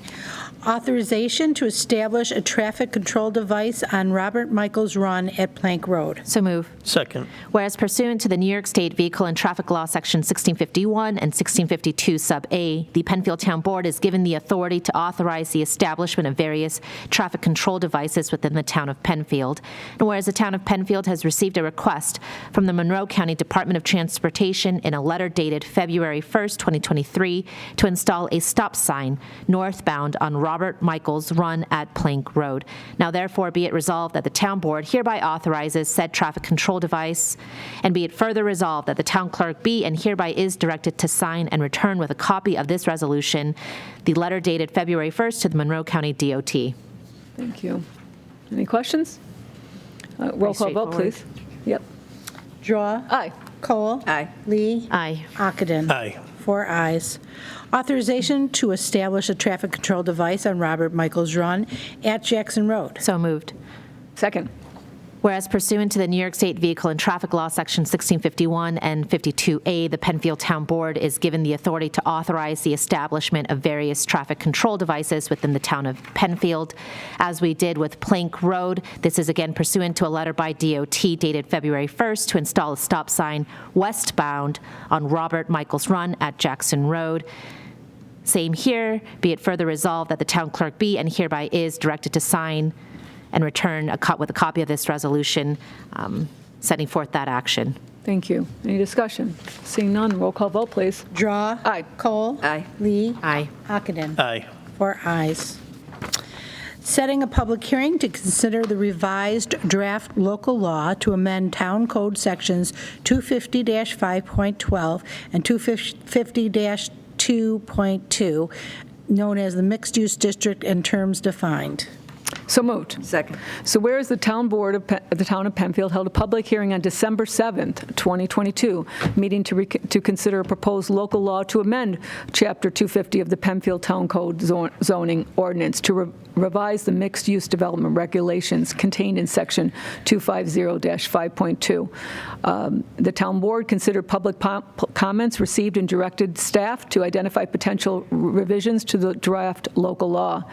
Authorization to establish a traffic control device on Robert Michaels Run at Plank Road. So move. Second. Whereas pursuant to the New York State Vehicle and Traffic Law, Section 1651 and 1652 Sub A, the Penfield Town Board is given the authority to authorize the establishment of various traffic control devices within the town of Penfield. And whereas the town of Penfield has received a request from the Monroe County Department of Transportation in a letter dated February 1st, 2023, to install a stop sign northbound on Robert Michaels Run at Plank Road. Now therefore be it resolved that the town board hereby authorizes said traffic control device, and be it further resolved that the town clerk be and hereby is directed to sign and return with a copy of this resolution the letter dated February 1st to the Monroe County DOT. Thank you. Any questions? Roll call vote, please. Yep. Drawe. Aye. Kohl. Aye. Lee. Aye. Ockenden. Aye. 4 ayes. Authorization to establish a traffic control device on Robert Michaels Run at Jackson Road. So moved. Second. Whereas pursuant to the New York State Vehicle and Traffic Law, Section 1651 and 52A, the Penfield Town Board is given the authority to authorize the establishment of various traffic control devices within the town of Penfield. As we did with Plank Road, this is again pursuant to a letter by DOT dated February 1st to install a stop sign westbound on Robert Michaels Run at Jackson Road. Same here. Be it further resolved that the town clerk be and hereby is directed to sign and return with a copy of this resolution setting forth that action. Thank you. Any discussion? Seeing none, roll call vote, please. Drawe. Aye. Kohl. Aye. Lee. Aye. Ockenden. Aye. 4 ayes. Setting a public hearing to consider the revised draft local law to amend Town Code Sections 250-5.12 and 250-2.2, known as the mixed-use district and terms defined. So moved. Second. So whereas the town board of the town of Penfield held a public hearing on December 7th, 2022, meeting to consider a proposed local law to amend Chapter 250 of the Penfield Town Code zoning ordinance to revise the mixed-use development regulations contained in Section 250-5.2. The town board considered public comments received and directed staff to identify potential revisions to the draft local law.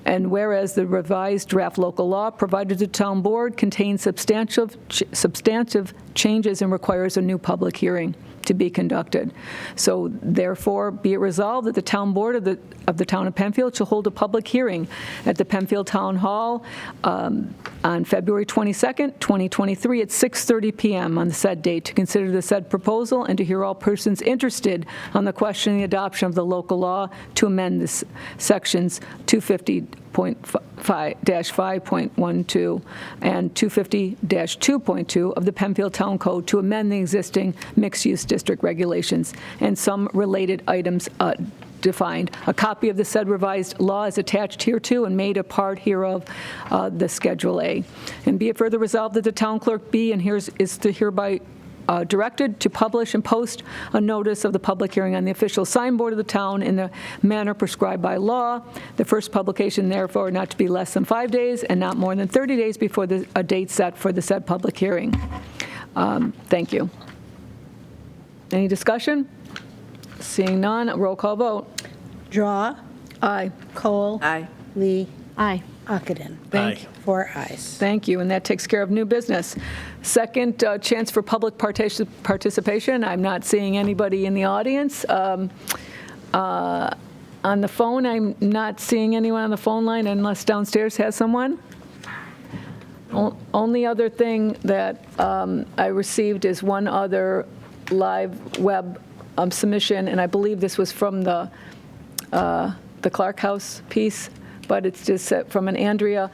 And whereas the revised draft local law provided the town board contains substantive changes and requires a new public hearing to be conducted. So therefore, be it resolved that the town board of the town of Penfield shall hold a public hearing at the Penfield Town Hall on February 22nd, 2023 at 6:30 p.m. on the said date to consider the said proposal and to hear all persons interested on the question of the adoption of the local law to amend this sections 250.5-5.12 and 250-2.2 of the Penfield Town Code to amend the existing mixed-use district regulations and some related items defined. A copy of the said revised law is attached hereto and made a part hereof, the Schedule A. And be it further resolved that the town clerk be and is to hereby directed to publish and post a notice of the public hearing on the official signboard of the town in the manner prescribed by law. The first publication, therefore, not to be less than 5 days and not more than 30 days before a date set for the said public hearing. Thank you. Any discussion? Seeing none, roll call vote. Drawe. Aye. Kohl. Aye. Lee. Aye. Ockenden. Thank you. 4 ayes. Thank you, and that takes care of new business. Second, chance for public participation. I'm not seeing anybody in the audience. On the phone, I'm not seeing anyone on the phone line unless downstairs has someone. Only other thing that I received is one other live web submission, and I believe this was from the Clark House piece, but it's just from an Andrea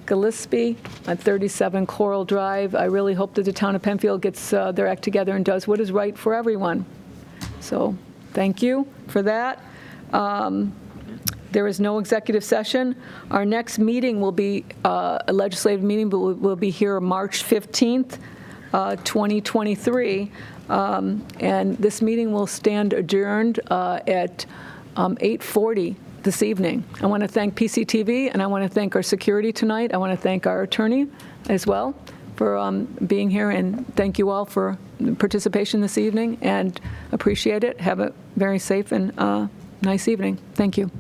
Gillespie on 37 Coral Drive. I really hope that the town of Penfield gets their act together and does what is right for everyone. So thank you for that. There is no executive session. Our next meeting will be a legislative meeting, but will be here March 15th, 2023. And this meeting will stand adjourned at 8:40 this evening. I want to thank PCTV, and I want to thank our security tonight. I want to thank our attorney as well for being here, and thank you all for participation this evening, and appreciate it. Have a very safe and nice evening. Thank you.